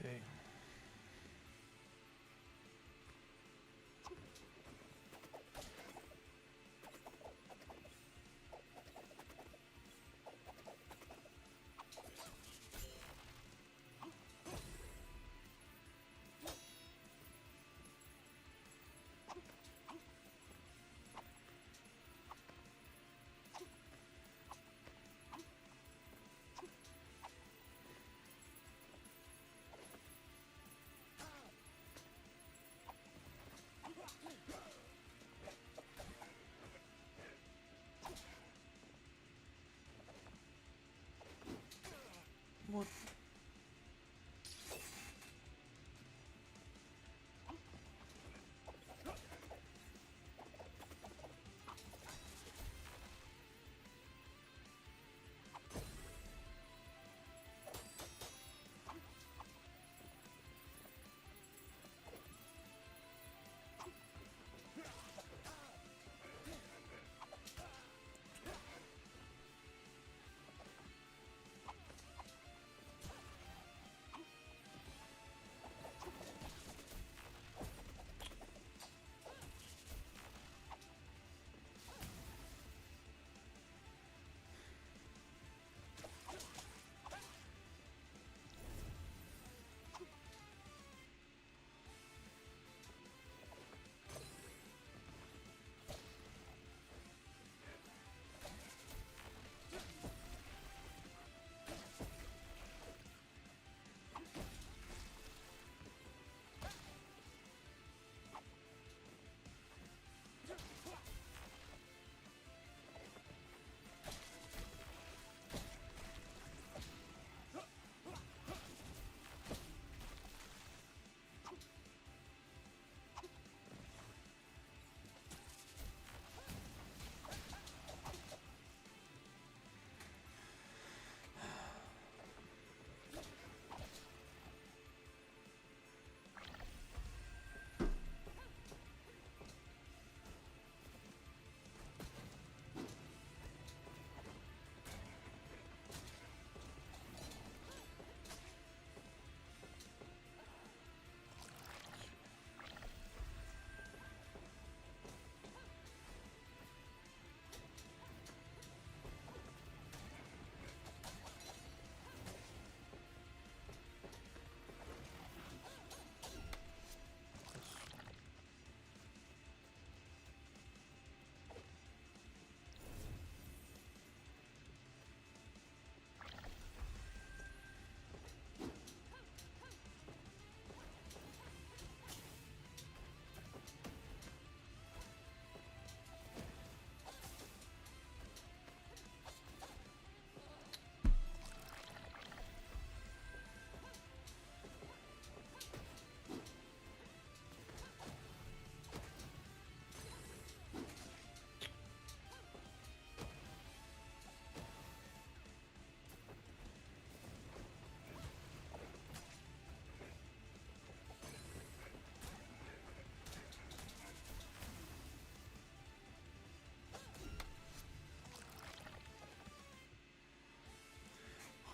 Okay. What?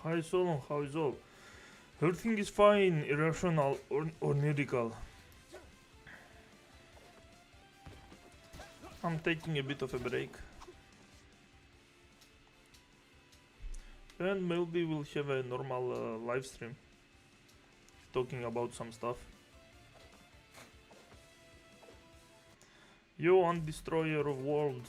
Hi Solon, how is all? Everything is fine, irrational or medical. I'm taking a bit of a break. And maybe we'll have a normal live stream talking about some stuff. You on Destroyer of Worlds.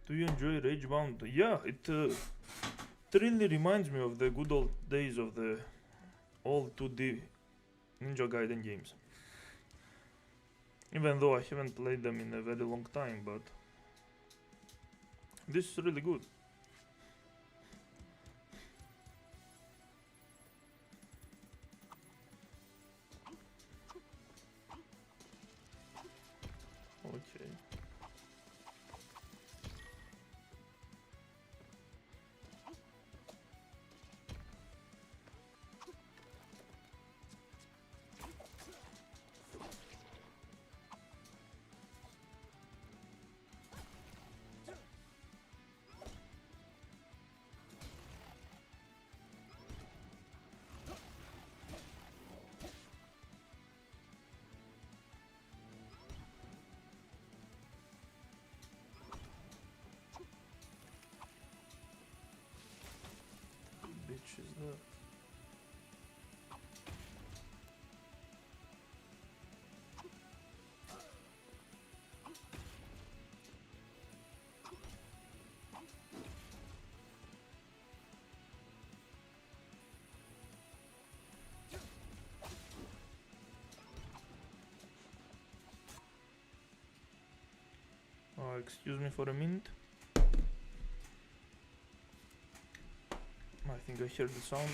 Do you enjoy Ragebound? Yeah, it really reminds me of the good old days of the old 2D Ninja Gaiden games. Even though I haven't played them in a very long time, but this is really good. Okay. Bitch is that? Excuse me for a minute. I think I heard the sound.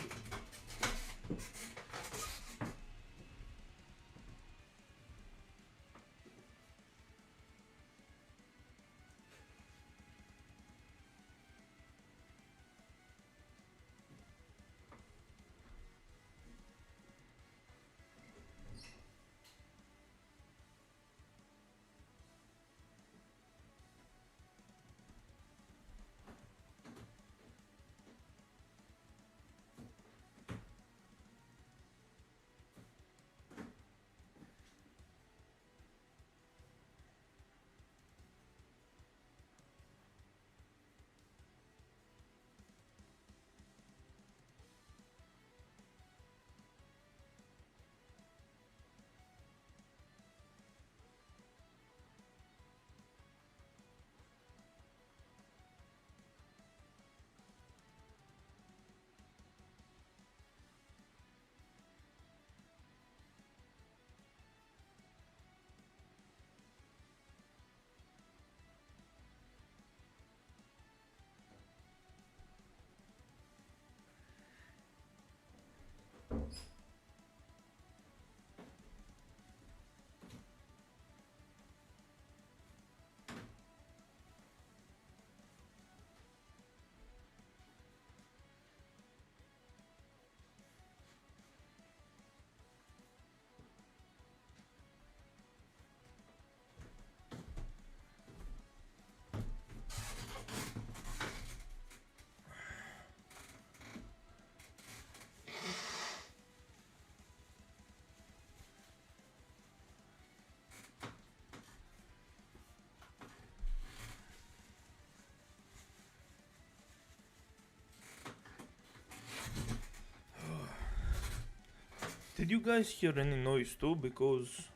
Did you guys hear any noise too? Because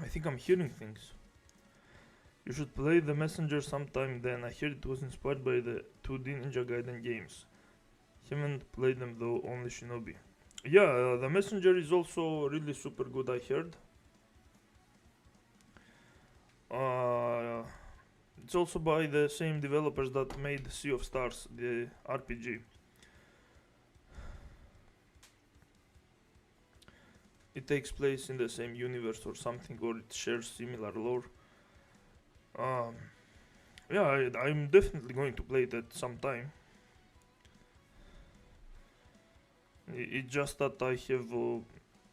I think I'm hearing things. You should play The Messenger sometime then. I heard it was inspired by the 2D Ninja Gaiden games. Haven't played them though, only Shinobi. Yeah, The Messenger is also really super good, I heard. It's also by the same developers that made Sea of Stars, the RPG. It takes place in the same universe or something, or it shares similar lore. Yeah, I'm definitely going to play it at some time. It's just that I have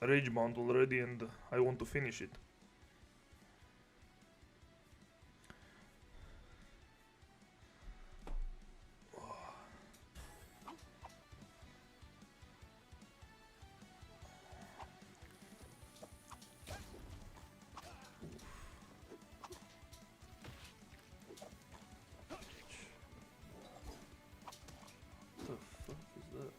Ragebound already and I want to finish it. What the fuck is that?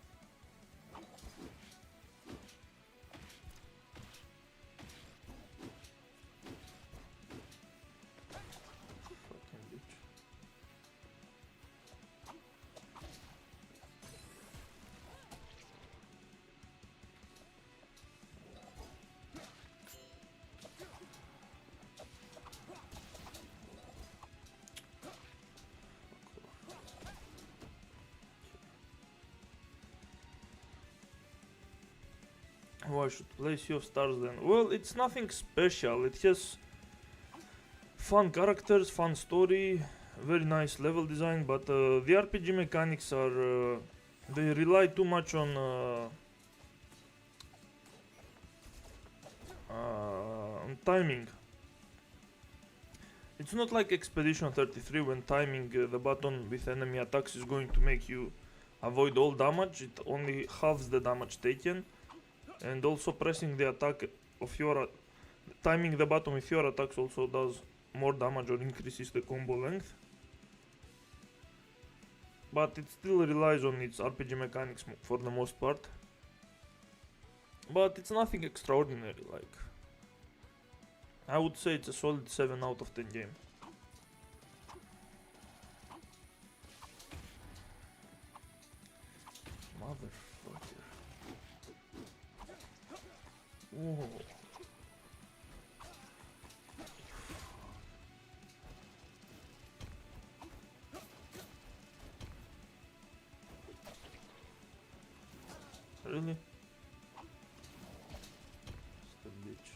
I should play Sea of Stars then. Well, it's nothing special. It has fun characters, fun story, very nice level design, but the RPG mechanics are they rely too much on timing. It's not like Expedition 33 when timing the button with enemy attacks is going to make you avoid all damage. It only halves the damage taken, and also pressing the attack of your timing the button with your attacks also does more damage or increases the combo length. But it still relies on its RPG mechanics for the most part. But it's nothing extraordinary, like I would say it's a solid 7 out of 10 game. Motherfucker. Whoa. Really? Just a bitch.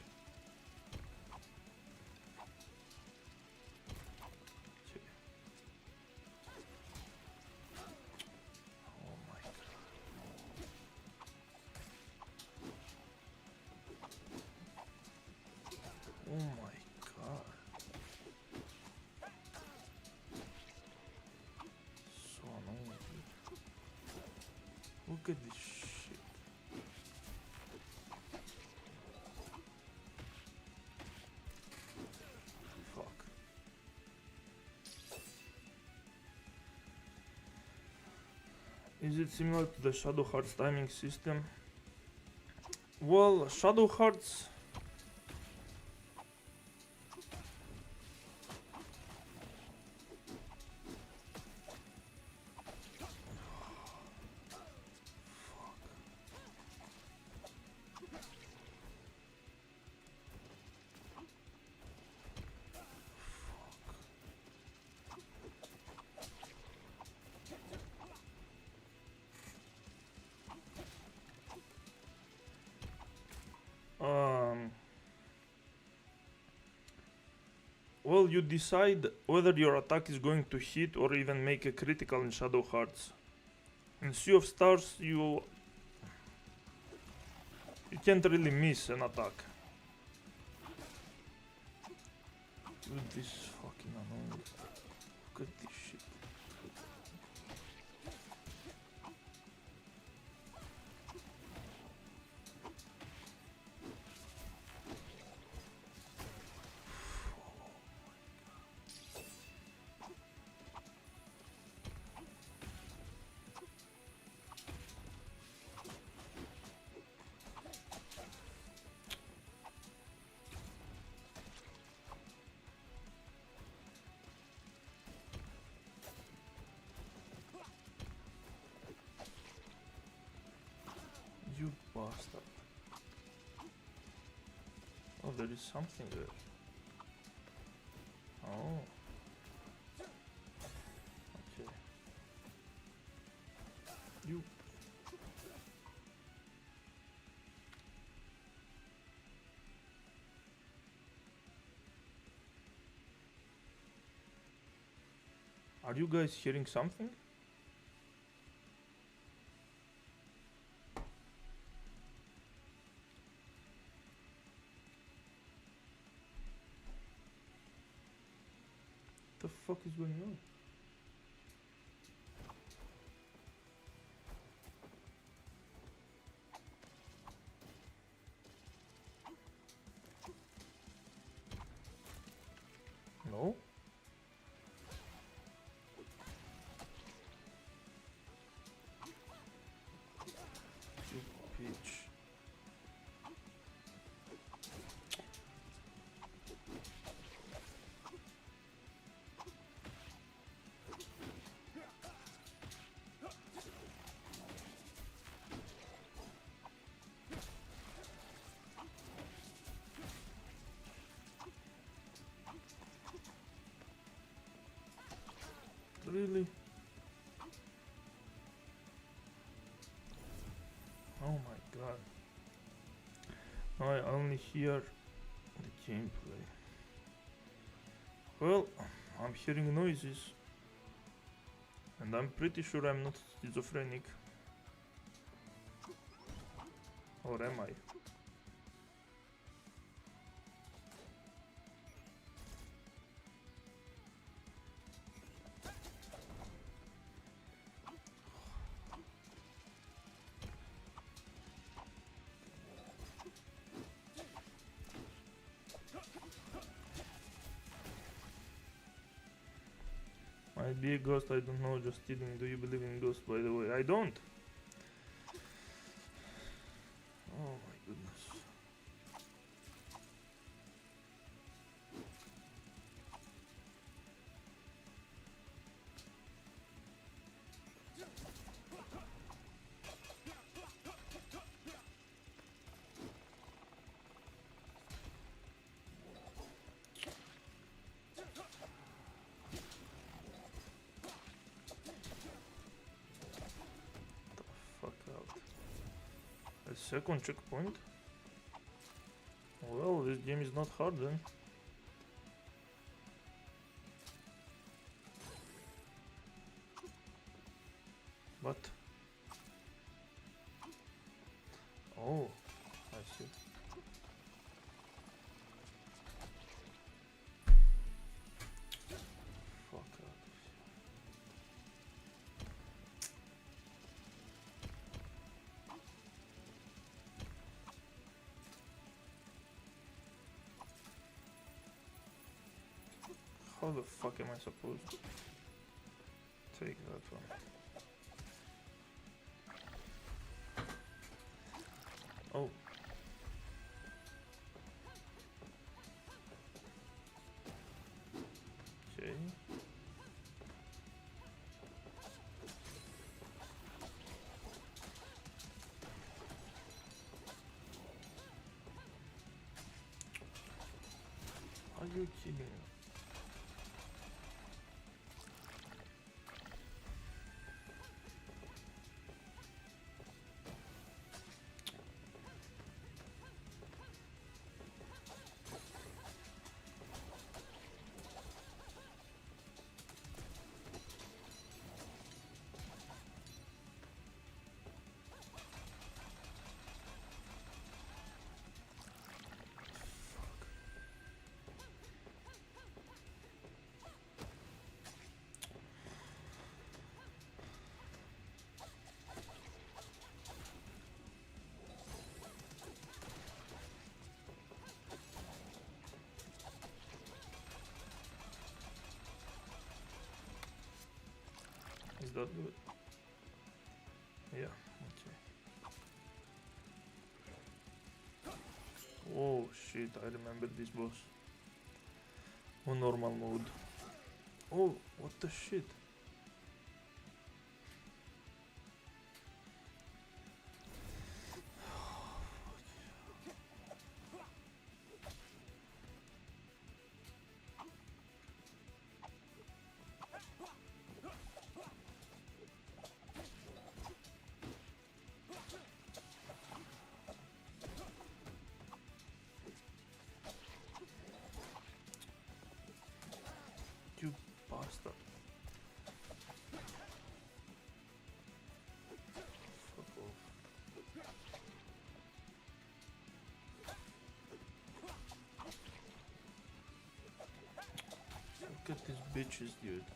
Okay. Oh my god. Oh my god. So annoying. Look at this shit. Fuck. Is it similar to the Shadow Hearts timing system? Well, Shadow Hearts... Well, you decide whether your attack is going to hit or even make a critical in Shadow Hearts. In Sea of Stars, you can't really miss an attack. Dude, this is fucking annoying. Look at this shit. You bastard. Oh, there is something there. Oh. Okay. You. Are you guys hearing something? What the fuck is going on? No? You bitch. Really? Oh my god. only hear the gameplay. Well, I'm hearing noises. And I'm pretty sure I'm not schizophrenic. Or am I? Might be a ghost, I don't know, just kidding. Do you believe in ghosts, by the way? I don't! Oh my goodness. Fuck out. A second checkpoint? Well, this game is not hard then. What? Oh, I see. Fuck out. How the fuck am I supposed to take that one? Oh. Okay. Are you kidding? Is that good? Yeah, okay. Oh shit, I remember this boss. On normal mode. Oh, what the shit? You bastard. Fuck off. Look at these bitches, dude.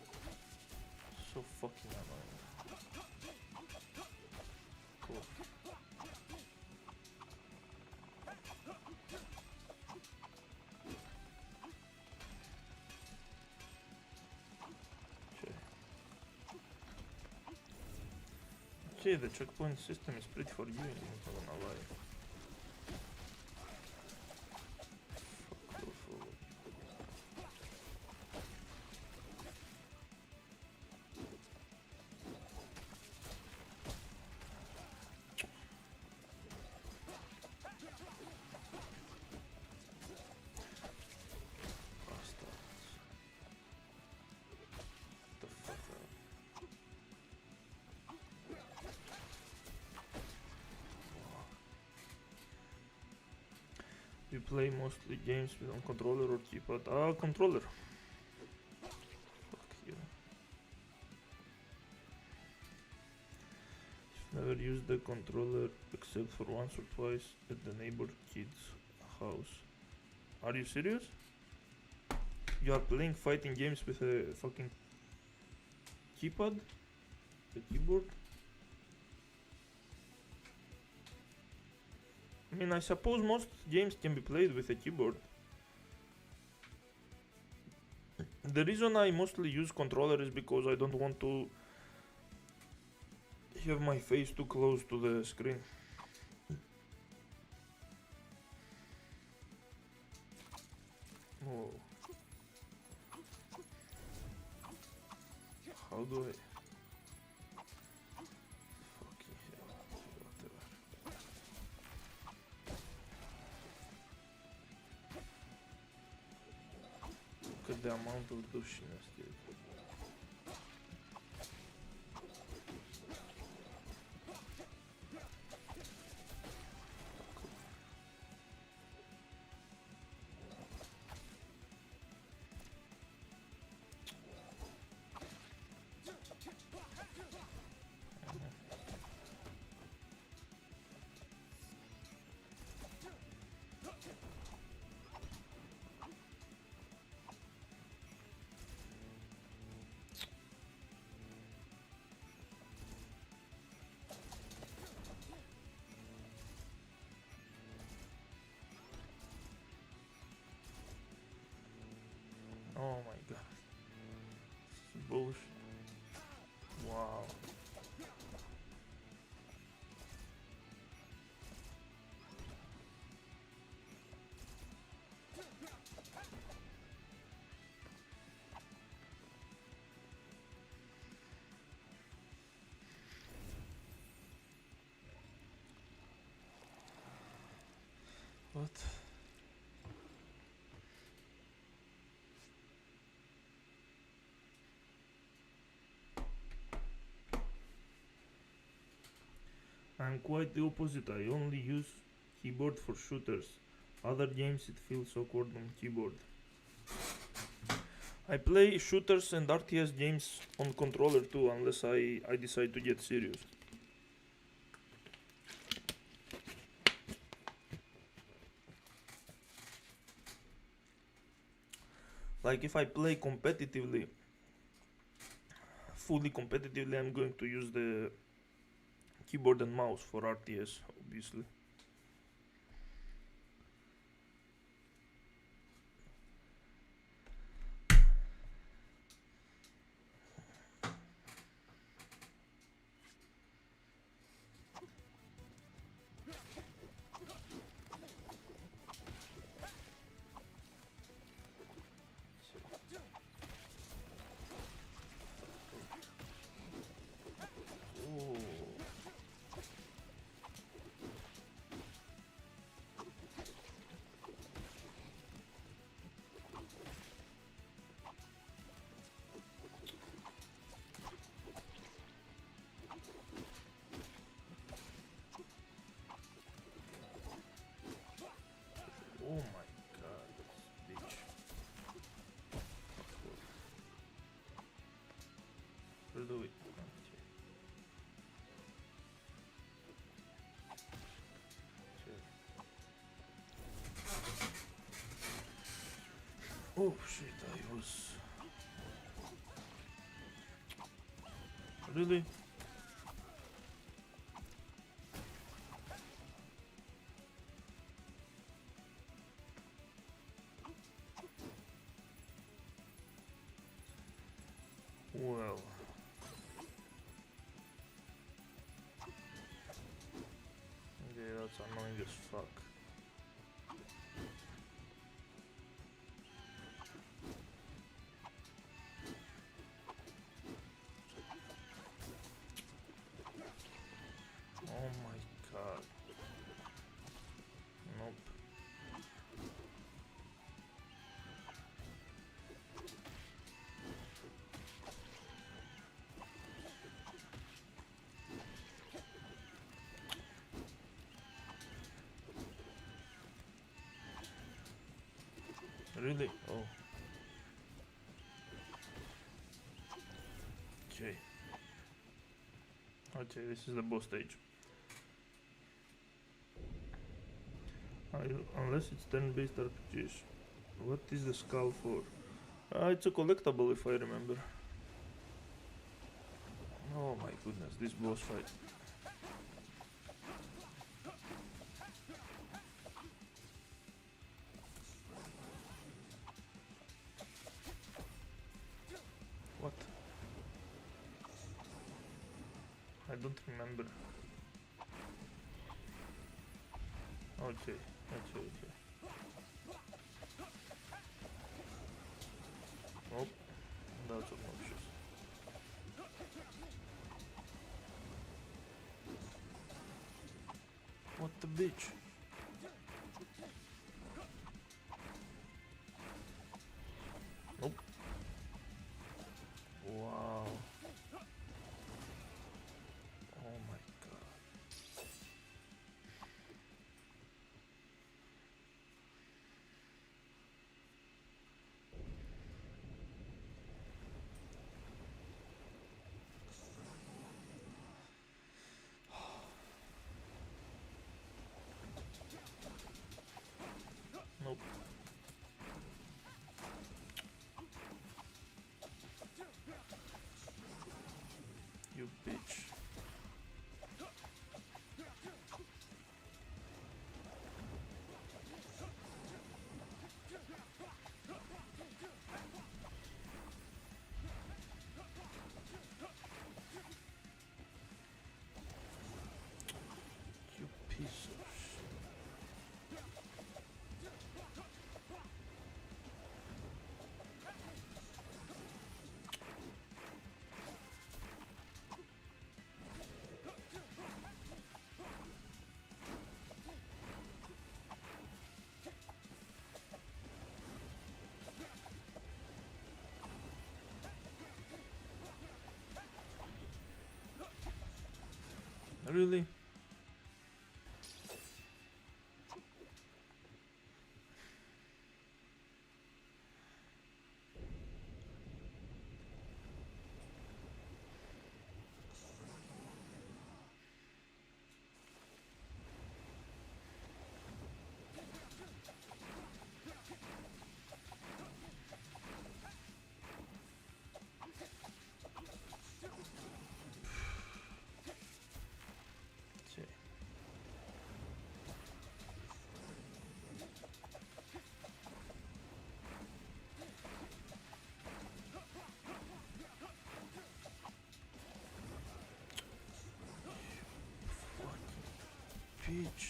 So fucking annoying. Cool. Okay, the checkpoint system is pretty forgiving, I'm not gonna lie. Fuck off. Bastards. The fuck out. You play mostly games with on controller or keypad? Controller. Fuck you. Never used the controller except for once or twice at the neighbor kid's house. Are you serious? You are playing fighting games with a fucking keypad? The keyboard? I mean, I suppose most games can be played with a keyboard. The reason I mostly use controller is because I don't want to have my face too close to the screen. Oh. How do I... Fucking hell, whatever. Look at the amount of douchiness, dude. Oh my god. This is bullshit. Wow. What? I'm quite the opposite. I only use keyboard for shooters. Other games it feels awkward on keyboard. I play shooters and RTS games on controller too, unless I decide to get serious. Like if I play competitively, fully competitively, I'm going to use the keyboard and mouse for RTS, obviously. Oh my god, this bitch. Where do we... Oh shit, I was... Really? Well... Okay, that's annoying as fuck. Oh my god. Nope. Really? Oh. Okay. Okay, this is the boss stage. Unless it's turn-based RPGs. What is the skull for? It's a collectible if I remember. Oh my goodness, this boss fight. What? I don't remember. Okay, okay. Oh, that's obnoxious. What the bitch? Nope. Wow. Oh my god. Nope. You bitch. You piece of shit. Really? Okay. Fucking bitch.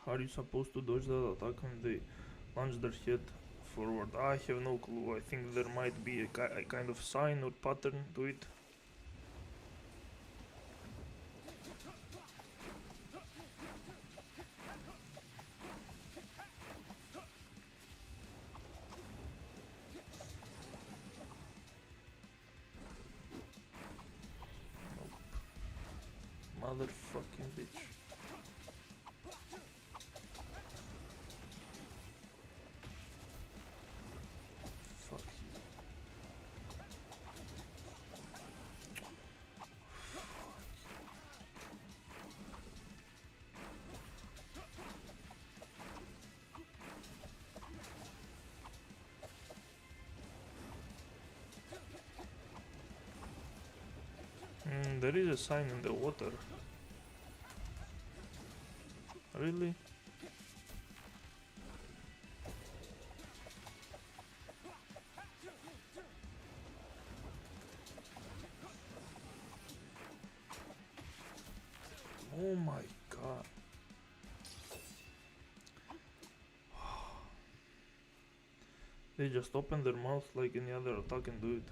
How are you supposed to dodge that attack when they launch their head forward? I have no clue. I think there might be a kind of sign or pattern to it. Motherfucking bitch. Fuck you. There is a sign in the water. Really? Oh my god. They just open their mouth like any other attack and do it.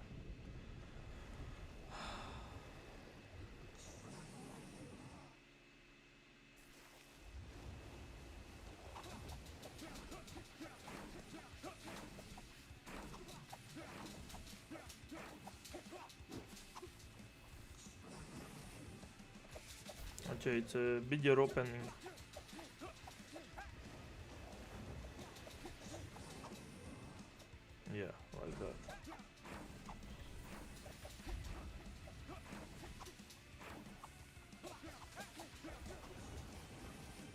Okay, it's a bigger opening. Yeah, like that.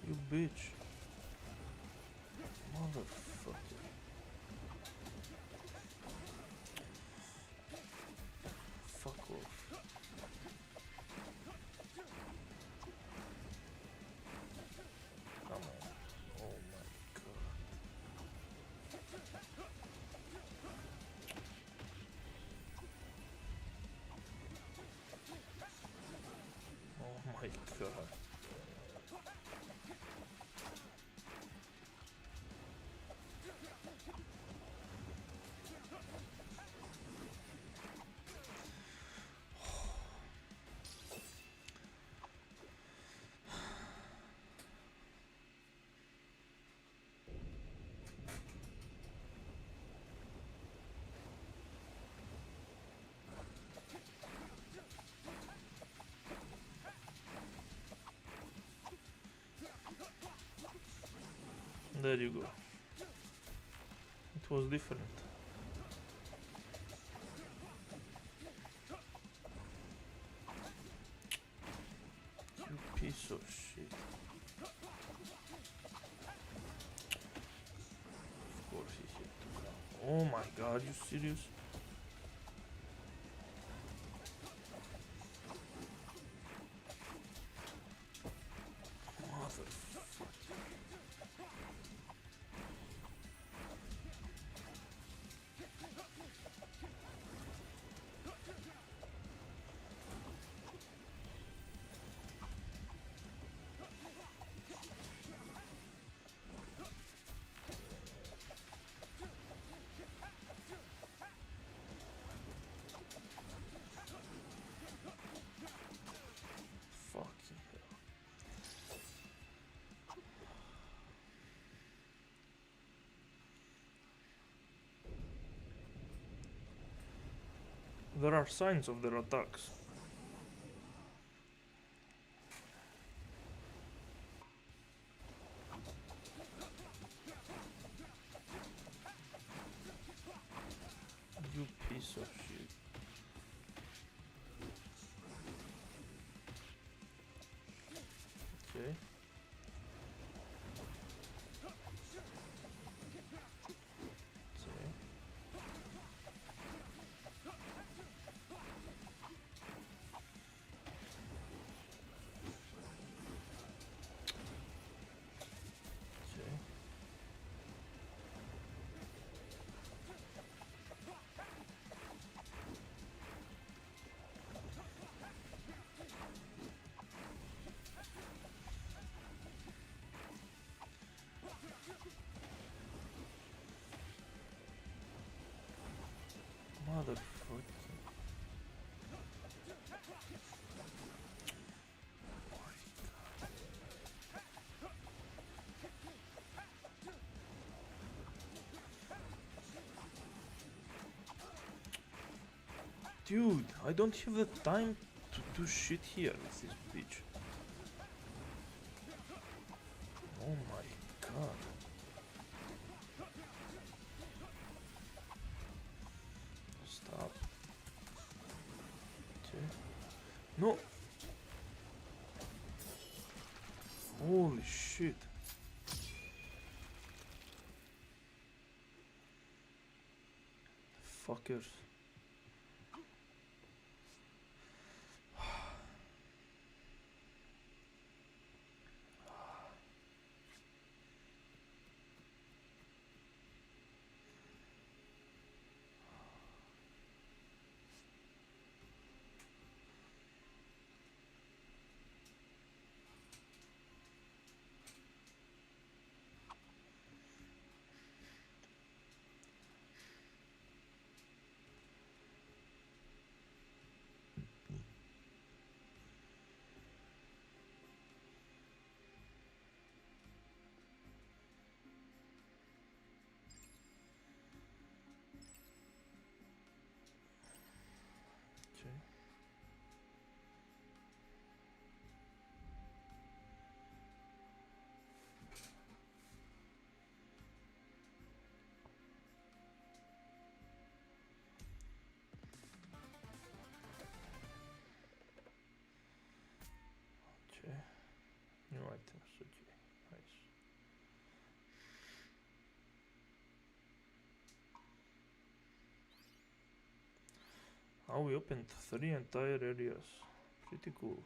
You bitch. Motherfucker. Fuck off. Come on. Oh my god. Oh my god. There you go. It was different. You piece of shit. Of course he hit the ground. Oh my god, you serious? Motherfucker. Fucking hell. There are signs of their attacks. You piece of shit. Okay. Okay. Okay. Motherfucker. Dude, I don't have the time to do shit here with this bitch. Oh my god. Stop. Okay. No. Holy shit. Fuckers. items. Okay, nice. Now we opened 3 entire areas. Pretty cool.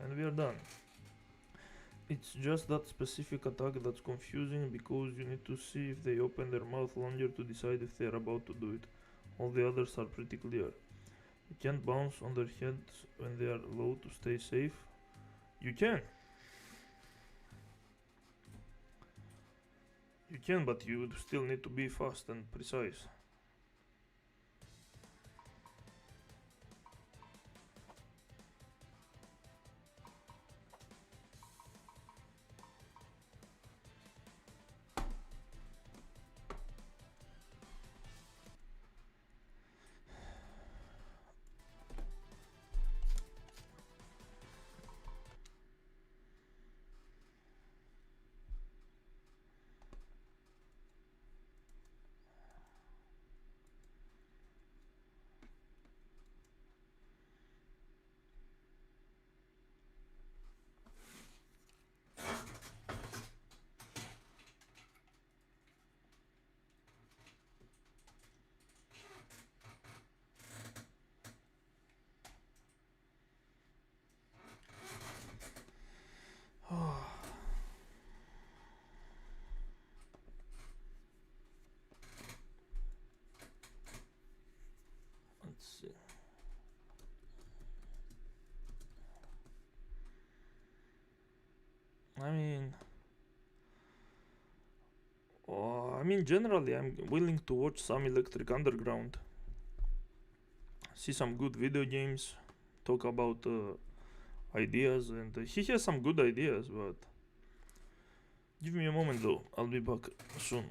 And we are done. It's just that specific attack that's confusing because you need to see if they open their mouth longer to decide if they're about to do it. All the others are pretty clear. You can't bounce on their heads when they are low to stay safe. You can! You can, but you still need to be fast and precise. Let's see. I mean, generally, I'm willing to watch some Electric Underground, see some good video games, talk about ideas, and he has some good ideas, but give me a moment though, I'll be back soon.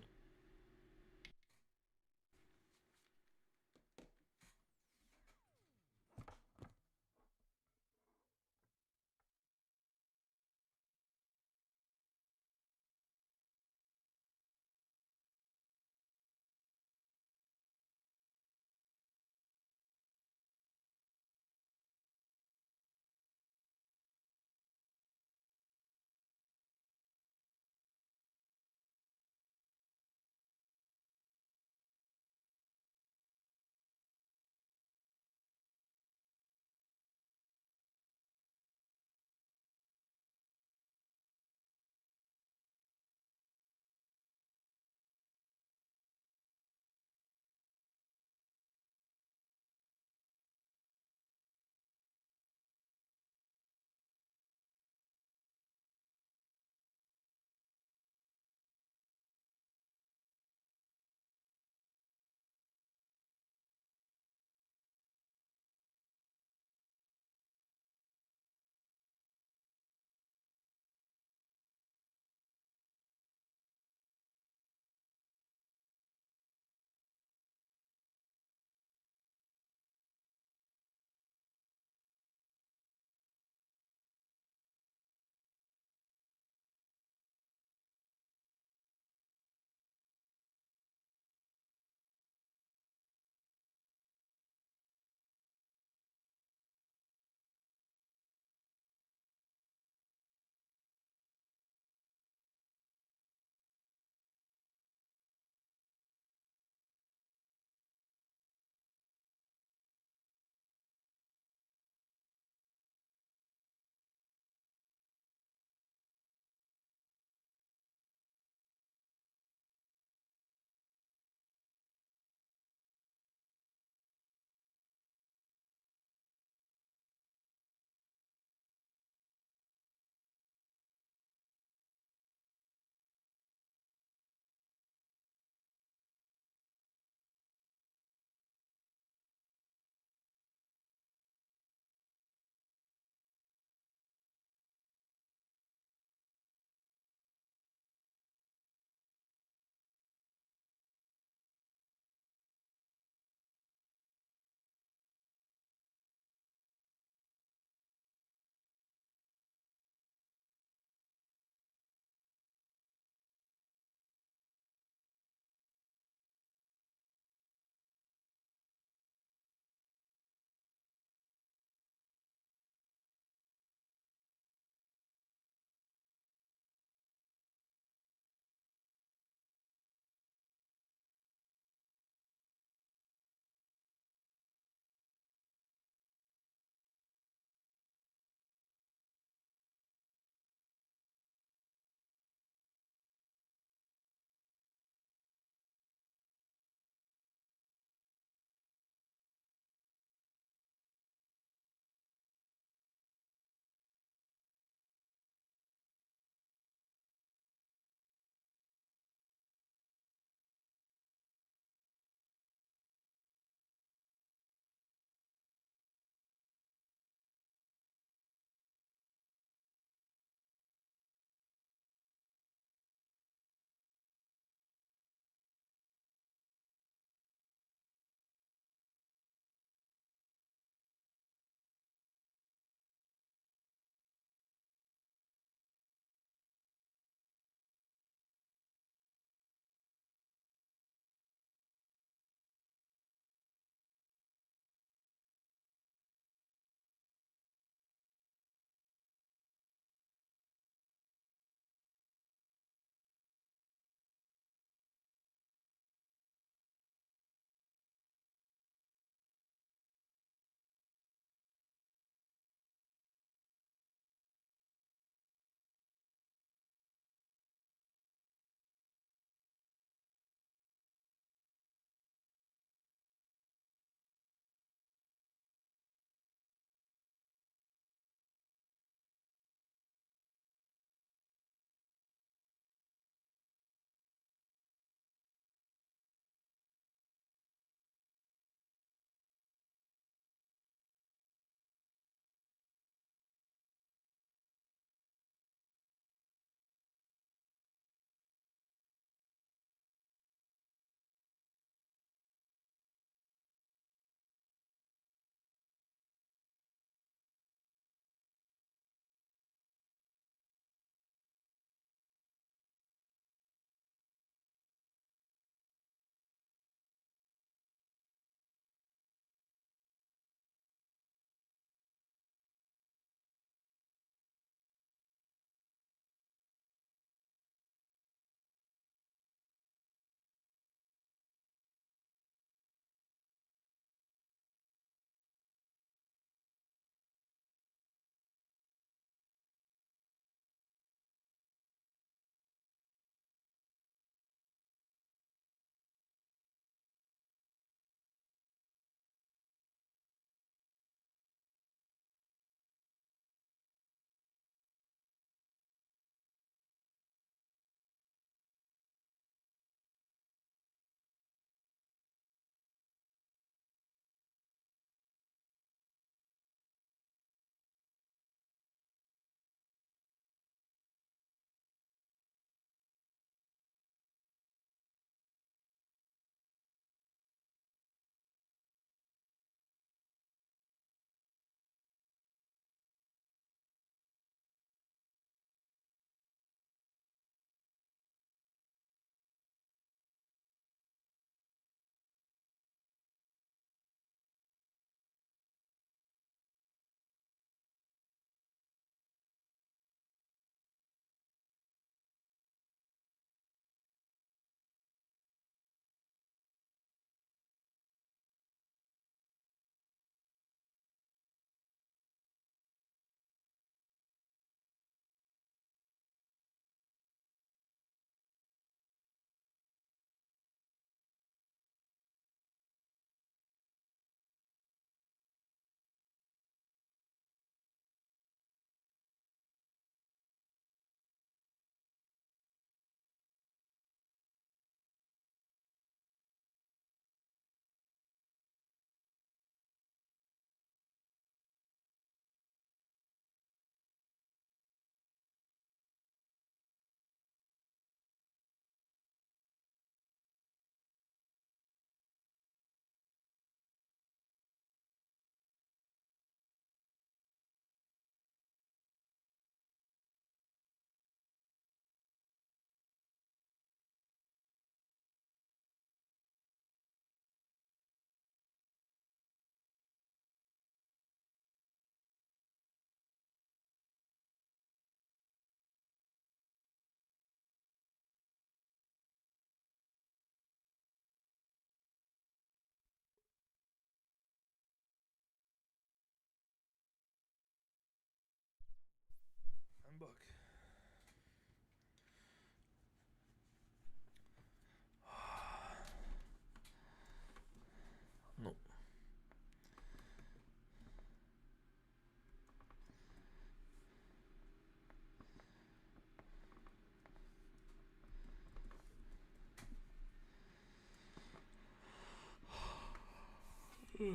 Okay,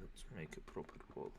let's make a proper poll.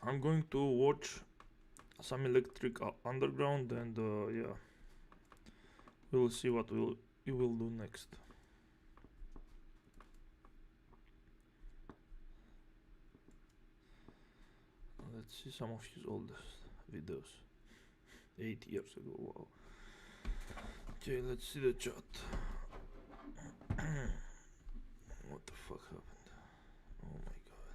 I'm going to watch some Electric Underground, and yeah, we'll see what we will do next. Let's see some of his oldest videos. 8 years ago, wow. Okay, let's see the chat. What the fuck happened? Oh my god.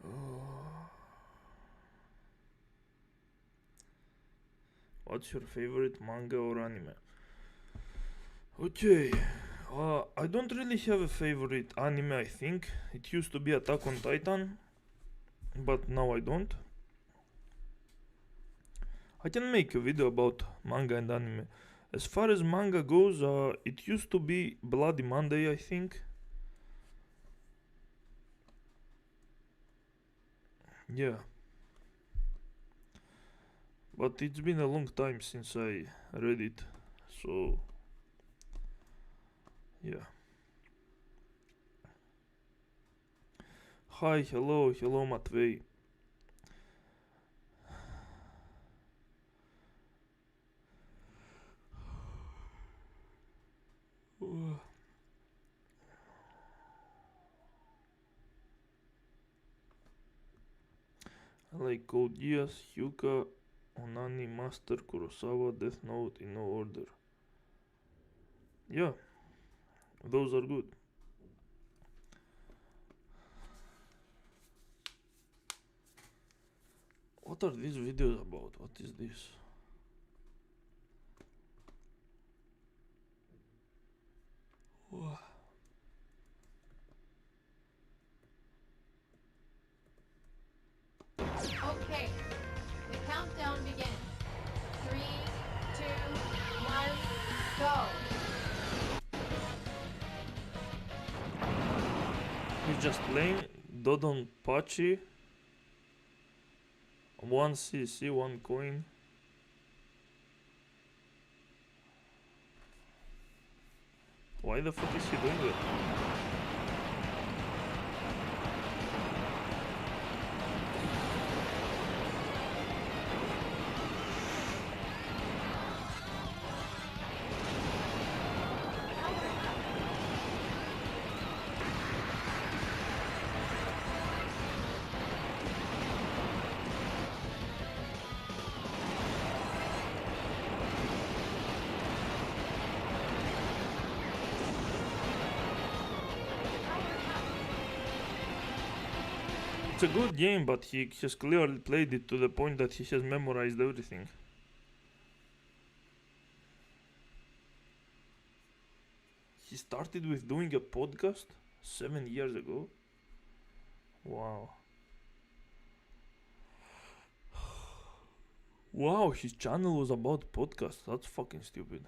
Oh. What's your favorite manga or anime? Okay, I don't really have a favorite anime, I think. It used to be Attack on Titan, but now I don't. I can make a video about manga and anime. As far as manga goes, it used to be Bloody Monday, I think. Yeah. But it's been a long time since I read it, so yeah. Hi, hello, Matvey. I like Code Geass, Hyuga, Onani, Master, Kurosawa, Death Note in no order. Yeah, those are good. What are these videos about? What is this? Okay, the countdown begins. 3, 2, 1, go. He's just playing Dodonpachi. 1 CC, 1 coin. Why the fuck is he doing that? It's a good game, but he has clearly played it to the point that he has memorized everything. He started with doing a podcast 7 years ago. Wow. Wow, his channel was about podcasts. That's fucking stupid.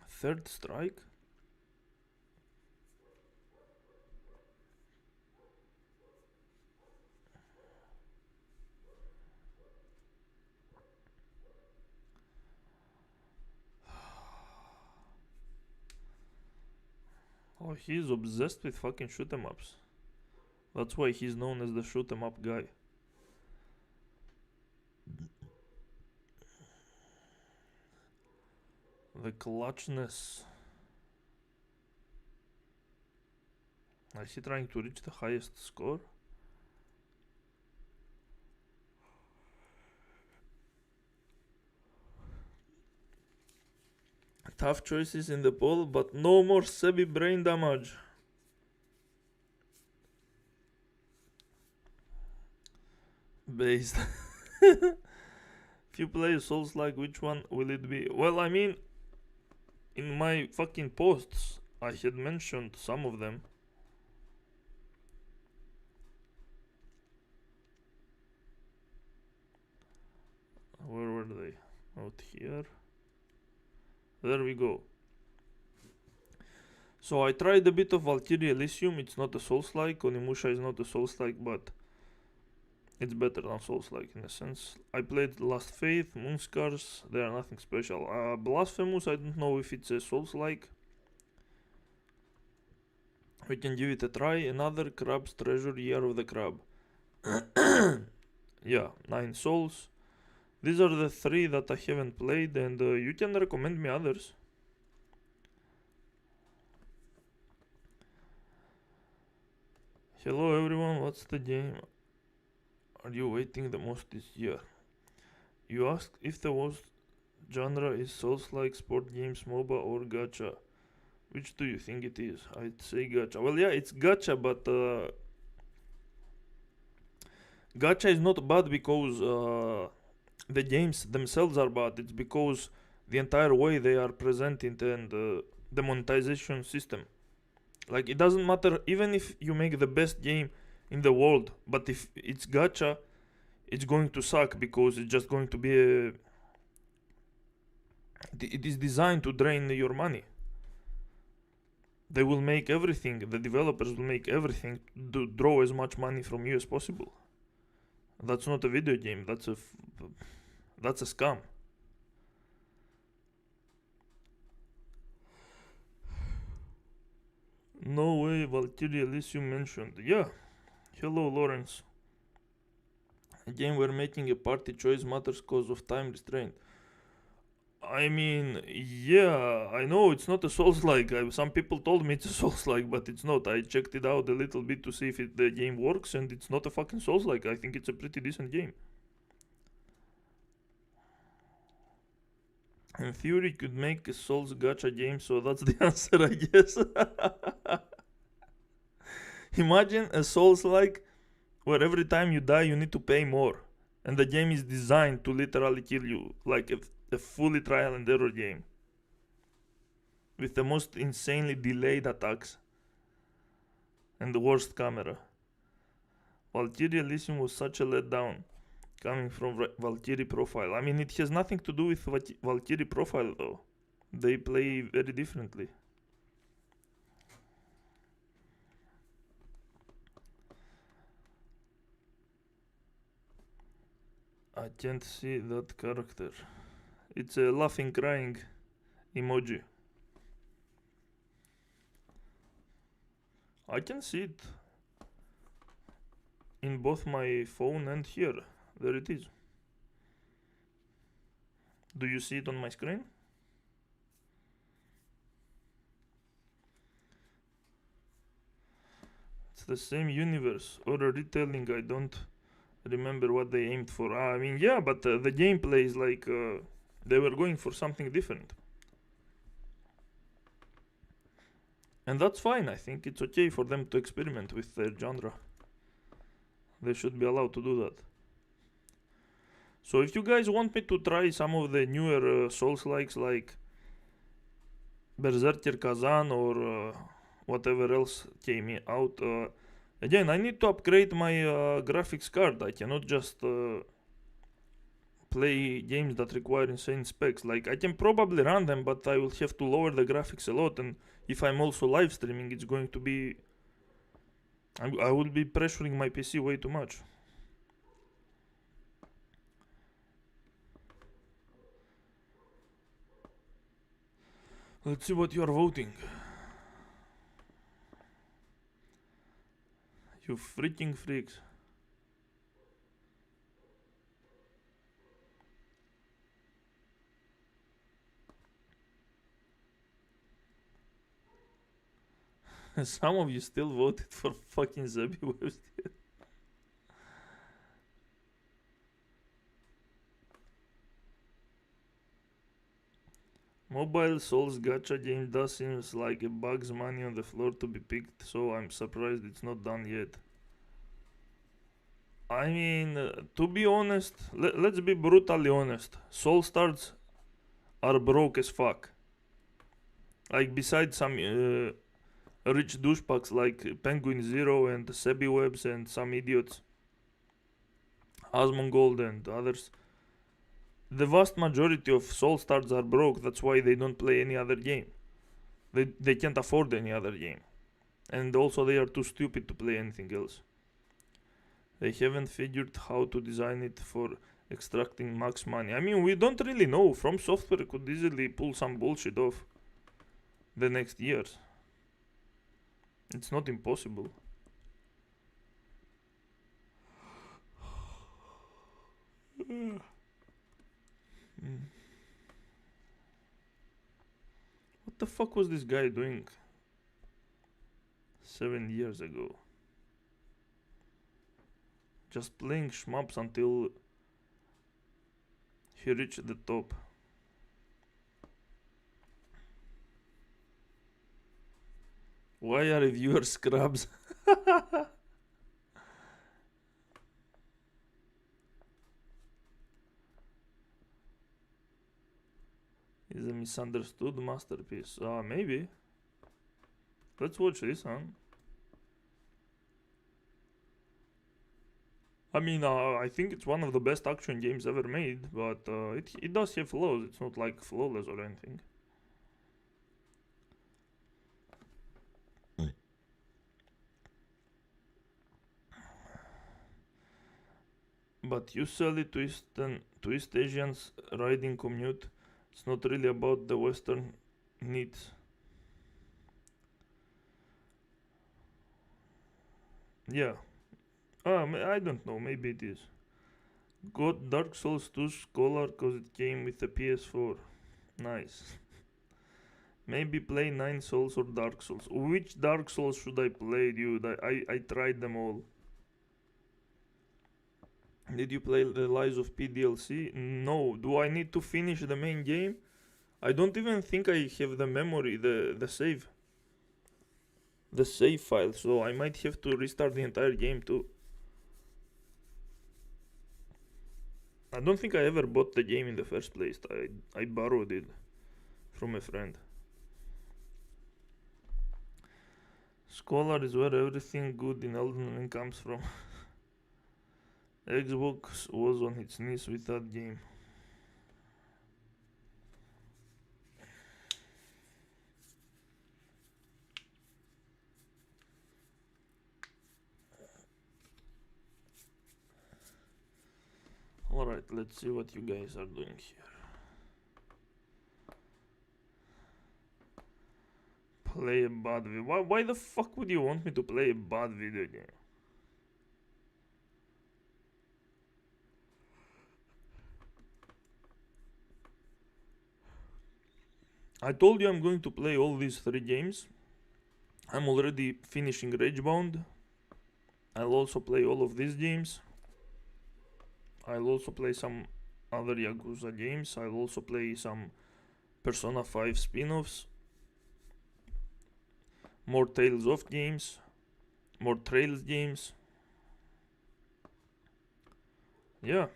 Third strike? Oh, he's obsessed with fucking shoot 'em ups. That's why he's known as the shoot 'em up guy. The clutchness. Is he trying to reach the highest score? Tough choices in the poll, but no more Sebi brain damage. Based. If you play Souls like, which one will it be? Well, I mean, in my fucking posts, I had mentioned some of them. Where were they? Out here. There we go. So I tried a bit of Valkyrie Elysium. It's not a Souls-like. Onimusha is not a Souls-like, but it's better than Souls-like in a sense. I played Last Faith, Moonscars. They are nothing special. Blasphemous, I don't know if it's a Souls-like. We can give it a try. Another Crab's Treasure, Year of the Crab. Yeah, 9 souls. These are the 3 that I haven't played, and you can recommend me others. Hello everyone, what's the game are you waiting the most this year? You asked if the worst genre is Souls-like, sport games, MOBA or gacha. Which do you think it is? I'd say gacha. Well, yeah, it's gacha, but gacha is not bad because the games themselves are bad. It's because the entire way they are presented and the monetization system. Like, it doesn't matter, even if you make the best game in the world, but if it's gacha, it's going to suck because it's just going to be it is designed to drain your money. They will make everything, the developers will make everything to draw as much money from you as possible. That's not a video game, that's a scam. No way, Valkyrie Elysium mentioned. Yeah. Hello, Lawrence. Again, we're making a party choice matters cause of time restraint. I mean, yeah, I know it's not a Souls-like. Some people told me it's a Souls-like, but it's not. I checked it out a little bit to see if the game works, and it's not a fucking Souls-like. I think it's a pretty decent game. In theory, you could make a Souls gacha game, so that's the answer, I guess. Imagine a Souls-like where every time you die you need to pay more, and the game is designed to literally kill you, like a fully trial and error game with the most insanely delayed attacks and the worst camera. Valkyrie Elysium was such a letdown coming from Valkyrie Profile. I mean, it has nothing to do with Valkyrie Profile though. They play very differently. I can't see that character. It's a laughing, crying emoji. I can see it in both my phone and here. There it is. Do you see it on my screen? It's the same universe or a retelling. I don't remember what they aimed for. I mean, yeah, but the gameplay is like they were going for something different. And that's fine. I think it's okay for them to experiment with their genre. They should be allowed to do that. So if you guys want me to try some of the newer Souls-likes like Berserker Kazan or whatever else came out, again, I need to upgrade my graphics card. I cannot just play games that require insane specs. Like, I can probably run them, but I will have to lower the graphics a lot, and if I'm also live streaming, it's going to be... I will be pressuring my PC way too much. Let's see what you are voting. You freaking freaks. Some of you still voted for fucking Zabi Webster. Mobile Souls gacha game does seems like a Bugs Money on the floor to be picked, so I'm surprised it's not done yet. I mean, to be honest, let's be brutally honest. Soul Stars are broke as fuck. Like, besides some rich douchebags like Penguin Zero and Sebi Webs and some idiots, Asmongold and others, the vast majority of Soul Stars are broke. That's why they don't play any other game. They can't afford any other game. And also they are too stupid to play anything else. They haven't figured how to design it for extracting max money. I mean, we don't really know. From Software could easily pull some bullshit off the next years. It's not impossible. What the fuck was this guy doing 7 years ago? Just playing shmups until he reached the top. Why are reviewers scrubs? Is a misunderstood masterpiece. Maybe. Let's watch this, huh? I mean, I think it's one of the best action games ever made, but it does have flaws. It's not like flawless or anything. But you sell it to East Asians riding commute. It's not really about the Western needs. Yeah. I don't know, maybe it is. Got Dark Souls 2 Scholar cause it came with the PS4. Nice. Maybe play 9 Souls or Dark Souls. Which Dark Souls should I play, dude? I tried them all. Did you play the Lies of P DLC? No. Do I need to finish the main game? I don't even think I have the memory, the save file, so I might have to restart the entire game too. I don't think I ever bought the game in the first place. I borrowed it from a friend. Scholar is where everything good in Elden Ring comes from. Xbox was on its knees with that game. Alright, let's see what you guys are doing here. Play a bad video. Why the fuck would you want me to play a bad video game? I told you I'm going to play all these 3 games. I'm already finishing Ragebound. I'll also play all of these games. I'll also play some other Yakuza games. I'll also play some Persona 5 spin-offs. More Tales of games. More Trails games. Yeah.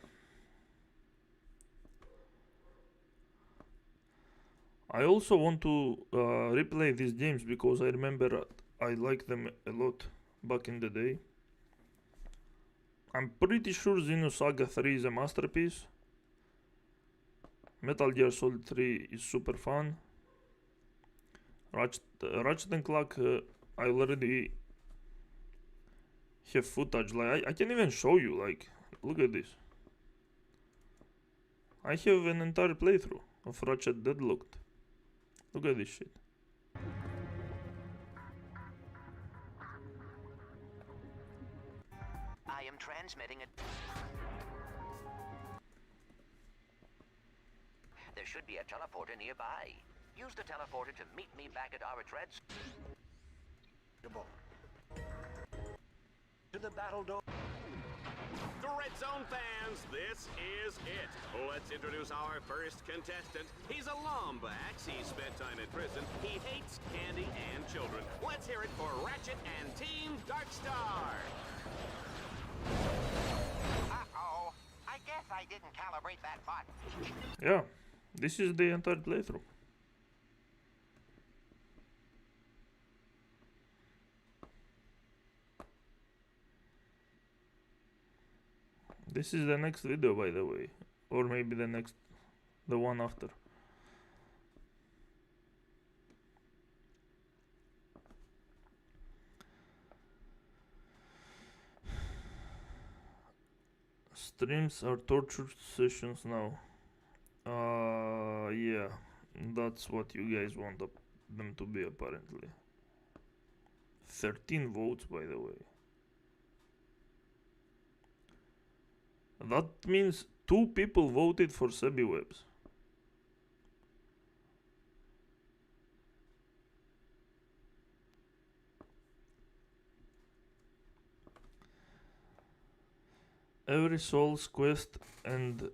I also want to replay these games because I remember I liked them a lot back in the day. I'm pretty sure Xenosaga 3 is a masterpiece. Metal Gear Solid 3 is super fun. Ratchet and Clank, I already have footage. Like I can even show you. Like, look at this. I have an entire playthrough of Ratchet Deadlocked. Look at this shit. I am transmitting it. There should be a teleporter nearby. Use the teleporter to meet me back at our treads. To the battle door. The Red Zone fans, this is it. Let's introduce our first contestant. He's a Lombax. He spent time in prison. He hates candy and children. Let's hear it for Ratchet and Team Darkstar. Uh-oh. I guess I didn't calibrate that button. Yeah, this is the entire playthrough. This is the next video, by the way, or maybe the one after. Streams are torture sessions now. Yeah, that's what you guys want them to be, apparently. 13 votes, by the way. That means 2 people voted for Sebiwebs. Every Souls quest and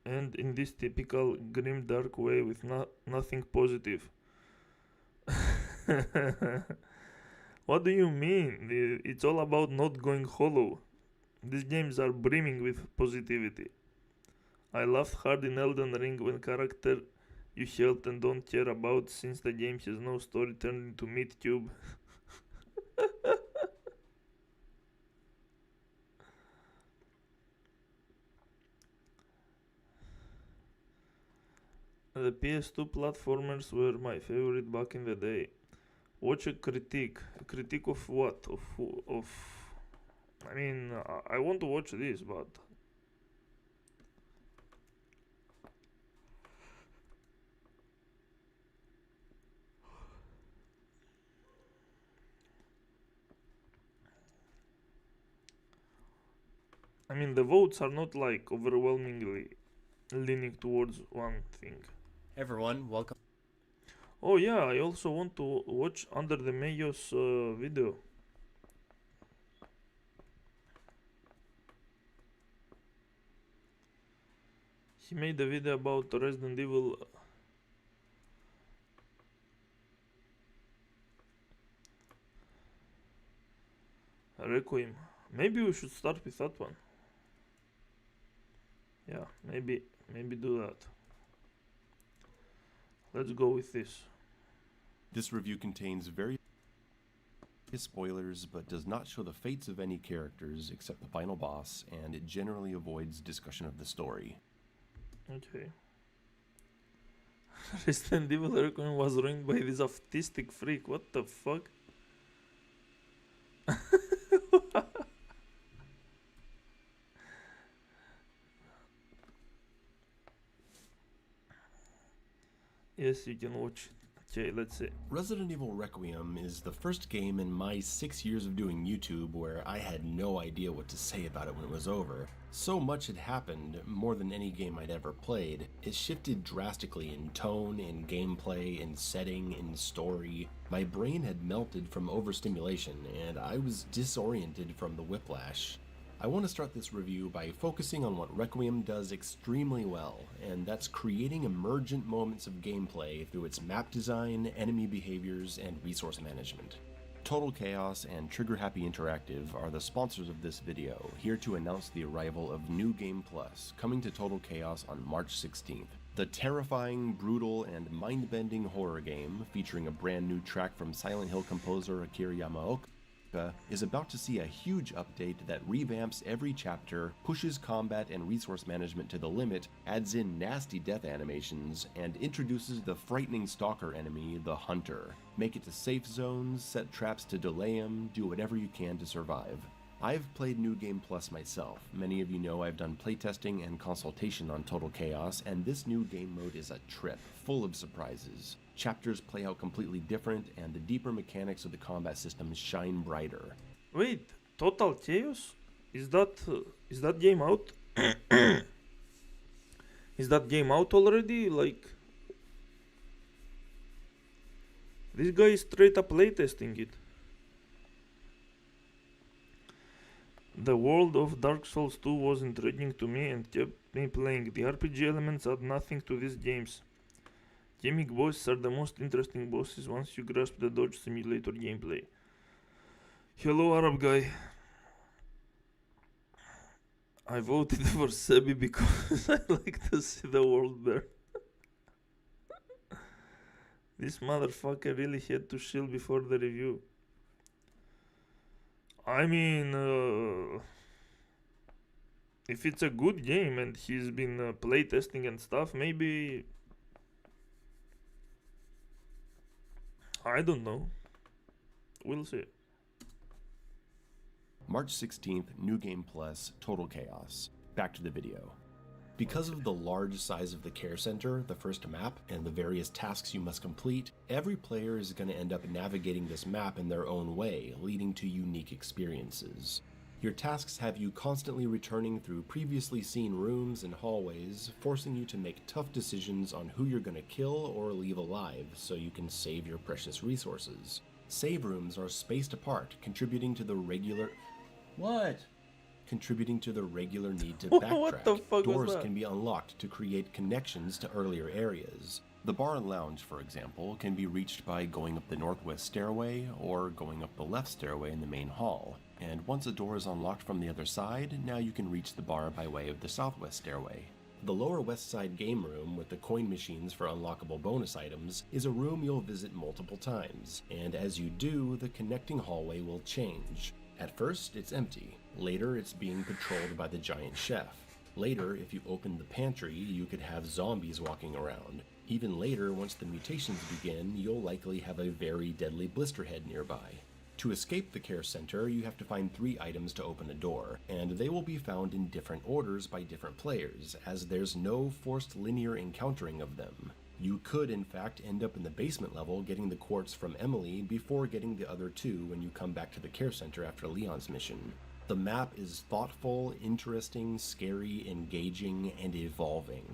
in this typical grim dark way with nothing positive. What do you mean? It's all about not going hollow. These games are brimming with positivity. I laughed hard in Elden Ring when character you helped and don't care about, since the game has no story, turned into meat cube. The PS2 platformers were my favorite back in the day. Watch a critique. A critique of what? Of I mean, I want to watch this, but I mean, the votes are not like overwhelmingly leaning towards one thing. Hey everyone, welcome. Oh yeah, I also want to watch Under the Mayo's video. He made a video about Resident Evil Requiem. Maybe we should start with that one. Yeah, maybe do that. Let's go with this. This review contains various spoilers, but does not show the fates of any characters except the final boss, and it generally avoids discussion of the story. Okay. Resident Evil Requiem was ruined by this autistic freak. What the fuck? Yes, you can watch it. Okay, let's see. Resident Evil Requiem is the first game in my 6 years of doing YouTube where I had no idea what to say about it when it was over. So much had happened, more than any game I'd ever played. It shifted drastically in tone, in gameplay, in setting, in story. My brain had melted from overstimulation, and I was disoriented from the whiplash. I want to start this review by focusing on what Requiem does extremely well, and that's creating emergent moments of gameplay through its map design, enemy behaviors, and resource management. Total Chaos and Trigger Happy Interactive are the sponsors of this video, here to announce the arrival of New Game Plus, coming to Total Chaos on March 16th. The terrifying, brutal, and mind-bending horror game, featuring a brand new track from Silent Hill composer Akira Yamaoka, is about to see a huge update that revamps every chapter, pushes combat and resource management to the limit, adds in nasty death animations, and introduces the frightening stalker enemy, the Hunter. Make it to safe zones, set traps to delay him, do whatever you can to survive. I've played New Game Plus myself. Many of you know I've done playtesting and consultation on Total Chaos, and this new game mode is a trip, full of surprises. Chapters play out completely different, and the deeper mechanics of the combat systems shine brighter. Wait, Total Chaos? Is that game out? Is that game out already? Like, this guy is straight up playtesting it. The world of Dark Souls 2 was intriguing to me and kept me playing. The RPG elements add nothing to these games. Gimmick bosses are the most interesting bosses once you grasp the dodge simulator gameplay. Hello, Arab guy. I voted for Sebi because I like to see the world burn. This motherfucker really had to chill before the review. I mean, if it's a good game and he's been playtesting and stuff, maybe... I don't know. We'll see. March 16th, New Game Plus, Total Chaos. Back to the video. Because of the large size of the care center, the first map, and the various tasks you must complete, every player is going to end up navigating this map in their own way, leading to unique experiences. Your tasks have you constantly returning through previously seen rooms and hallways, forcing you to make tough decisions on who you're going to kill or leave alive so you can save your precious resources. Save rooms are spaced apart, contributing to the regular need to backtrack. What the fuck was Doors that? can be unlocked to create connections to earlier areas. The bar and lounge, for example, can be reached by going up the northwest stairway or going up the left stairway in the main hall. And once a door is unlocked from the other side, now you can reach the bar by way of the southwest stairway. The lower west side game room with the coin machines for unlockable bonus items is a room you'll visit multiple times, and as you do, the connecting hallway will change. At first, it's empty. Later, it's being patrolled by the giant chef. Later, if you open the pantry, you could have zombies walking around. Even later, once the mutations begin, you'll likely have a very deadly blisterhead nearby. To escape the care center, you have to find 3 items to open a door, and they will be found in different orders by different players, as there's no forced linear encountering of them. You could, in fact, end up in the basement level getting the quartz from Emily before getting the other 2 when you come back to the care center after Leon's mission. The map is thoughtful, interesting, scary, engaging, and evolving.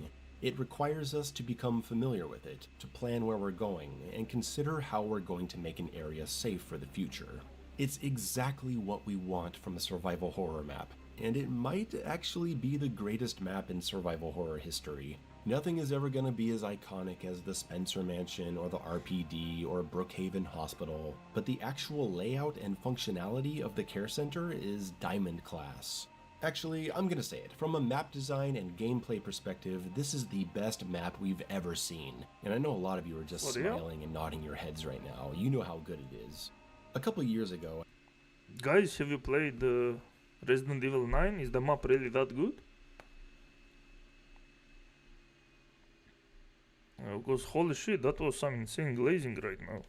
It requires us to become familiar with it, to plan where we're going, and consider how we're going to make an area safe for the future. It's exactly what we want from a survival horror map, and it might actually be the greatest map in survival horror history. Nothing is ever going to be as iconic as the Spencer Mansion or the RPD or Brookhaven Hospital, but the actual layout and functionality of the care center is diamond class. Actually, I'm gonna say it, from a map design and gameplay perspective, this is the best map we've ever seen. And I know a lot of you are just smiling and nodding your heads right now. You know how good it is. A couple years ago... Guys, have you played Resident Evil 9? Is the map really that good? Because holy shit, that was some insane glazing right now.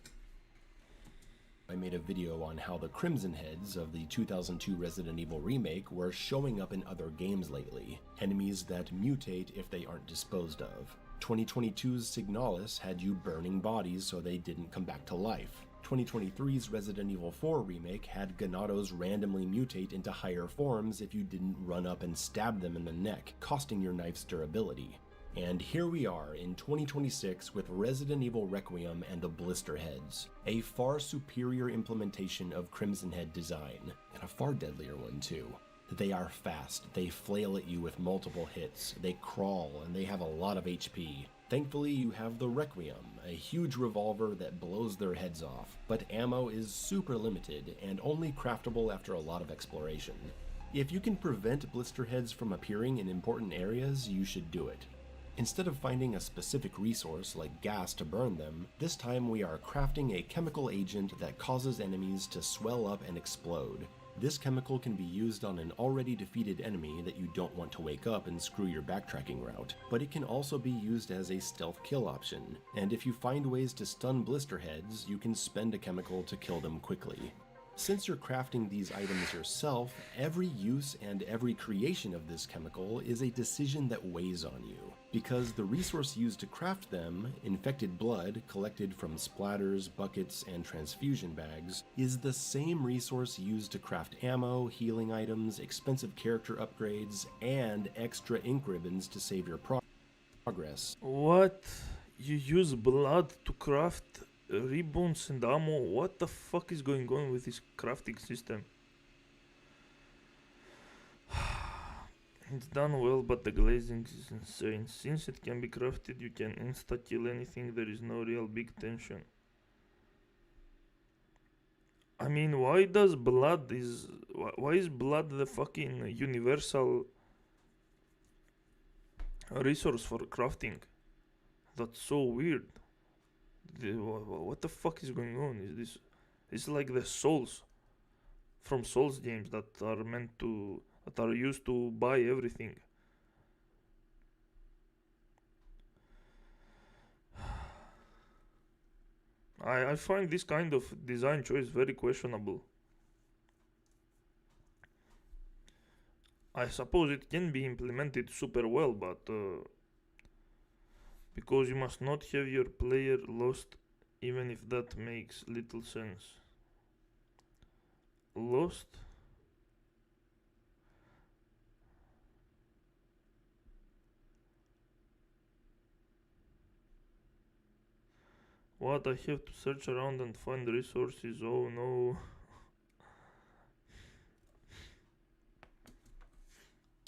I made a video on how the Crimson Heads of the 2002 Resident Evil remake were showing up in other games lately, enemies that mutate if they aren't disposed of. 2022's Signalis had you burning bodies so they didn't come back to life. 2023's Resident Evil 4 remake had Ganados randomly mutate into higher forms if you didn't run up and stab them in the neck, costing your knife's durability. And here we are in 2026 with Resident Evil Requiem and the Blisterheads, a far superior implementation of Crimson Head design, and a far deadlier one too. They are fast, they flail at you with multiple hits, they crawl, and they have a lot of HP. Thankfully, you have the Requiem, a huge revolver that blows their heads off, but ammo is super limited and only craftable after a lot of exploration. If you can prevent Blisterheads from appearing in important areas, you should do it. Instead of finding a specific resource like gas to burn them, this time we are crafting a chemical agent that causes enemies to swell up and explode. This chemical can be used on an already defeated enemy that you don't want to wake up and screw your backtracking route, but it can also be used as a stealth kill option, and if you find ways to stun blisterheads, you can spend a chemical to kill them quickly. Since you're crafting these items yourself, every use and every creation of this chemical is a decision that weighs on you, because the resource used to craft them, infected blood collected from splatters, buckets, and transfusion bags, is the same resource used to craft ammo, healing items, expensive character upgrades, and extra ink ribbons to save your progress. What? You use blood to craft ribbons and ammo? What the fuck is going on with this crafting system? It's done well, but the glazing is insane. Since it can be crafted, you can insta-kill anything. There is no real big tension. I mean, why is blood the fucking universal resource for crafting? That's so weird. What the fuck is going on? Is this? It's like the souls from Souls games that are used to buy everything. I find this kind of design choice very questionable. I suppose it can be implemented super well, but because you must not have your player lost, even if that makes little sense. Lost? What? I have to search around and find resources? Oh no.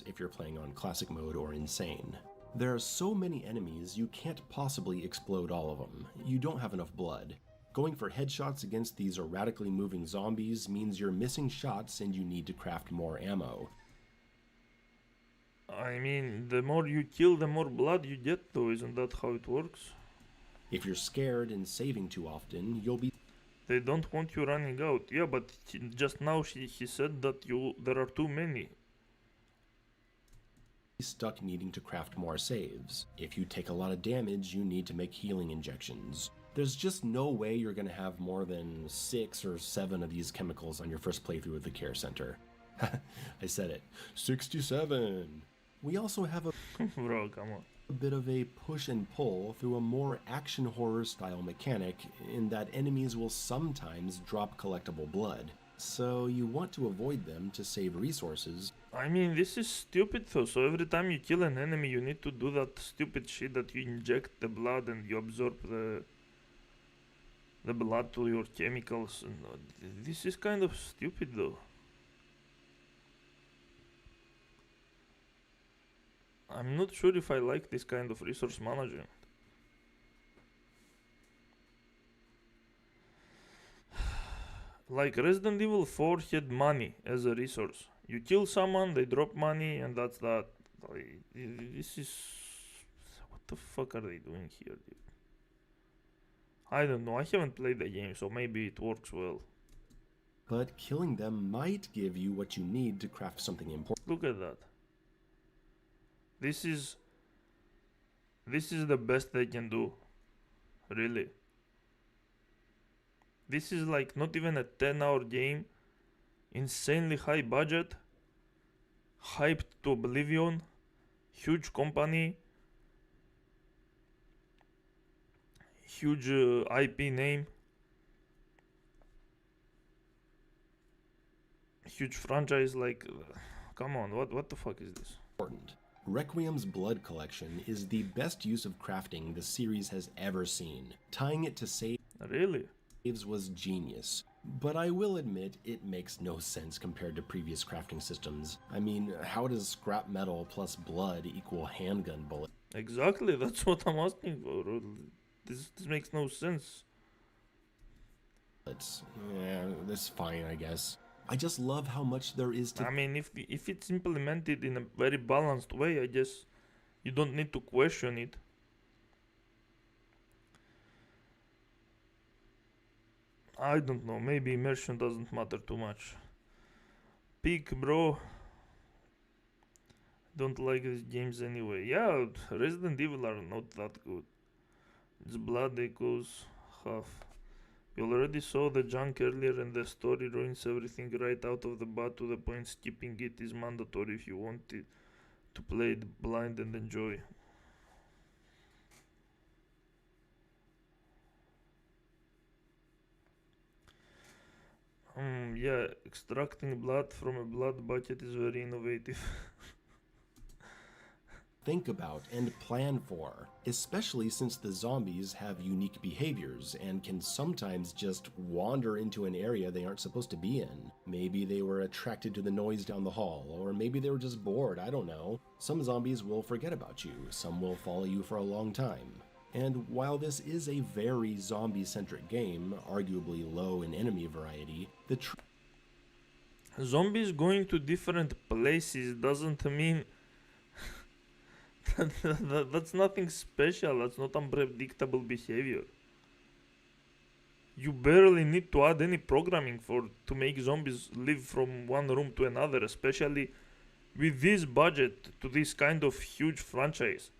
If you're playing on classic mode or insane. There are so many enemies you can't possibly explode all of them. You don't have enough blood. Going for headshots against these erratically moving zombies means you're missing shots and you need to craft more ammo. I mean, the more you kill, the more blood you get though, isn't that how it works? If you're scared and saving too often, you'll be... They don't want you running out. Yeah, but just now he said that there are too many. Stuck needing to craft more saves. If you take a lot of damage, you need to make healing injections. There's just no way you're going to have more than 6 or 7 of these chemicals on your first playthrough of the care center. I said it. 67! We also have a Bro, come on. bit of a push and pull through a more action horror style mechanic in that enemies will sometimes drop collectible blood. So you want to avoid them to save resources. I mean, this is stupid though, so every time you kill an enemy you need to do that stupid shit that you inject the blood and you absorb the blood to your chemicals. And this is kind of stupid though. I'm not sure if I like this kind of resource management. Like Resident Evil 4 had money as a resource. You kill someone, they drop money, and that's that. This is... What the fuck are they doing here, dude? I don't know, I haven't played the game, so maybe it works well. But killing them might give you what you need to craft something important. Look at that. This is the best they can do. Really. This is like not even a 10-hour game. Insanely high budget. Hyped to oblivion. Huge company. Huge IP name. Huge franchise, like... come on, what the fuck is this? Requiem's blood collection is the best use of crafting the series has ever seen. Tying it to saves Really? was genius. But I will admit, it makes no sense compared to previous crafting systems. I mean, how does scrap metal plus blood equal handgun bullets? Exactly, that's what I'm asking for. This makes no sense. Yeah, that's fine, I guess. I just love how much there is to... I mean, if it's implemented in a very balanced way, I guess You don't need to question it. I don't know, maybe immersion doesn't matter too much. Peak, bro. Don't like these games anyway. Yeah, Resident Evil are not that good. It's blood echoes half. We already saw the junk earlier and the story ruins everything right out of the bat, to the point skipping it is mandatory if you want it to play it blind and enjoy. Yeah, extracting blood from a blood bucket is very innovative. Think about and plan for, especially since the zombies have unique behaviors and can sometimes just wander into an area they aren't supposed to be in. Maybe they were attracted to the noise down the hall, or maybe they were just bored, I don't know. Some zombies will forget about you, some will follow you for a long time. And while this is a very zombie-centric game, arguably low in enemy variety, the Zombies going to different places doesn't mean that's nothing special. That's not unpredictable behavior. You barely need to add any programming to make zombies live from one room to another, especially with this budget to this kind of huge franchise.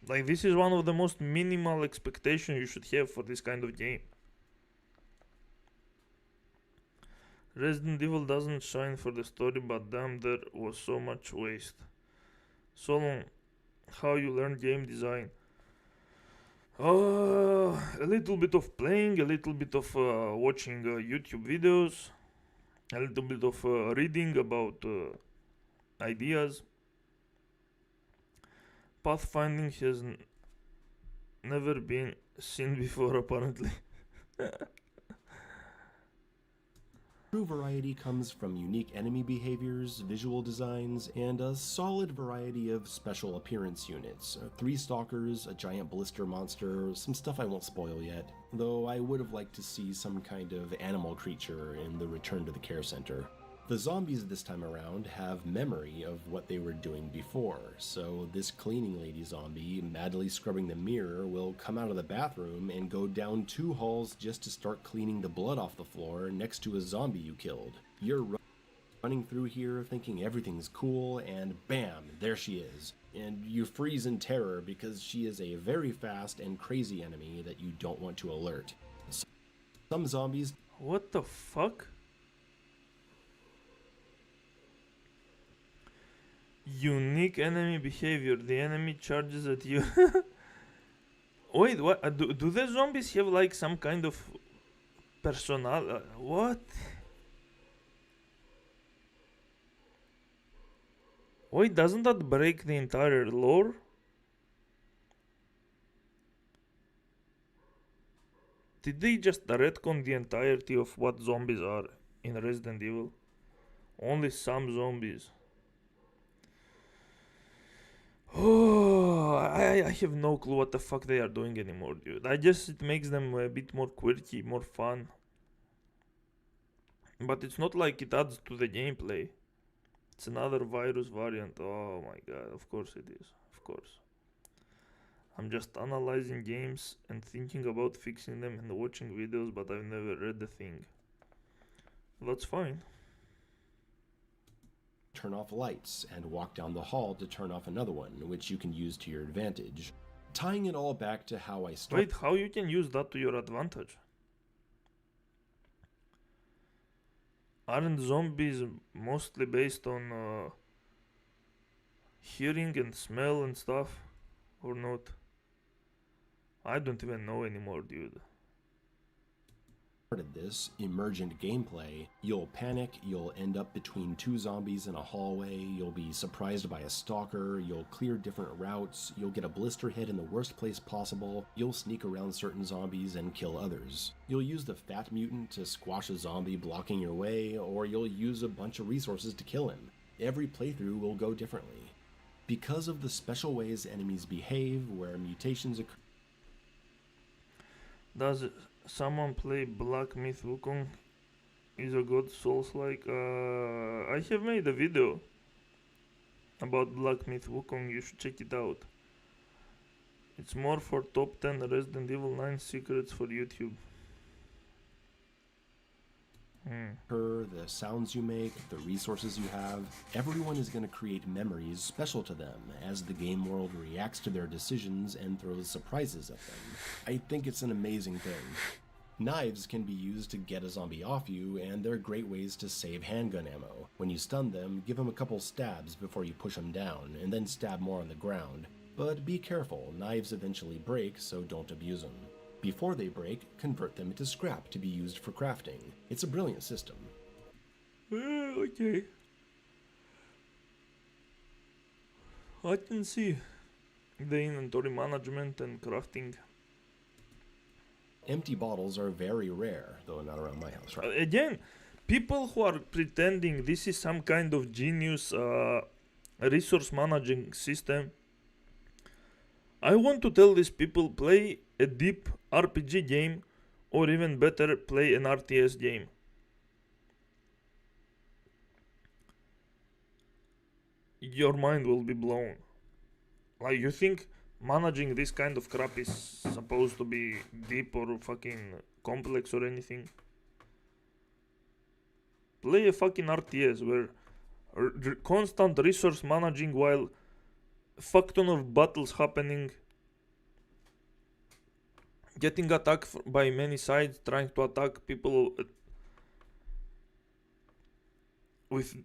Like, this is one of the most minimal expectations you should have for this kind of game. Resident Evil doesn't shine for the story, but damn, there was so much waste. So long. How you learn game design? A little bit of playing, a little bit of watching YouTube videos, a little bit of reading about ideas. Pathfinding has never been seen before, apparently. true variety comes from unique enemy behaviors, visual designs, and a solid variety of special appearance units. 3 stalkers, a giant blister monster, some stuff I won't spoil yet, though I would have liked to see some kind of animal creature in the Return to the Care Center. The zombies this time around have memory of what they were doing before, so this cleaning lady zombie, madly scrubbing the mirror, will come out of the bathroom and go down 2 halls just to start cleaning the blood off the floor next to a zombie you killed. You're running through here thinking everything's cool, and bam, there she is. And you freeze in terror because she is a very fast and crazy enemy that you don't want to alert. Some zombies... What the fuck? Unique enemy behavior. The enemy charges at you. Wait, what? Do the zombies have like some kind of personal? What? Wait, doesn't that break the entire lore? Did they just retcon the entirety of what zombies are in Resident Evil? Only some zombies. Oh, I have no clue what the fuck they are doing anymore, dude. I guess it makes them a bit more quirky, more fun. But it's not like it adds to the gameplay. It's another virus variant. Oh my god, of course it is. Of course. I'm just analyzing games and thinking about fixing them and watching videos, but I've never read the thing. That's fine. Turn off lights and walk down the hall to turn off another one, which you can use to your advantage. Tying it all back to how I started. Wait, how you can use that to your advantage? Aren't zombies mostly based on hearing and smell and stuff? Or not? I don't even know anymore, dude. This emergent gameplay, you'll panic, you'll end up between 2 zombies in a hallway, you'll be surprised by a stalker, you'll clear different routes, you'll get a blister hit in the worst place possible, you'll sneak around certain zombies and kill others. You'll use the fat mutant to squash a zombie blocking your way, or you'll use a bunch of resources to kill him. Every playthrough will go differently. Because of the special ways enemies behave, where mutations occur. Does someone play Black Myth Wukong? Is a god Souls like? I have made a video about Black Myth Wukong. You should check it out. It's more for top 10 Resident Evil 9 secrets for YouTube. The sounds you make, the resources you have, everyone is going to create memories special to them as the game world reacts to their decisions and throws surprises at them. I think it's an amazing thing. Knives can be used to get a zombie off you, and they're great ways to save handgun ammo. When you stun them, give them a couple stabs before you push them down, and then stab more on the ground. But be careful, knives eventually break, so don't abuse them. Before they break, convert them into scrap to be used for crafting. It's a brilliant system. Okay. I can see the inventory management and crafting. Empty bottles are very rare, though not around my house, right? Again, people who are pretending this is some kind of genius resource managing system, I want to tell these people, play a deep RPG game, or even better, play an RTS game. Your mind will be blown. Like, you think managing this kind of crap is supposed to be deep or fucking complex or anything? Play a fucking RTS where constant resource managing while a fuck ton of battles happening, getting attacked by many sides, trying to attack people with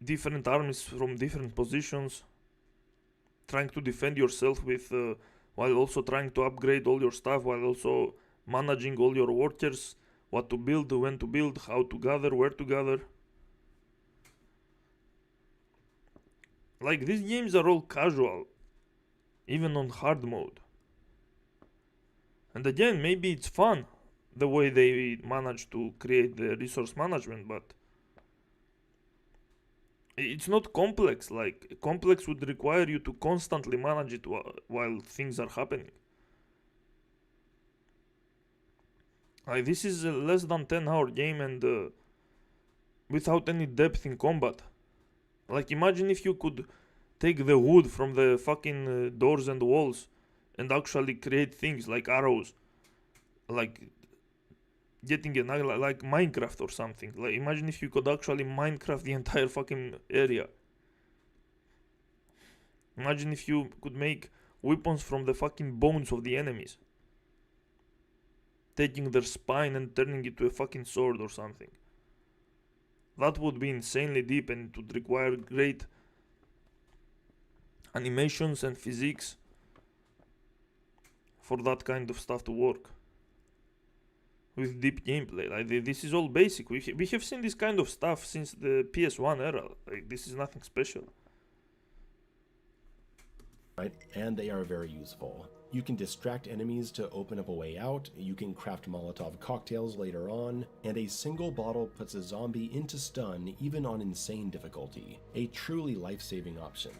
different armies from different positions, trying to defend yourself with while also trying to upgrade all your stuff, while also managing all your workers, what to build, when to build, how to gather, where to gather. Like, these games are all casual, even on hard mode. And again, maybe it's fun the way they manage to create the resource management, but it's not complex. Like, complex would require you to constantly manage it while things are happening. Like, this is a less than 10-hour game and without any depth in combat. Like, imagine if you could take the wood from the fucking doors and walls and actually create things like arrows, like getting like Minecraft or something. Like, imagine if you could actually Minecraft the entire fucking area. Imagine if you could make weapons from the fucking bones of the enemies, taking their spine and turning it to a fucking sword or something. That would be insanely deep, and it would require great animations and physics for that kind of stuff to work with deep gameplay. Like, this is all basic. We have seen this kind of stuff since the PS1 era. Like, this is nothing special. Right? And they are very useful. You can distract enemies to open up a way out, you can craft Molotov cocktails later on, and a single bottle puts a zombie into stun even on insane difficulty. A truly life-saving option.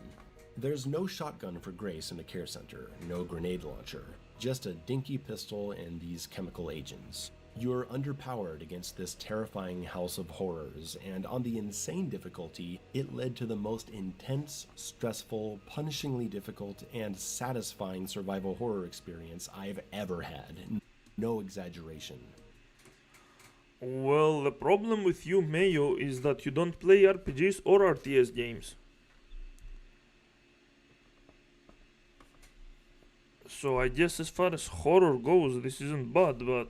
There's no shotgun for Grace in the care center, no grenade launcher, just a dinky pistol and these chemical agents. You're underpowered against this terrifying house of horrors, and on the insane difficulty, it led to the most intense, stressful, punishingly difficult, and satisfying survival horror experience I've ever had. No exaggeration. Well, the problem with you, Mayo, is that you don't play RPGs or RTS games. So I guess as far as horror goes, this isn't bad, but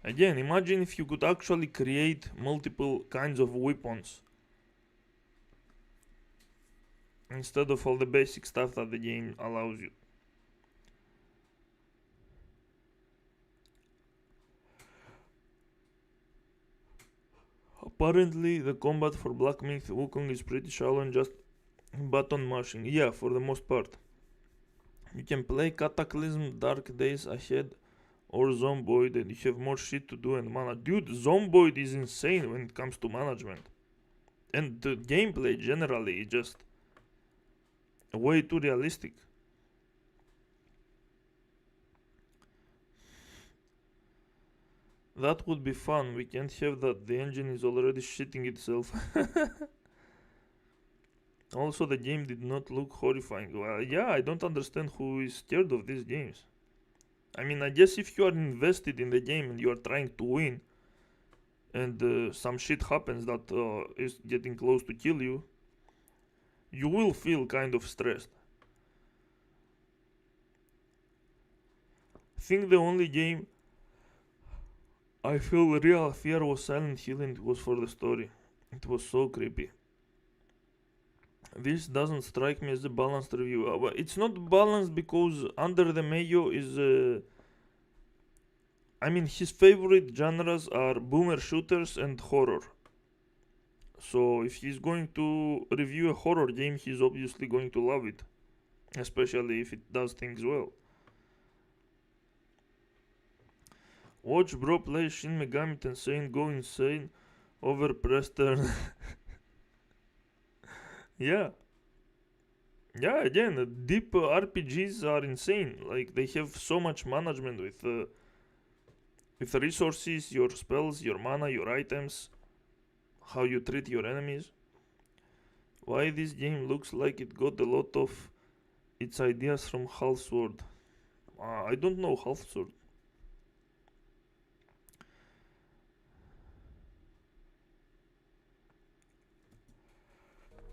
again, imagine if you could actually create multiple kinds of weapons instead of all the basic stuff that the game allows you. Apparently, the combat for Black Myth Wukong is pretty shallow and just button mashing. Yeah, for the most part. You can play Cataclysm, Dark Days Ahead, or Zomboid, and you have more shit to do and mana. Dude, Zomboid is insane when it comes to management. And the gameplay generally is just way too realistic. That would be fun. We can't have that. The engine is already shitting itself. Also, the game did not look horrifying. Well, yeah, I don't understand who is scared of these games. I mean, I guess if you are invested in the game and you are trying to win, and some shit happens that is getting close to kill you, you will feel kind of stressed. I think the only game I feel real fear was Silent Hill, and it was for the story. It was so creepy. This doesn't strike me as a balanced review. Well, it's not balanced because Under the Mayo is. I mean, his favorite genres are boomer shooters and horror. So if he's going to review a horror game, he's obviously going to love it, especially if it does things well. Watch bro play Shin Megami Tensei go insane over press turn. Yeah. Yeah, again, deep RPGs are insane. Like, they have so much management with resources, your spells, your mana, your items, how you treat your enemies. Why this game looks like it got a lot of its ideas from Half Sword. I don't know Half Sword.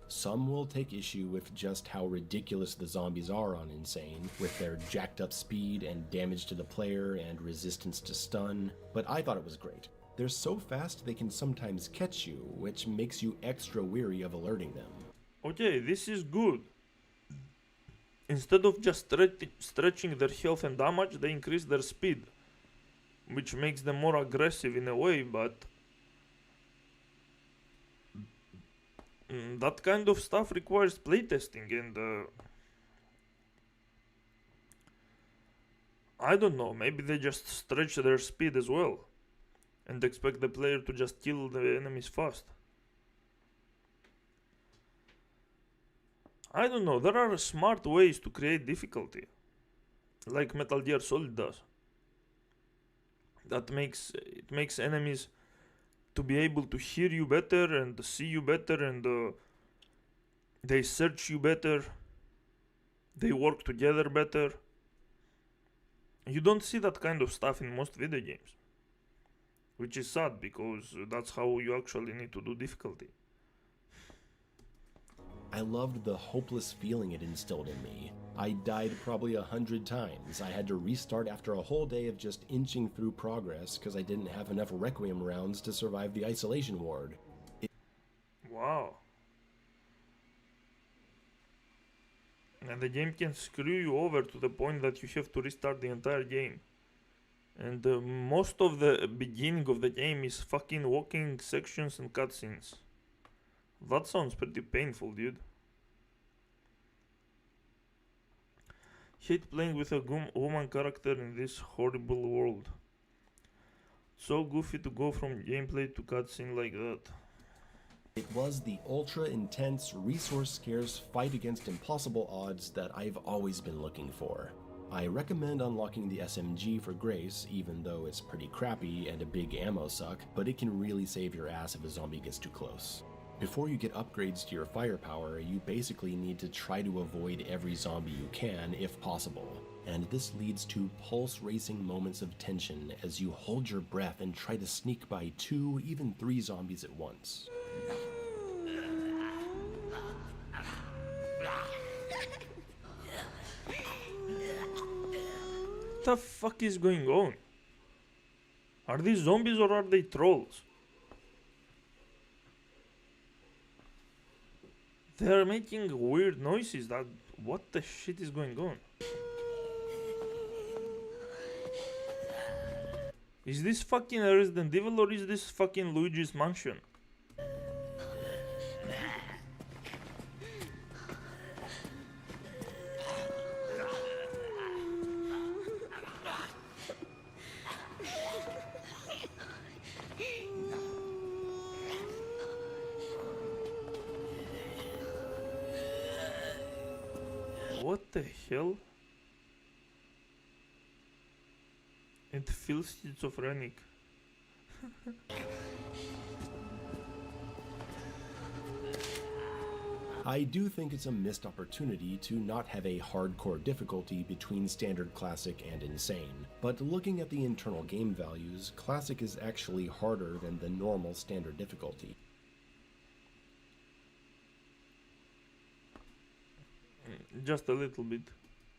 Some will take issue with just how ridiculous the zombies are on Insane, with their jacked up speed and damage to the player and resistance to stun, but I thought it was great. They're so fast they can sometimes catch you, which makes you extra weary of alerting them. Okay, this is good. Instead of just stretching their health and damage, they increase their speed, which makes them more aggressive in a way, but that kind of stuff requires playtesting, and I don't know, maybe they just stretch their speed as well and expect the player to just kill the enemies fast. I don't know, there are smart ways to create difficulty, like Metal Gear Solid does. That makes enemies to be able to hear you better and see you better, and they search you better, they work together better. You don't see that kind of stuff in most video games, which is sad because that's how you actually need to do difficulty. I loved the hopeless feeling it instilled in me. I died probably 100 times. I had to restart after a whole day of just inching through progress because I didn't have enough Requiem rounds to survive the isolation ward. Wow. And the game can screw you over to the point that you have to restart the entire game. And most of the beginning of the game is fucking walking sections and cutscenes. That sounds pretty painful, dude. Hate playing with a woman character in this horrible world. So goofy to go from gameplay to cutscene like that. It was the ultra-intense, resource-scarce fight against impossible odds that I've always been looking for. I recommend unlocking the SMG for Grace, even though it's pretty crappy and a big ammo suck, but it can really save your ass if a zombie gets too close. Before you get upgrades to your firepower, you basically need to try to avoid every zombie you can, if possible. And this leads to pulse-racing moments of tension as you hold your breath and try to sneak by 2, even 3 zombies at once. What the fuck is going on? Are these zombies or are they trolls? They're making weird noises. What the shit is going on? Is this fucking Resident Evil or is this fucking Luigi's Mansion? What the hell? It feels schizophrenic. I do think it's a missed opportunity to not have a hardcore difficulty between Standard Classic and Insane, but looking at the internal game values, Classic is actually harder than the normal Standard difficulty. Just a little bit.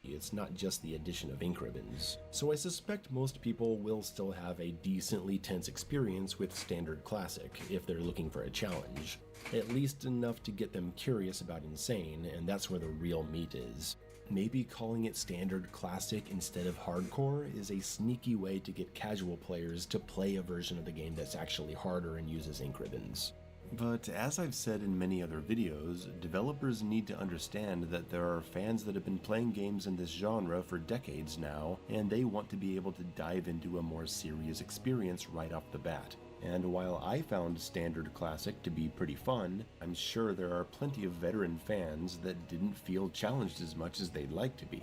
It's not just the addition of ink ribbons, so I suspect most people will still have a decently tense experience with Standard Classic if they're looking for a challenge. At least enough to get them curious about Insane, and that's where the real meat is. Maybe calling it Standard Classic instead of Hardcore is a sneaky way to get casual players to play a version of the game that's actually harder and uses ink ribbons. But as I've said in many other videos, developers need to understand that there are fans that have been playing games in this genre for decades now, and they want to be able to dive into a more serious experience right off the bat. And while I found Standard Classic to be pretty fun, I'm sure there are plenty of veteran fans that didn't feel challenged as much as they'd like to be.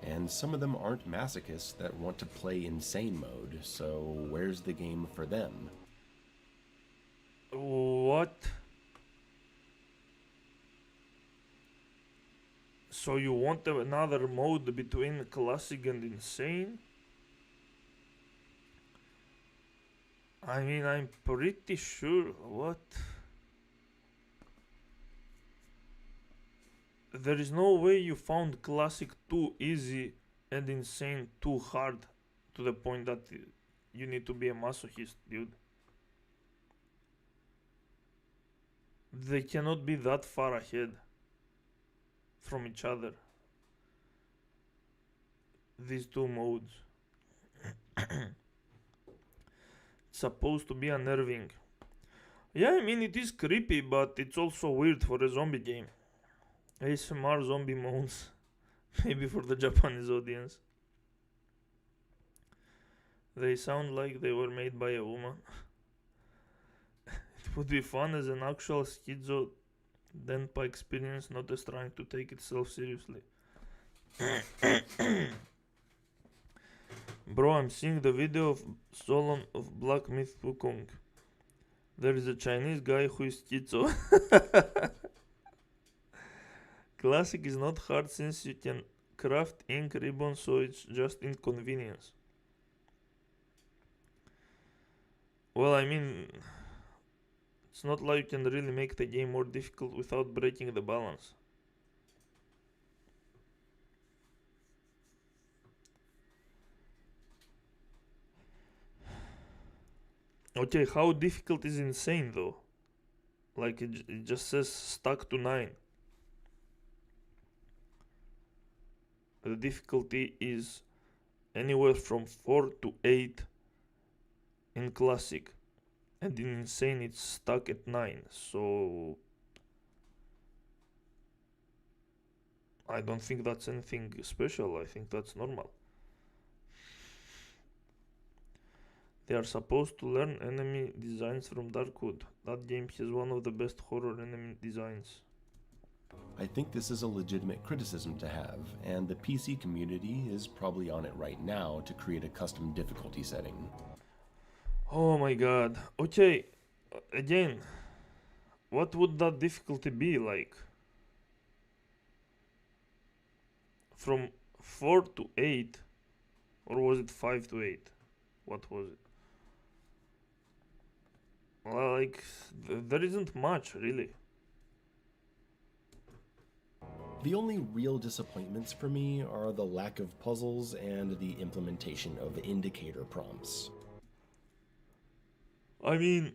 And some of them aren't masochists that want to play Insane mode, so where's the game for them? What? So you want another mode between Classic and Insane? I mean, I'm pretty sure. What? There is no way you found Classic too easy and Insane too hard to the point that you need to be a masochist, dude. They cannot be that far ahead from each other, these two modes. It's supposed to be unnerving. Yeah, I mean, it is creepy, but it's also weird for a zombie game. ASMR zombie moans. Maybe for the Japanese audience. They sound like they were made by a woman. It would be fun as an actual schizo denpa experience, not as trying to take itself seriously. Bro, I'm seeing the video of Solon of Black Myth Wukong. There is a Chinese guy who is schizo. Classic is not hard since you can craft ink ribbon, so it's just inconvenience. Well, I mean, it's not like you can really make the game more difficult without breaking the balance. Okay, how difficult is Insane though? Like it just says stuck to 9. The difficulty is anywhere from 4 to 8 in Classic. And in Insane it's stuck at 9. So I don't think that's anything special. I think that's normal. They are supposed to learn enemy designs from Darkwood. That game has one of the best horror enemy designs. I think this is a legitimate criticism to have, and the PC community is probably on it right now to create a custom difficulty setting. Oh my god. Okay, again, what would that difficulty be like? From 4 to 8? Or was it 5 to 8? What was it? Like, there isn't much, really. The only real disappointments for me are the lack of puzzles and the implementation of indicator prompts. I mean,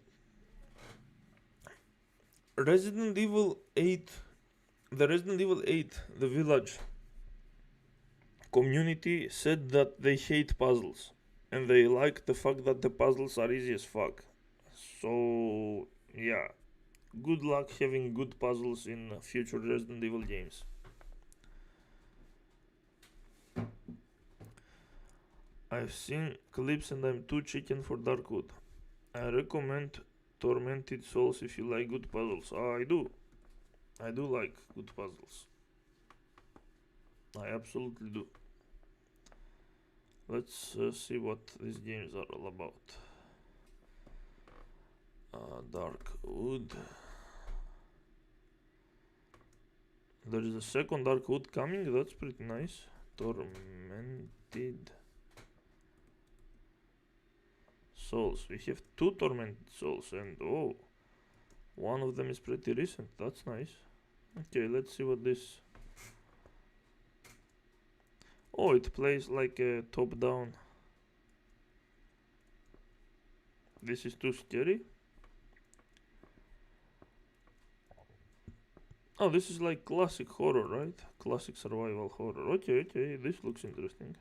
Resident Evil 8, the Resident Evil 8, the Village community said that they hate puzzles. And they like the fact that the puzzles are easy as fuck. So, yeah. Good luck having good puzzles in future Resident Evil games. I've seen clips and I'm too chicken for Darkwood. I recommend Tormented Souls if you like good puzzles. I do. I do like good puzzles. I absolutely do. Let's see what these games are all about. Dark Wood. There is a second Dark Wood coming, that's pretty nice. Tormented Souls. We have 2 Tormented Souls, and oh, one of them is pretty recent, that's nice. Okay, let's see what this... Oh, it plays like a top-down. This is too scary. Oh, this is like classic horror, right? Classic survival horror. Okay, okay, this looks interesting.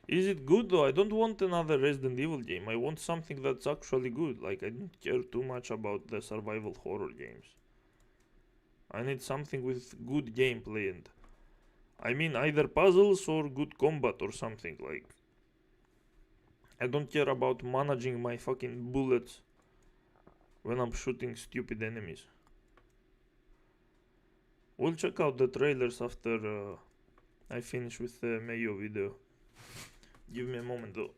Is it good though? I don't want another Resident Evil game. I want something that's actually good. Like, I don't care too much about the survival horror games. I need something with good gameplay, and I mean either puzzles or good combat or something. Like, I don't care about managing my fucking bullets when I'm shooting stupid enemies. We'll check out the trailers after I finish with the Mayo video. Give me a moment though.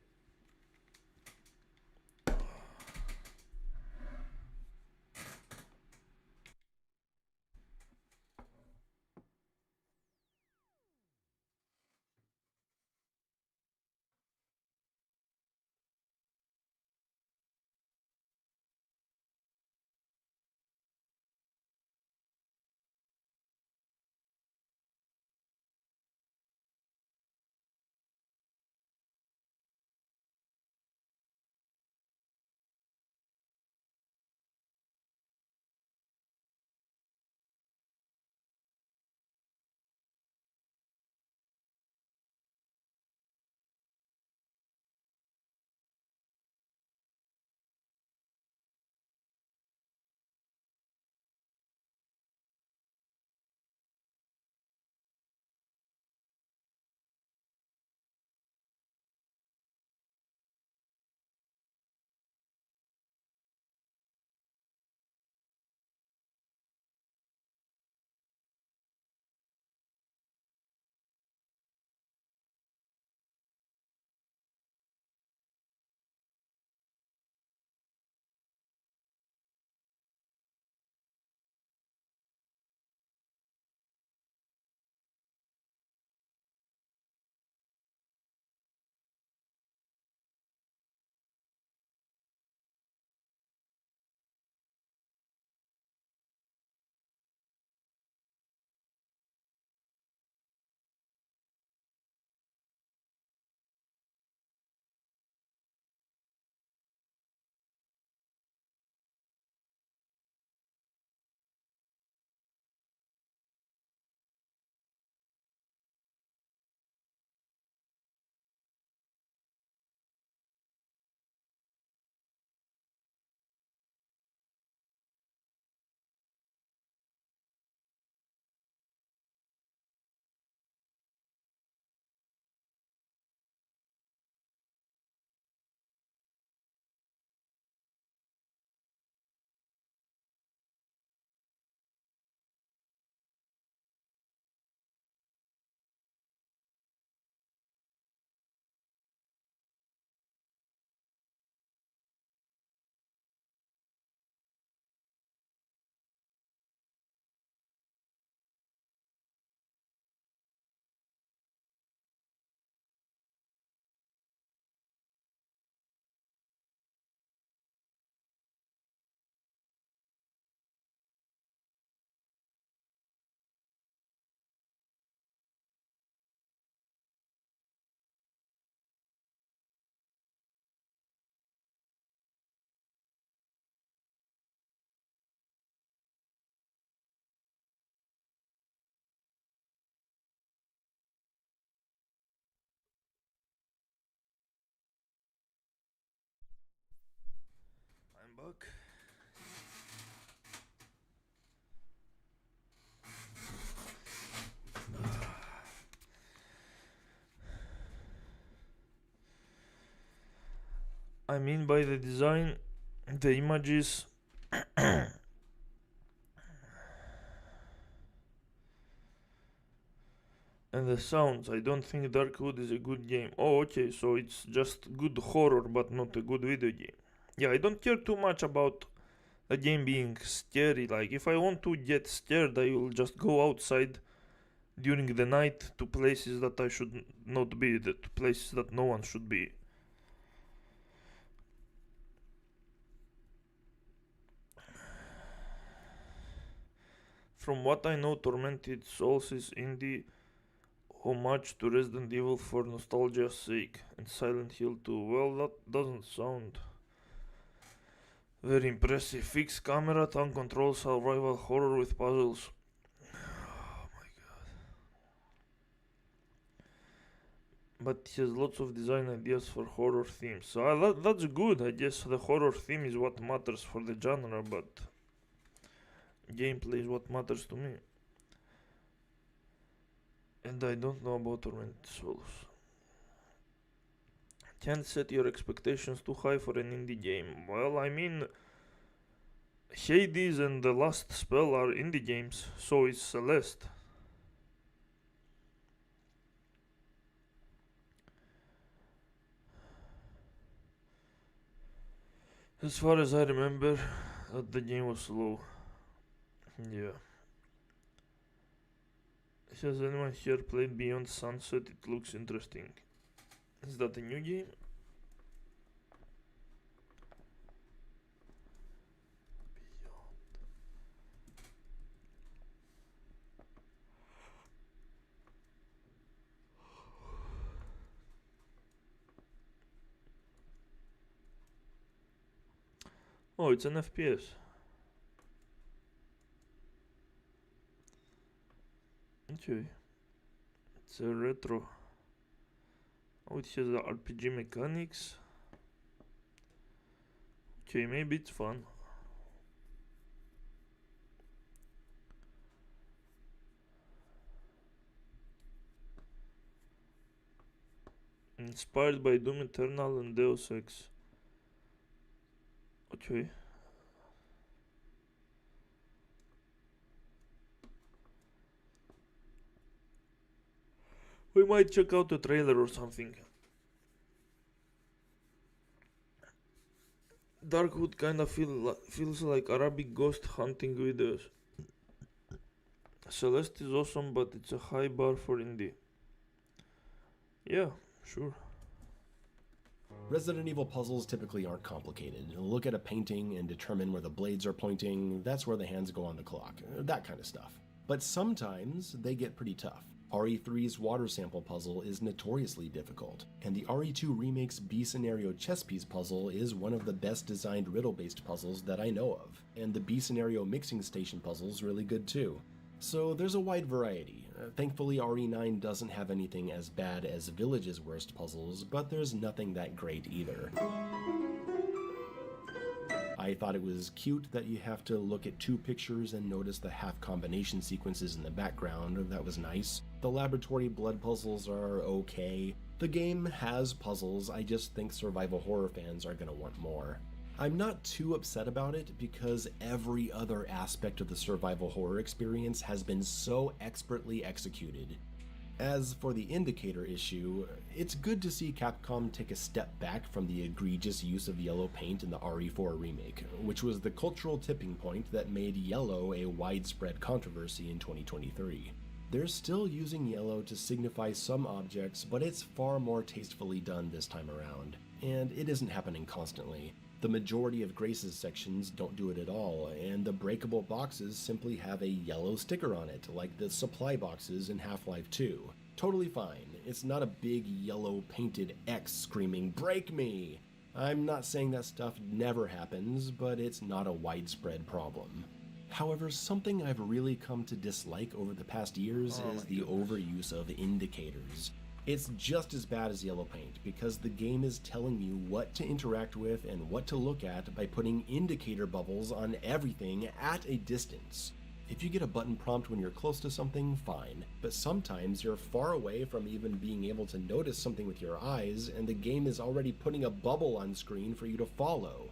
I'm back. I mean by the design, the images, and the sounds. I don't think Darkwood is a good game. Oh, okay, so it's just good horror but not a good video game. yeah, I don't care too much about the game being scary. Like, if I want to get scared, I will just go outside during the night to places that I should not be, to places that no one should be. From what I know, Tormented Souls is indie homage to Resident Evil for nostalgia's sake, and Silent Hill too. Well, that doesn't sound very impressive. Fixed camera, tongue control, survival horror with puzzles. Oh my god. But he has lots of design ideas for horror themes. So that's good. I guess the horror theme is what matters for the genre, but gameplay is what matters to me. And I don't know about Tormented Souls. Can't set your expectations too high for an indie game. Well, I mean, Hades and The Last Spell are indie games, so is Celeste. As far as I remember, the game was slow. Yeah. Has anyone here played Beyond Sunset? It looks interesting. Is that a new game? Oh, it's an FPS. Okay. It's a retro. Oh, it has the RPG mechanics. Okay, maybe it's fun. Inspired by Doom Eternal and Deus Ex. Okay. We might check out the trailer or something. Darkwood kinda feels like Arabic ghost hunting videos. Celeste is awesome, but it's a high bar for indie. Yeah, sure. Resident Evil puzzles typically aren't complicated. Look at a painting and determine where the blades are pointing, that's where the hands go on the clock, that kind of stuff. But sometimes they get pretty tough. RE3's water sample puzzle is notoriously difficult, and the RE2 Remake's B-Scenario chess piece puzzle is one of the best designed riddle-based puzzles that I know of, and the B-Scenario mixing station puzzle's really good too. So there's a wide variety. Thankfully RE9 doesn't have anything as bad as Village's worst puzzles, but there's nothing that great either. I thought it was cute that you have to look at two pictures and notice the half combination sequences in the background. That was nice. The laboratory blood puzzles are okay. The game has puzzles, I just think survival horror fans are gonna want more. I'm not too upset about it because every other aspect of the survival horror experience has been so expertly executed. As for the indicator issue, it's good to see Capcom take a step back from the egregious use of yellow paint in the RE4 remake, which was the cultural tipping point that made yellow a widespread controversy in 2023. They're still using yellow to signify some objects, but it's far more tastefully done this time around, and it isn't happening constantly. The majority of Grace's sections don't do it at all, and the breakable boxes simply have a yellow sticker on it, like the supply boxes in Half-Life 2. Totally fine. It's not a big yellow painted X screaming, "Break me!" I'm not saying that stuff never happens, but it's not a widespread problem. However, something I've really come to dislike over the past years is the overuse of indicators. It's just as bad as yellow paint because the game is telling you what to interact with and what to look at by putting indicator bubbles on everything at a distance. If you get a button prompt when you're close to something, fine, but sometimes you're far away from even being able to notice something with your eyes and the game is already putting a bubble on screen for you to follow.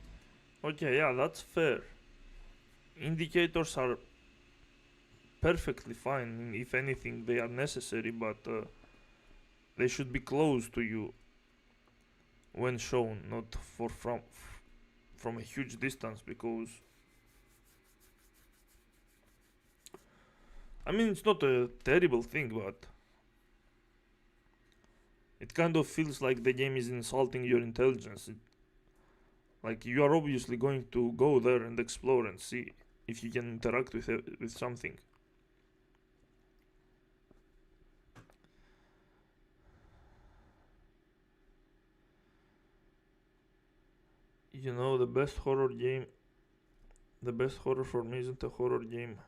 Okay, yeah, that's fair. Indicators are perfectly fine. If anything, they are necessary, but they should be close to you when shown, not from a huge distance, because I mean, it's not a terrible thing, but it kind of feels like the game is insulting your intelligence. Like, you are obviously going to go there and explore and see if you can interact with something. You know, the best horror for me isn't a horror game.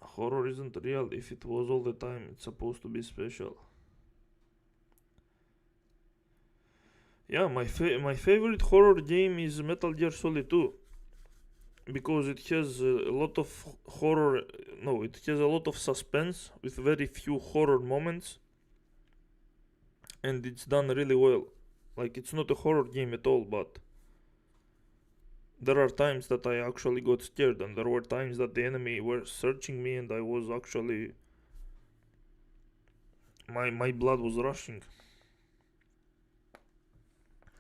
Horror isn't real if it was all the time. It's supposed to be special. Yeah, my favorite horror game is Metal Gear Solid 2, because it has a lot of horror. No, it has a lot of suspense with very few horror moments, and it's done really well. Like, it's not a horror game at all, but there are times that I actually got scared, and there were times that the enemy were searching me, and I was actually, my blood was rushing.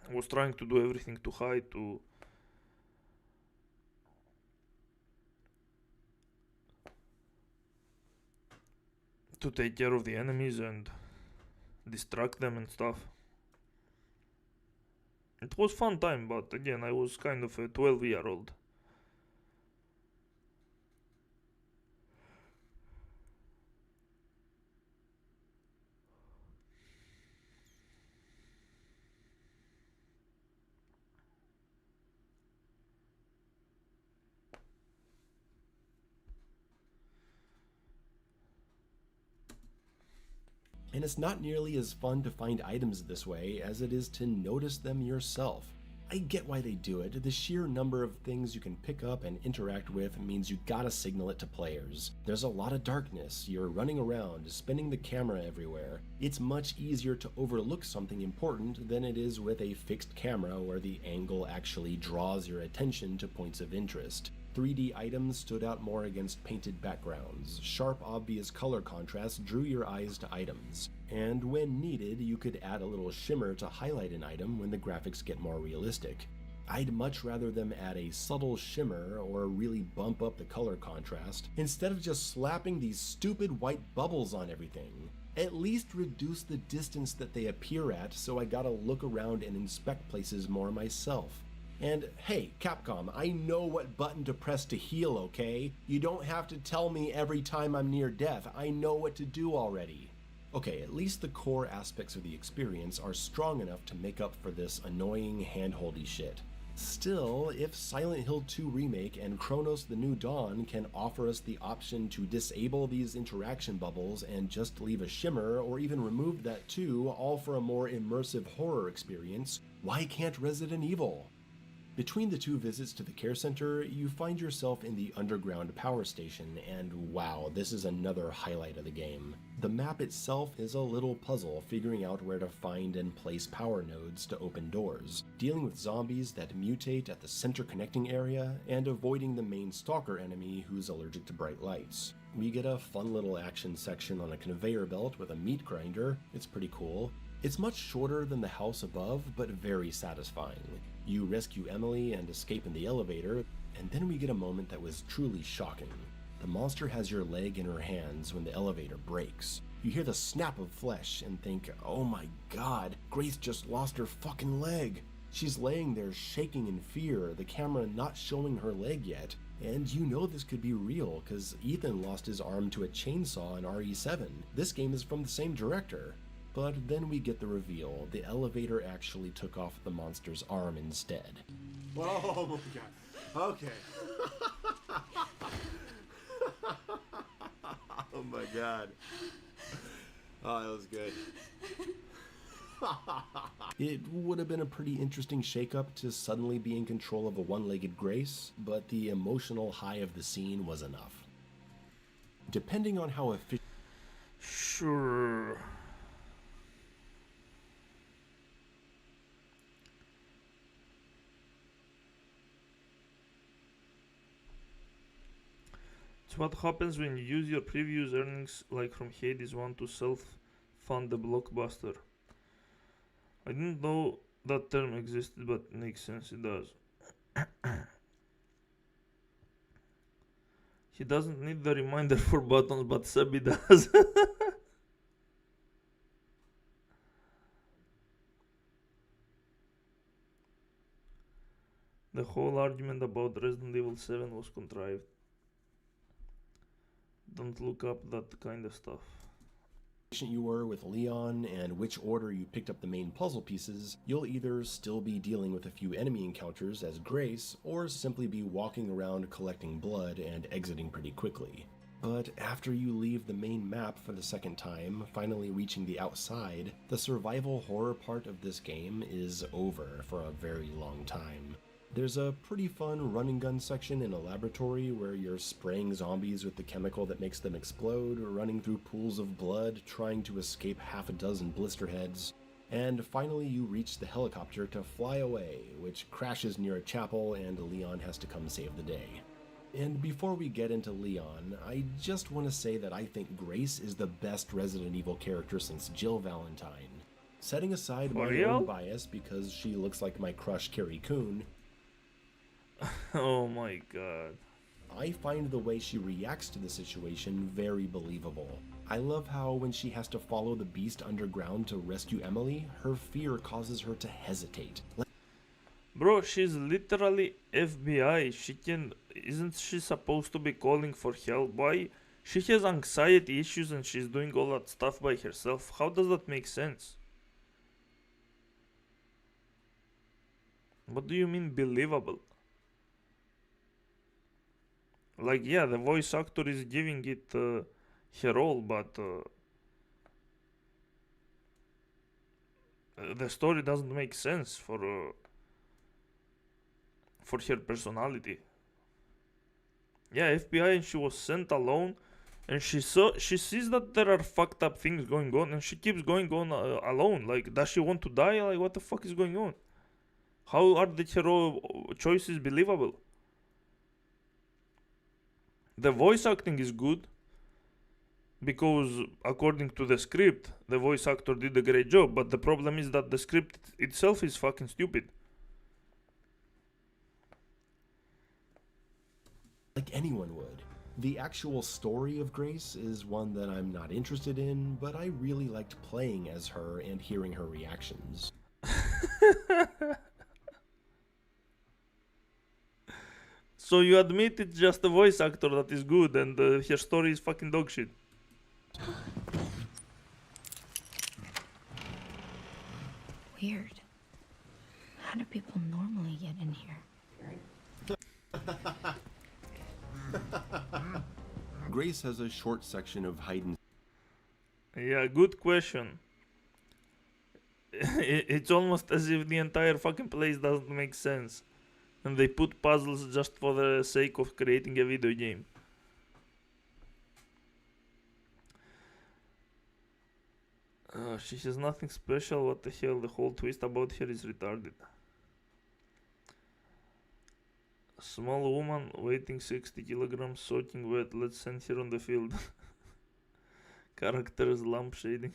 I was trying to do everything to hide, to take care of the enemies and distract them and stuff. It was fun time, but again, I was kind of a 12-year-old. And it's not nearly as fun to find items this way as it is to notice them yourself. I get why they do it. The sheer number of things you can pick up and interact with means you gotta signal it to players. There's a lot of darkness, you're running around, spinning the camera everywhere. It's much easier to overlook something important than it is with a fixed camera where the angle actually draws your attention to points of interest. 3D items stood out more against painted backgrounds. Sharp, obvious color contrast drew your eyes to items. And when needed, you could add a little shimmer to highlight an item when the graphics get more realistic. I'd much rather them add a subtle shimmer or really bump up the color contrast, instead of just slapping these stupid white bubbles on everything. At least reduce the distance that they appear at so I gotta look around and inspect places more myself. And hey, Capcom, I know what button to press to heal, okay? You don't have to tell me every time I'm near death. I know what to do already. Okay, at least the core aspects of the experience are strong enough to make up for this annoying handholdy shit. Still, if Silent Hill 2 Remake and Chronos The New Dawn can offer us the option to disable these interaction bubbles and just leave a shimmer, or even remove that too, all for a more immersive horror experience, why can't Resident Evil? Between the two visits to the care center, you find yourself in the underground power station, and wow, this is another highlight of the game. The map itself is a little puzzle, figuring out where to find and place power nodes to open doors, dealing with zombies that mutate at the center connecting area, and avoiding the main stalker enemy who's allergic to bright lights. We get a fun little action section on a conveyor belt with a meat grinder. It's pretty cool. It's much shorter than the house above, but very satisfying. You rescue Emily and escape in the elevator, and then we get a moment that was truly shocking. The monster has your leg in her hands when the elevator breaks. You hear the snap of flesh and think, oh my god, Grace just lost her fucking leg. She's laying there shaking in fear, the camera not showing her leg yet. And you know this could be real, cause Ethan lost his arm to a chainsaw in RE7. This game is from the same director. But then we get the reveal. The elevator actually took off the monster's arm instead. Oh my god. Okay. Oh my god. Oh, that was good. It would have been a pretty interesting shakeup to suddenly be in control of a one-legged Grace, but the emotional high of the scene was enough. Depending on how efficient... Sure. It's what happens when you use your previous earnings, like from Hades 1, to self-fund the blockbuster. I didn't know that term existed, but makes sense, it does. He doesn't need the reminder for buttons, but Sebi does. The whole argument about Resident Evil 7 was contrived. Don't look up that kind of stuff. You were with Leon and which order you picked up the main puzzle pieces, you'll either still be dealing with a few enemy encounters as Grace, or simply be walking around collecting blood and exiting pretty quickly. But after you leave the main map for the second time, finally reaching the outside, the survival horror part of this game is over for a very long time. There's a pretty fun run and gun section in a laboratory where you're spraying zombies with the chemical that makes them explode, running through pools of blood, trying to escape half a dozen blister heads, and finally you reach the helicopter to fly away, which crashes near a chapel and Leon has to come save the day. And before we get into Leon, I just want to say that I think Grace is the best Resident Evil character since Jill Valentine. Setting aside my own bias because she looks like my crush Carrie Coon, Oh my god. I find the way she reacts to the situation very believable. I love how when she has to follow the beast underground to rescue Emily, her fear causes her to hesitate. Bro, she's literally FBI. Isn't she supposed to be calling for help? Why? She has anxiety issues and she's doing all that stuff by herself. How does that make sense? What do you mean believable? Like, yeah, the voice actor is giving it her all, but the story doesn't make sense for her personality. Yeah, FBI, and she was sent alone, and she sees that there are fucked up things going on, and she keeps going on alone. Like, does she want to die? Like, what the fuck is going on? How are her choices believable? The voice acting is good because according to the script, the voice actor did a great job, but the problem is that the script itself is fucking stupid. Like anyone would. The actual story of Grace is one that I'm not interested in, but I really liked playing as her and hearing her reactions. So you admit it's just the voice actor that is good and her story is fucking dog shit. Weird. How do people normally get in here? Grace has a short section of hide and Yeah, good question. It's almost as if the entire fucking place doesn't make sense. And they put puzzles just for the sake of creating a video game. She has nothing special. What the hell? The whole twist about her is retarded. Small woman weighing 60 kilograms, soaking wet. Let's send her on the field. Characters lamp shading.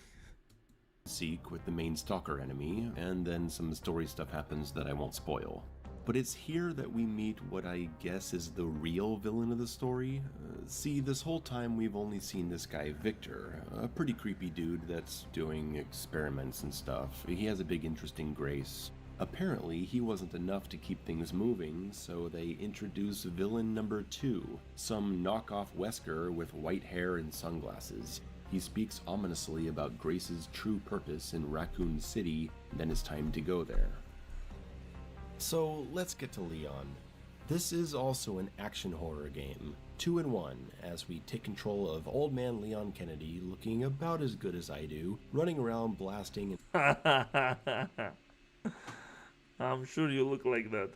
seek with the main stalker enemy, and then some story stuff happens that I won't spoil. But it's here that we meet what I guess is the real villain of the story. See, this whole time we've only seen this guy Victor, a pretty creepy dude that's doing experiments and stuff. He has a big interest in Grace. Apparently, he wasn't enough to keep things moving, so they introduce villain number 2, some knockoff Wesker with white hair and sunglasses. He speaks ominously about Grace's true purpose in Raccoon City, then it's time to go there. So let's get to Leon. This is also an action horror game, 2 in 1, as we take control of old man Leon Kennedy, looking about as good as I do, running around blasting I'm sure you look like that.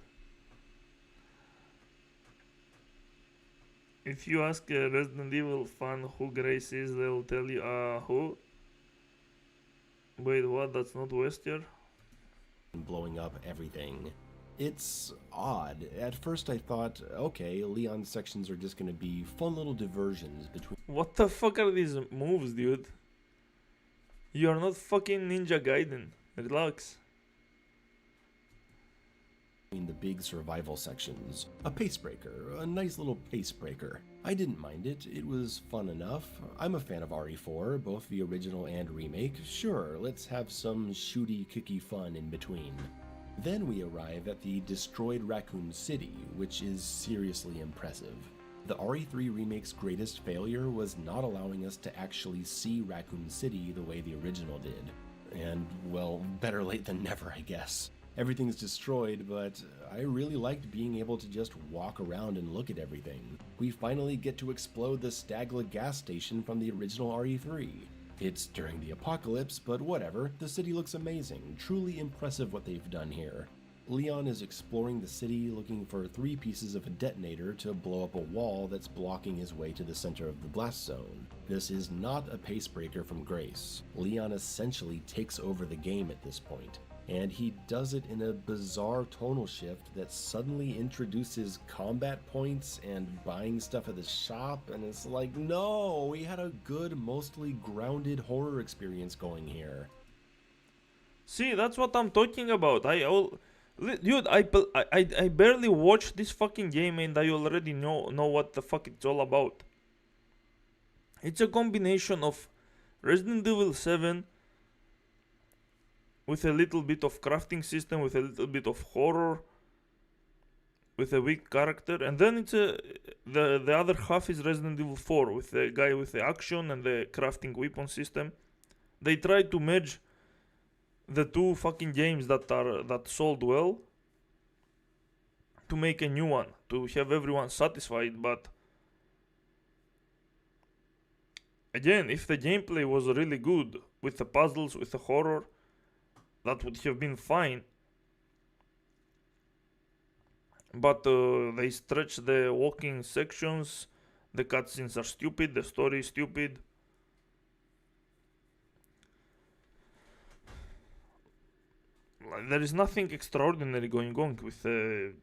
If you ask a Resident Evil fan who Grace is, they'll tell you, who? Wait, what? That's not Wesker? and blowing up everything. It's odd. At first I thought, okay, Leon's sections are just going to be fun little diversions between... What the fuck are these moves, dude? You are not fucking Ninja Gaiden. Relax. in the big survival sections. A pace breaker, a nice little pace breaker. I didn't mind it, it was fun enough. I'm a fan of RE4, both the original and remake. Sure, let's have some shooty, kicky fun in between. Then we arrive at the destroyed Raccoon City, which is seriously impressive. The RE3 remake's greatest failure was not allowing us to actually see Raccoon City the way the original did. And, well, better late than never, I guess. Everything's destroyed, but I really liked being able to just walk around and look at everything. We finally get to explode the Stagla gas station from the original RE3. It's during the apocalypse, but whatever, the city looks amazing, truly impressive what they've done here. Leon is exploring the city looking for 3 pieces of a detonator to blow up a wall that's blocking his way to the center of the blast zone. This is not a pace breaker from Grace. Leon essentially takes over the game at this point, and he does it in a bizarre tonal shift that suddenly introduces combat points and buying stuff at the shop, and it's like, no, we had a good, mostly grounded horror experience going here. See, that's what I'm talking about. Dude, I barely watched this fucking game and I already know what the fuck it's all about. It's a combination of Resident Evil 7 with a little bit of crafting system, with a little bit of horror, with a weak character, and then it's the other half is Resident Evil 4 with the guy with the action and the crafting weapon system. They tried to merge the 2 fucking games that sold well to make a new one, to have everyone satisfied. But again, if the gameplay was really good with the puzzles, with the horror, that would have been fine. But they stretch the walking sections, the cutscenes are stupid, the story is stupid. There is nothing extraordinary going on with the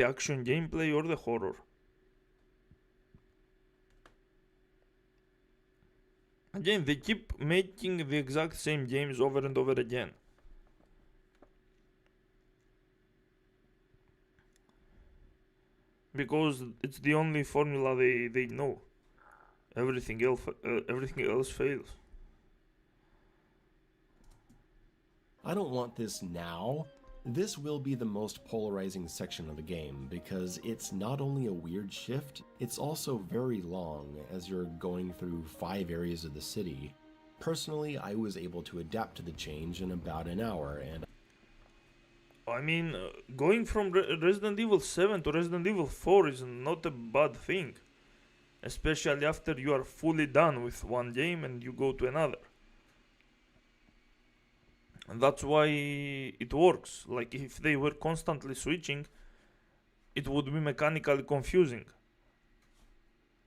action gameplay or the horror. Again, they keep making the exact same games over and over again. Because it's the only formula they know. Everything else fails. I don't want this now. This will be the most polarizing section of the game because it's not only a weird shift, it's also very long as you're going through 5 areas of the city. Personally, I was able to adapt to the change in about an hour, and I mean, going from Resident Evil 7 to Resident Evil 4 is not a bad thing. Especially after you are fully done with one game and you go to another. And that's why it works. Like, if they were constantly switching, it would be mechanically confusing.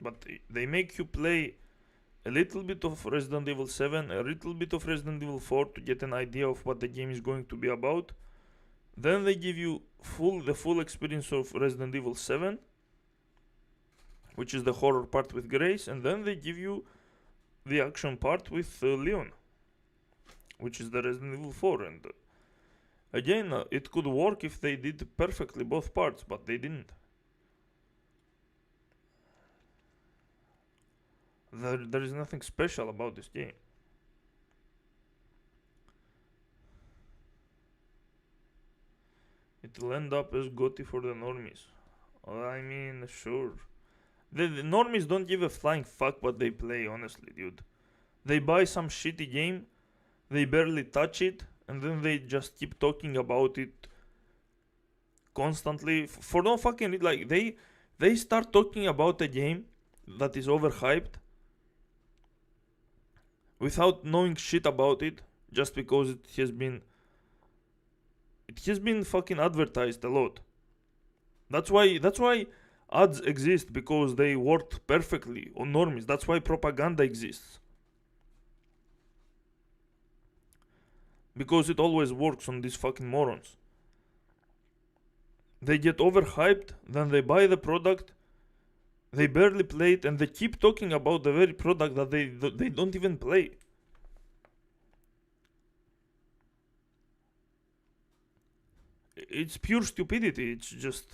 But they make you play a little bit of Resident Evil 7, a little bit of Resident Evil 4 to get an idea of what the game is going to be about. Then they give you the full experience of Resident Evil 7, which is the horror part with Grace, and then they give you the action part with Leon, which is the Resident Evil 4. And again, it could work if they did perfectly both parts, but they didn't. There is nothing special about this game. It will end up as GOTY for the normies. I mean, sure. The normies don't give a flying fuck what they play, honestly, dude. They buy some shitty game, they barely touch it, and then they just keep talking about it constantly. For no fucking reason. Like, they start talking about a game that is overhyped without knowing shit about it, just because it has been fucking advertised a lot. That's why ads exist, because they worked perfectly on normies. That's why propaganda exists. Because it always works on these fucking morons. They get overhyped, then they buy the product, they barely play it, and they keep talking about the very product that they don't even play. it's pure stupidity. It's just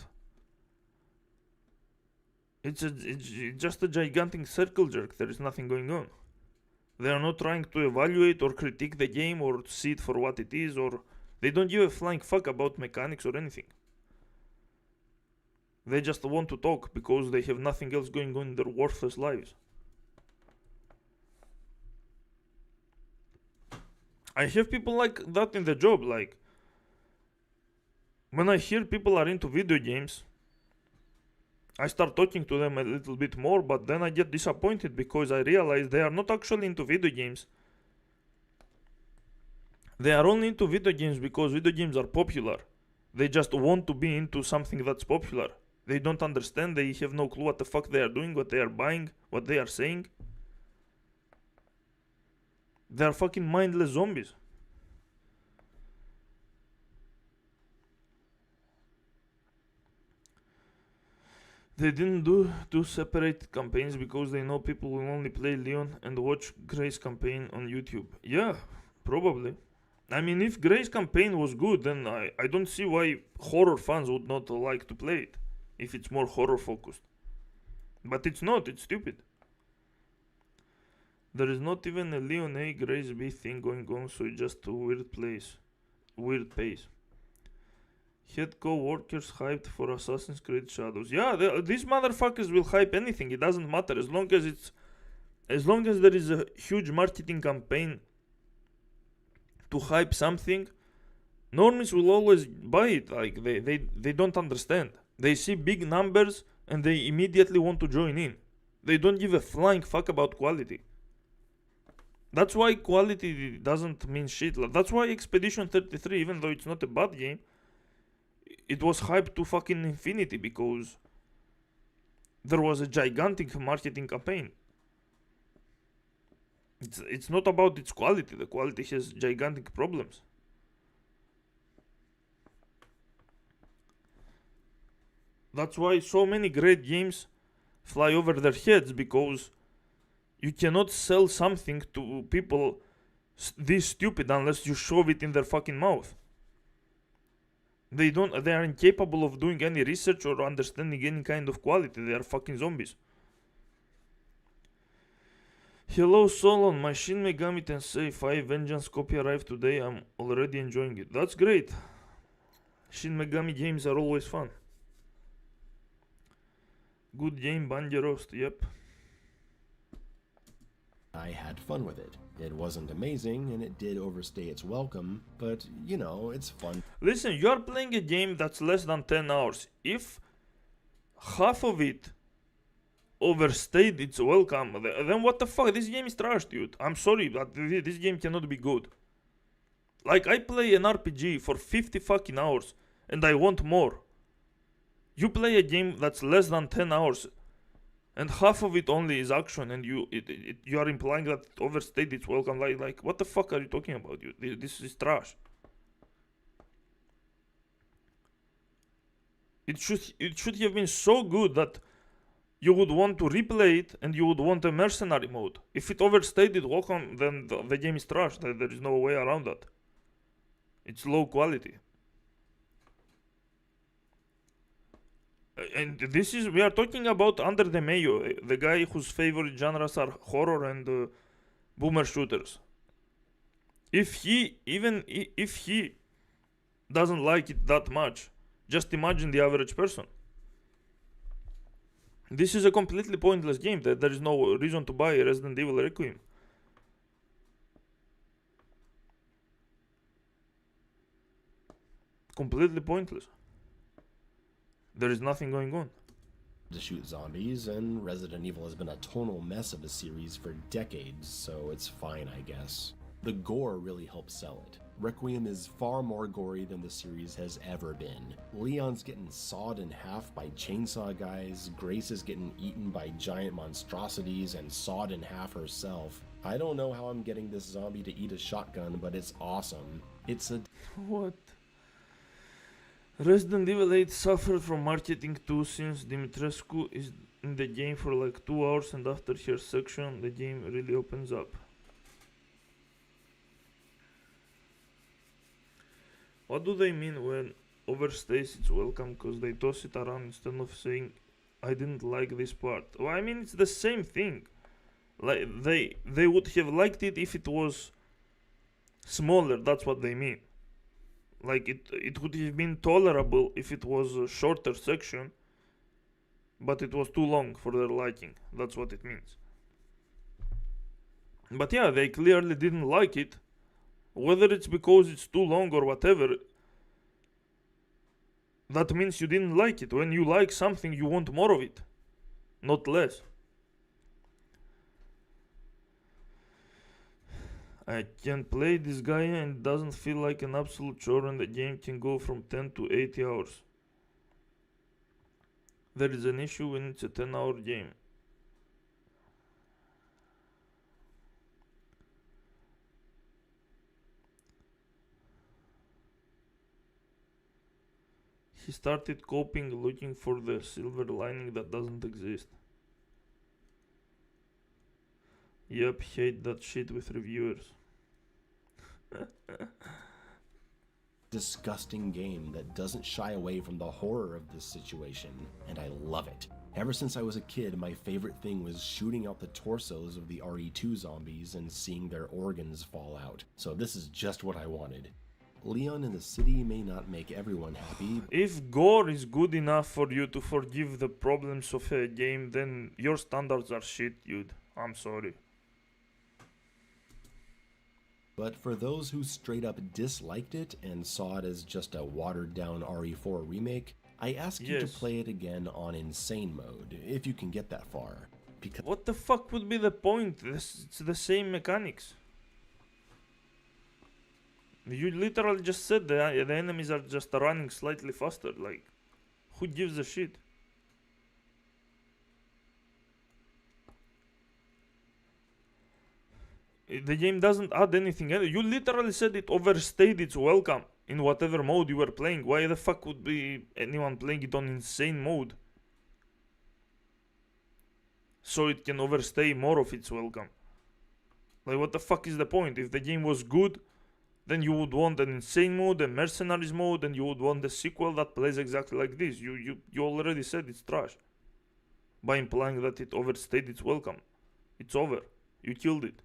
it's just a gigantic circle jerk. There is nothing going on. They are not trying to evaluate or critique the game or see it for what it is, or they don't give a flying fuck about mechanics or anything. They just want to talk because they have nothing else going on in their worthless lives. I have people like that in the job. Like, when I hear people are into video games, I start talking to them a little bit more, but then I get disappointed because I realize they are not actually into video games. They are only into video games because video games are popular. They just want to be into something that's popular. They don't understand, they have no clue what the fuck they are doing, what they are buying, what they are saying. They are fucking mindless zombies. They didn't do two separate campaigns because they know people will only play Leon and watch Gray's campaign on YouTube. Yeah, probably. I mean, if Gray's campaign was good, then I don't see why horror fans would not like to play it, if it's more horror focused. But it's not, it's stupid. There is not even a Leon A, Gray's B thing going on, so it's just a weird pace. Head co-workers hyped for Assassin's Creed Shadows. Yeah, these motherfuckers will hype anything. It doesn't matter as long as there is a huge marketing campaign to hype something. Normies will always buy it. Like they don't understand. They see big numbers and they immediately want to join in. They don't give a flying fuck about quality. That's why quality doesn't mean shit. That's why Expedition 33, even though it's not a bad game, it was hyped to fucking infinity because there was a gigantic marketing campaign. It's not about its quality. The quality has gigantic problems. That's why so many great games fly over their heads, because you cannot sell something to people this stupid unless you shove it in their fucking mouth. They are incapable of doing any research or understanding any kind of quality. They are fucking zombies. Hello Solon, my Shin Megami Tensei 5 Vengeance copy arrived today. I'm already enjoying it. That's great. Shin Megami games are always fun. Good game, Banja Roast, yep. I had fun with it. It wasn't amazing, and it did overstay its welcome, but, you know, it's fun. Listen, you are playing a game that's less than 10 hours. If half of it overstayed its welcome, then what the fuck? This game is trash, dude. I'm sorry, but this game cannot be good. Like, I play an RPG for 50 fucking hours, and I want more. You play a game that's less than 10 hours, and half of it only is action, and you are implying that it overstayed its welcome. Like, what the fuck are you talking about, dude? This is trash. It should have been so good that you would want to replay it, and you would want a mercenary mode. If it overstayed its welcome, then the game is trash. There is no way around that. It's low quality. And we are talking about Under the Mayo, the guy whose favorite genres are horror and boomer shooters. If he doesn't like it that much, just imagine the average person. This is a completely pointless game. There is no reason to buy Resident Evil Requiem. Completely pointless. There is nothing going on. To shoot zombies, and Resident Evil has been a tonal mess of a series for decades, so it's fine, I guess. The gore really helps sell it. Requiem is far more gory than the series has ever been. Leon's getting sawed in half by chainsaw guys, Grace is getting eaten by giant monstrosities and sawed in half herself. I don't know how I'm getting this zombie to eat a shotgun, but it's awesome. It's a... What? Resident Evil 8 suffered from marketing too, since Dimitrescu is in the game for like 2 hours, and after her section the game really opens up. What do they mean when overstays its welcome because they toss it around instead of saying, I didn't like this part. Well, I mean, it's the same thing. Like, they would have liked it if it was smaller, that's what they mean. Like, it would have been tolerable if it was a shorter section, but it was too long for their liking. That's what it means. But yeah, they clearly didn't like it. Whether it's because it's too long or whatever, that means you didn't like it. When you like something, you want more of it, not less. I can play this guy and it doesn't feel like an absolute chore, and the game can go from 10 to 80 hours. There is an issue when it's a 10-hour game. He started coping, looking for the silver lining that doesn't exist. Yep, hate that shit with reviewers. Disgusting game that doesn't shy away from the horror of this situation, and I love it. Ever since I was a kid, my favorite thing was shooting out the torsos of the RE2 zombies and seeing their organs fall out. So this is just what I wanted. Leon in the city may not make everyone happy. If gore is good enough for you to forgive the problems of a game, then your standards are shit, dude. I'm sorry. But for those who straight up disliked it and saw it as just a watered down RE4 remake, I ask you to play it again on insane mode, if you can get that far. Because what the fuck would be the point? It's the same mechanics. You literally just said the enemies are just running slightly faster. Like, who gives a shit? The game doesn't add anything. You literally said it overstayed its welcome in whatever mode you were playing. Why the fuck would be anyone playing it on insane mode? So it can overstay more of its welcome. Like, what the fuck is the point? If the game was good, then you would want an insane mode, a mercenaries mode, and you would want a sequel that plays exactly like this. You already said it's trash by implying that it overstayed its welcome. It's over. You killed it.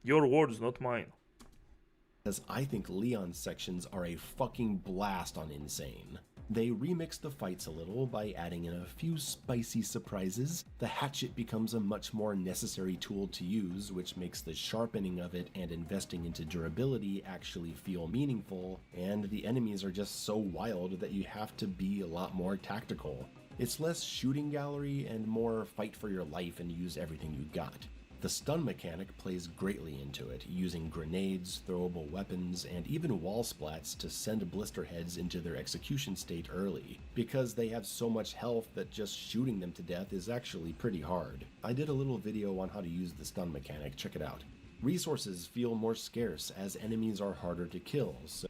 Your words, not mine. As I think Leon's sections are a fucking blast on Insane. They remix the fights a little by adding in a few spicy surprises. The hatchet becomes a much more necessary tool to use, which makes the sharpening of it and investing into durability actually feel meaningful, and the enemies are just so wild that you have to be a lot more tactical. It's less shooting gallery and more fight for your life and use everything you got. The stun mechanic plays greatly into it, using grenades, throwable weapons, and even wall splats to send blister heads into their execution state early, because they have so much health that just shooting them to death is actually pretty hard. I did a little video on how to use the stun mechanic, check it out. Resources feel more scarce as enemies are harder to kill, so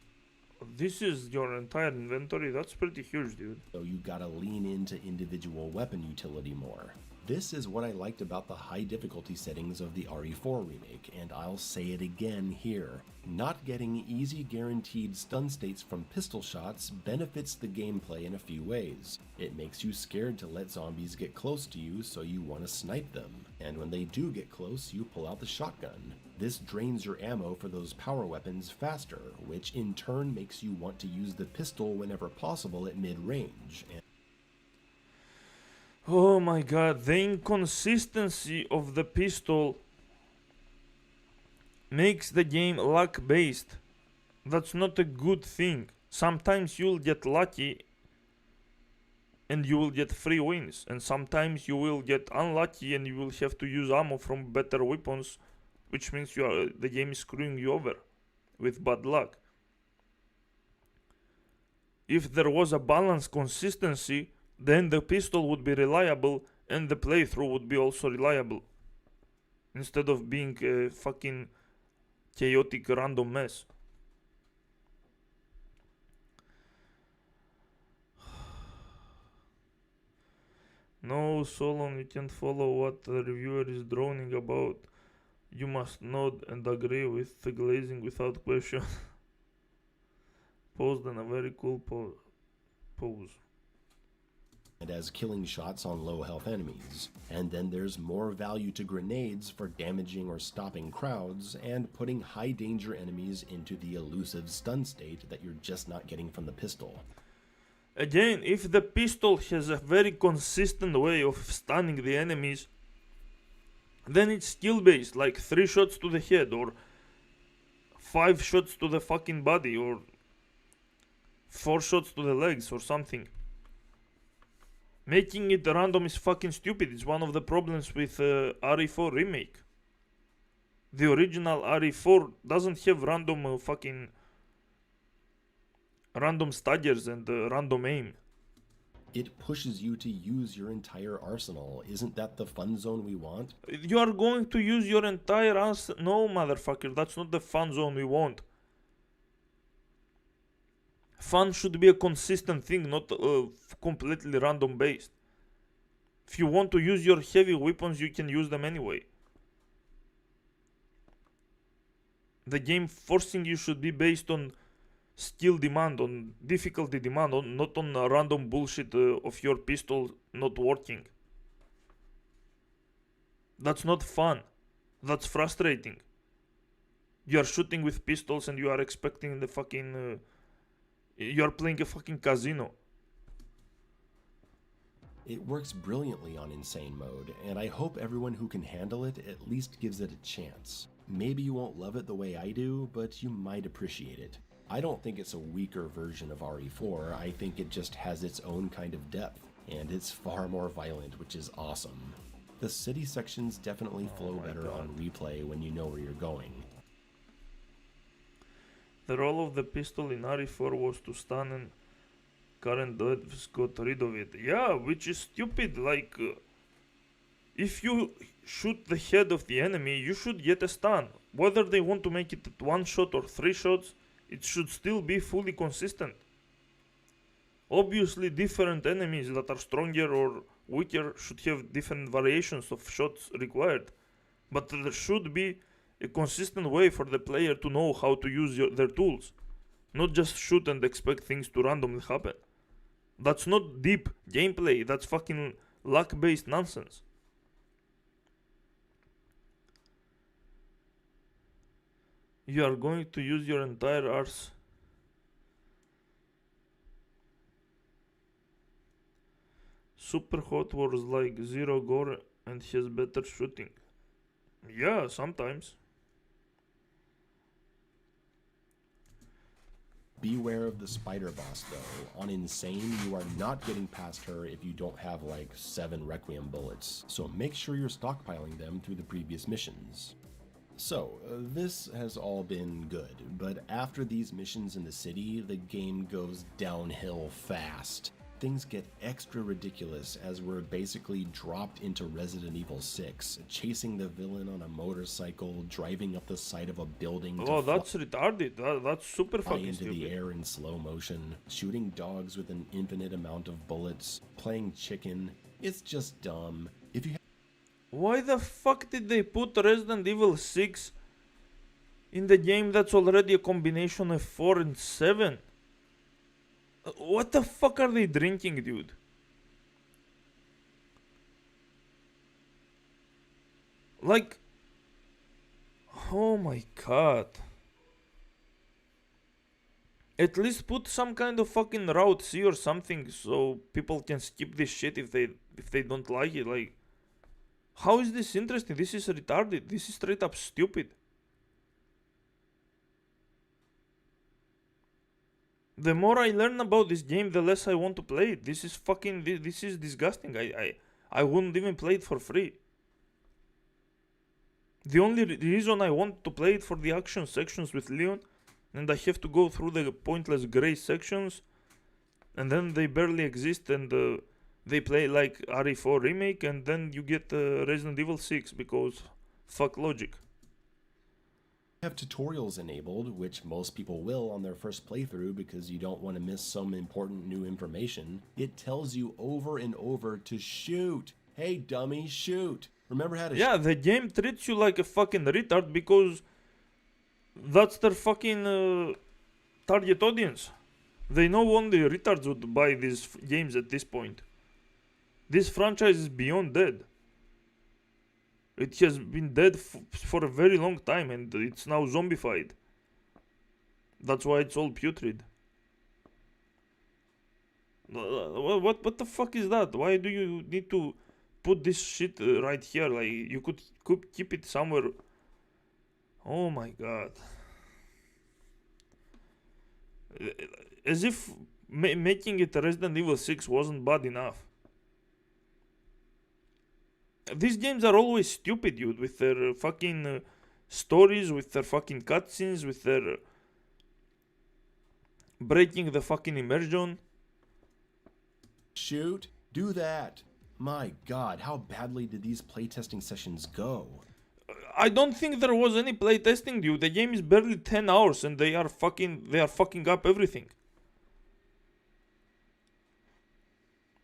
This is your entire inventory? That's pretty huge, dude. So you gotta lean into individual weapon utility more. This is what I liked about the high difficulty settings of the RE4 remake, and I'll say it again here. Not getting easy guaranteed stun states from pistol shots benefits the gameplay in a few ways. It makes you scared to let zombies get close to you, so you want to snipe them. And when they do get close, you pull out the shotgun. This drains your ammo for those power weapons faster, which in turn makes you want to use the pistol whenever possible at mid-range. Oh my god, the inconsistency of the pistol makes the game luck-based. That's not a good thing. Sometimes you'll get lucky and you will get free wins, and sometimes you will get unlucky and you will have to use ammo from better weapons, which means the game is screwing you over with bad luck. If there was a balanced consistency, then the pistol would be reliable and the playthrough would be also reliable, instead of being a fucking chaotic random mess. No, Solon, you can't follow what the reviewer is droning about. You must nod and agree with the glazing without question. posed in a very cool pose. And as killing shots on low health enemies. And then there's more value to grenades for damaging or stopping crowds and putting high danger enemies into the elusive stun state that you're just not getting from the pistol. Again, if the pistol has a very consistent way of stunning the enemies, then it's skill based, like 3 shots to the head or 5 shots to the fucking body or 4 shots to the legs or something. Making it random is fucking stupid. It's one of the problems with RE4 remake. The original RE4 doesn't have random fucking random staggers and random aim. It pushes you to use your entire arsenal. Isn't that the fun zone we want? You are going to use your entire arsenal. No, motherfucker, that's not the fun zone we want. Fun should be a consistent thing, not completely random based. If you want to use your heavy weapons, you can use them anyway. The game forcing you should be based on skill demand, on difficulty demand, not on random bullshit of your pistol not working. That's not fun. That's frustrating. You are shooting with pistols and you are expecting the fucking... you are playing a fucking casino. It works brilliantly on Insane Mode, and I hope everyone who can handle it at least gives it a chance. Maybe you won't love it the way I do, but you might appreciate it. I don't think it's a weaker version of RE4, I think it just has its own kind of depth, and it's far more violent, which is awesome. The city sections definitely flow better on replay when you know where you're going. The role of the pistol in RE4 was to stun, and current devs got rid of it. Yeah, which is stupid. Like, if you shoot the head of the enemy, you should get a stun. Whether they want to make it 1 shot or 3 shots, it should still be fully consistent. Obviously, different enemies that are stronger or weaker should have different variations of shots required. But there should be a consistent way for the player to know how to use their tools. Not just shoot and expect things to randomly happen. That's not deep gameplay, that's fucking luck-based nonsense. You are going to use your entire arse. Super Hot Wars like zero gore and has better shooting. Yeah, sometimes. Beware of the spider boss though. On Insane, you are not getting past her if you don't have like 7 Requiem bullets, so make sure you're stockpiling them through the previous missions. So, this has all been good, but after these missions in the city, the game goes downhill fast. Things get extra ridiculous as we're basically dropped into Resident Evil 6, chasing the villain on a motorcycle, driving up the side of a building Oh, that's retarded. That's super fly fucking into stupid. the air in slow motion, shooting dogs with an infinite amount of bullets, playing chicken. It's just dumb. If you Why the fuck did they put Resident Evil 6 in the game that's already a combination of 4 and 7? What the fuck are they drinking, dude? Like, oh my god. At least put some kind of fucking Route C or something so people can skip this shit if they don't like it. Like, how is this interesting? This is retarded. This is straight up stupid. The more I learn about this game, the less I want to play it. This is fucking, this is disgusting. I wouldn't even play it for free. The only reason I want to play it for the action sections with Leon, and I have to go through the pointless grey sections, and then they barely exist, and they play like RE4 remake, and then you get Resident Evil 6 because fuck logic. have tutorials enabled, which most people will on their first playthrough because you don't want to miss some important new information, it tells you over and over to shoot. Hey dummy, shoot. Remember how to Yeah, the game treats you like a fucking retard because that's their fucking target audience. They know only retards would buy these games at this point. This franchise is beyond dead. It has been dead for a very long time, and it's now zombified. That's why it's all putrid. What the fuck is that? Why do you need to put this shit right here? Like, you could keep it somewhere. Oh my god. As if making it Resident Evil 6 wasn't bad enough. These games are always stupid, dude, with their fucking stories, with their fucking cutscenes, with their breaking the fucking immersion. Shoot, do that. My god, how badly did these playtesting sessions go? I don't think there was any playtesting, dude. The game is barely 10 hours and they are fucking up everything.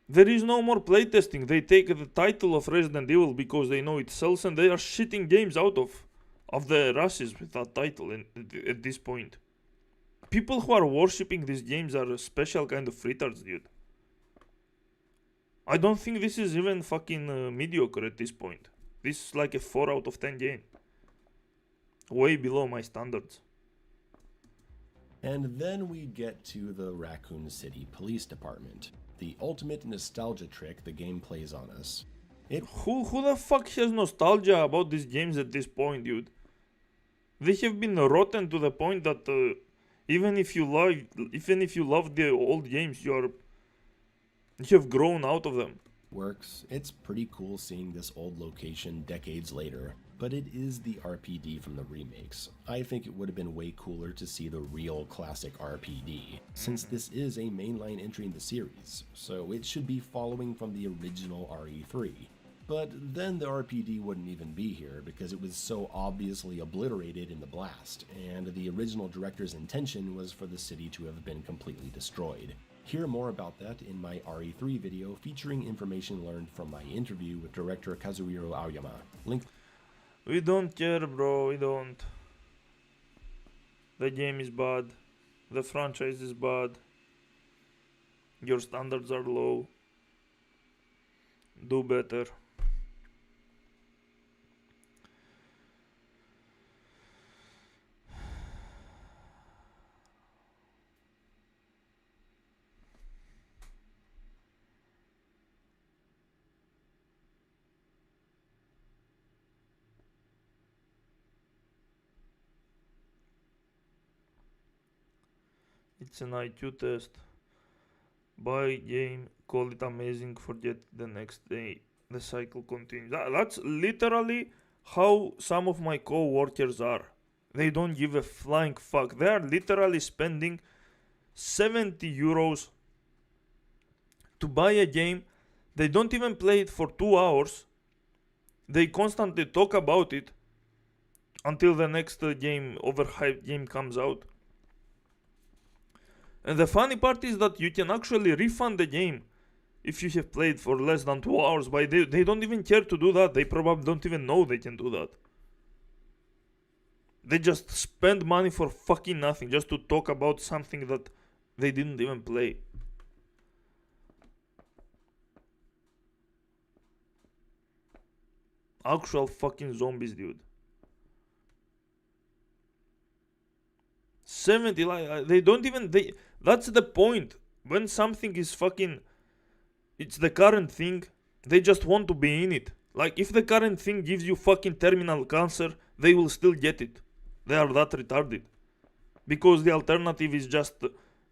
There is no more playtesting. They take the title of Resident Evil because they know it sells, and they are shitting games out of the asses with that title at this point. People who are worshipping these games are a special kind of retards, dude. I don't think this is even fucking mediocre at this point. This is like a 4 out of 10 game. Way below my standards. And then we get to the Raccoon City Police Department. The ultimate nostalgia trick the game plays on us. Who the fuck has nostalgia about these games at this point, dude? They have been rotten to the point that even if you love the old games, you have grown out of them. Works. It's pretty cool seeing this old location decades later, but it is the RPD from the remakes. I think it would have been way cooler to see the real classic RPD, since this is a mainline entry in the series, so it should be following from the original RE3. But then the RPD wouldn't even be here because it was so obviously obliterated in the blast, and the original director's intention was for the city to have been completely destroyed. Hear more about that in my RE3 video featuring information learned from my interview with director Kazuhiro Aoyama. Link. We don't care, bro, we don't. The game is bad. The franchise is bad. Your standards are low. Do better. It's an IQ test. Buy game, call it amazing, forget the next day. The cycle continues. That's literally how some of my co-workers are. They don't give a flying fuck. They are literally spending 70 euros to buy a game. They don't even play it for 2 hours. They constantly talk about it until the next overhyped game comes out. And the funny part is that you can actually refund the game if you have played for less than 2 hours, but they don't even care to do that. They probably don't even know they can do that. They just spend money for fucking nothing just to talk about something that they didn't even play. Actual fucking zombies, dude. 70, like, they don't even, that's the point. When something is fucking, it's the current thing, they just want to be in it. Like, if the current thing gives you fucking terminal cancer, they will still get it. They are that retarded. Because the alternative is just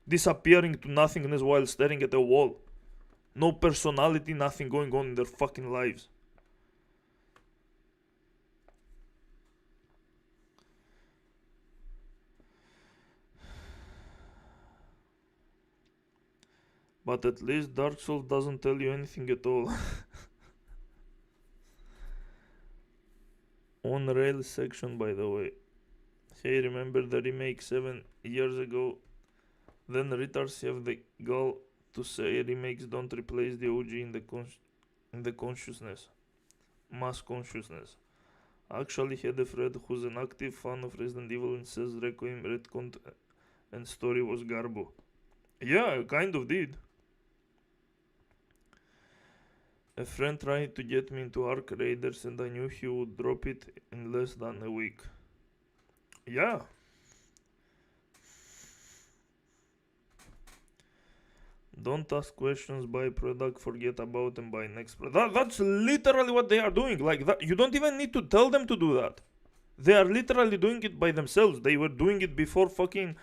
disappearing to nothingness while staring at a wall. No personality, nothing going on in their fucking lives. But at least Dark Souls doesn't tell you anything at all. On rail section, by the way. Hey, remember the remake 7 years ago? Then retards have the gall to say remakes don't replace the OG in the consciousness. Mass consciousness. Actually had a friend who's an active fan of Resident Evil and says Requiem, Redcon and story was garbo. Yeah, I kind of did. A friend tried to get me into Ark Raiders and I knew he would drop it in less than a week. Yeah. Don't ask questions, buy product, forget about them, buy next product. That's literally what they are doing. Like that, you don't even need to tell them to do that. They are literally doing it by themselves. They were doing it before fucking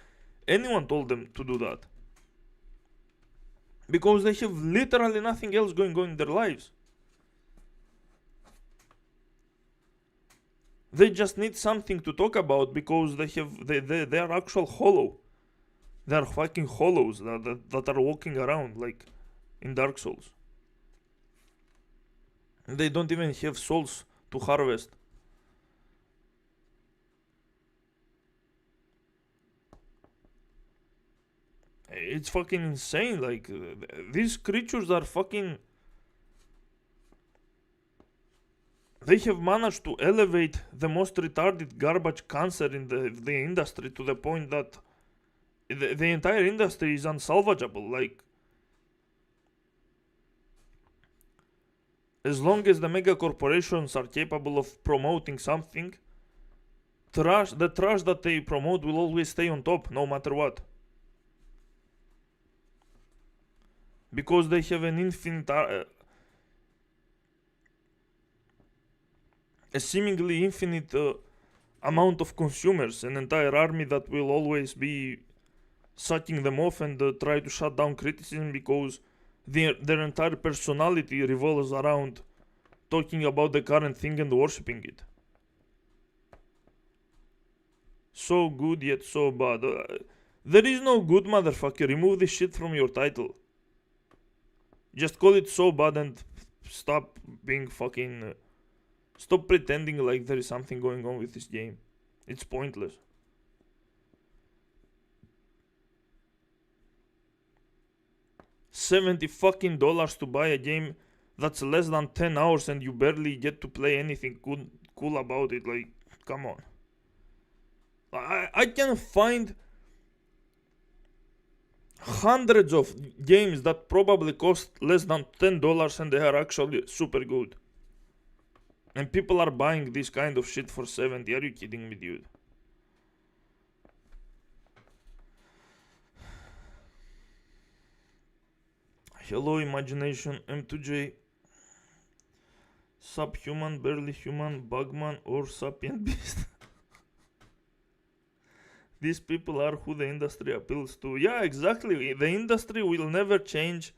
anyone told them to do that. Because they have literally nothing else going on in their lives. They just need something to talk about because they are actual hollow. They are fucking hollows that are walking around like in Dark Souls. They don't even have souls to harvest. It's fucking insane. Like these creatures are fucking. They have managed to elevate the most retarded garbage cancer in the industry to the point that the entire industry is unsalvageable. Like, as long as the mega corporations are capable of promoting something, the trash that they promote will always stay on top, no matter what. Because they have an infinite, a seemingly infinite amount of consumers, an entire army that will always be sucking them off and try to shut down criticism because their entire personality revolves around talking about the current thing and worshipping it. So good yet so bad. There is no good, motherfucker. Remove this shit from your title. Just call it so bad and stop being fucking. Stop pretending like there is something going on with this game. It's pointless. $70 to buy a game that's less than 10 hours and you barely get to play anything cool about it. Like, come on. I can find hundreds of games that probably cost less than $10 and they are actually super good. And people are buying this kind of shit for 70. Are you kidding me, dude? Hello, Imagination M2J. Subhuman, barely human, bugman, or sapient beast. These people are who the industry appeals to. Yeah, exactly. The industry will never change.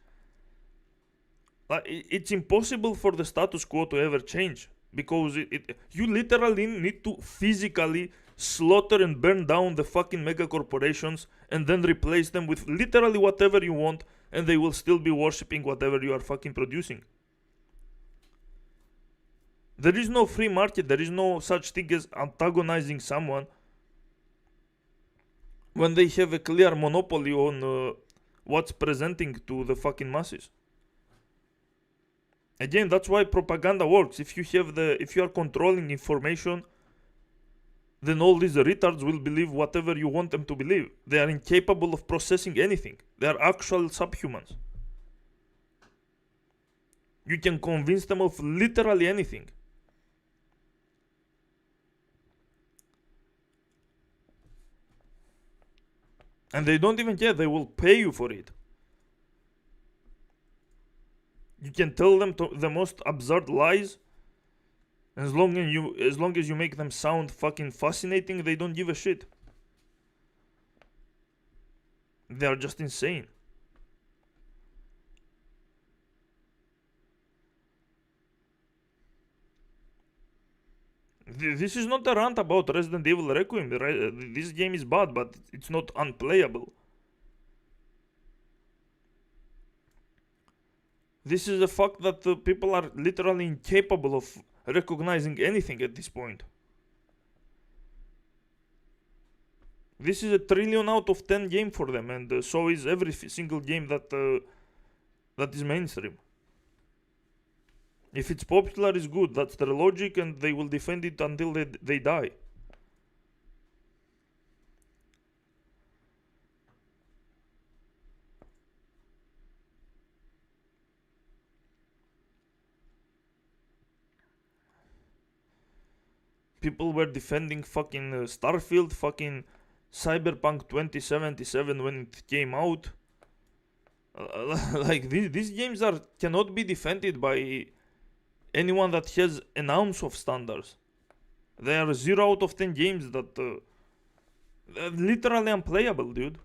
It's impossible for the status quo to ever change. Because you literally need to physically slaughter and burn down the fucking mega corporations and then replace them with literally whatever you want, and they will still be worshipping whatever you are fucking producing. There is no free market. There is no such thing as antagonizing someone when they have a clear monopoly on what's presenting to the fucking masses. Again, that's why propaganda works. If you are controlling information, then all these retards will believe whatever you want them to believe. They are incapable of processing anything. They are actual subhumans. You can convince them of literally anything. And they don't even care. They will pay you for it. You can tell them the most absurd lies. As long as you make them sound fucking fascinating, they don't give a shit. They are just insane. This is not a rant about Resident Evil Requiem. This game is bad, but it's not unplayable. This is the fact that people are literally incapable of recognizing anything at this point. This is a 1 trillion out of 10 game for them, and so is every single game that is mainstream. If it's popular, it's good. That's their logic, and they will defend it until they die. People were defending fucking Starfield, fucking Cyberpunk 2077 when it came out. Like these games cannot be defended by anyone that has an ounce of standards. They are 0 out of 10 games that are literally unplayable, dude.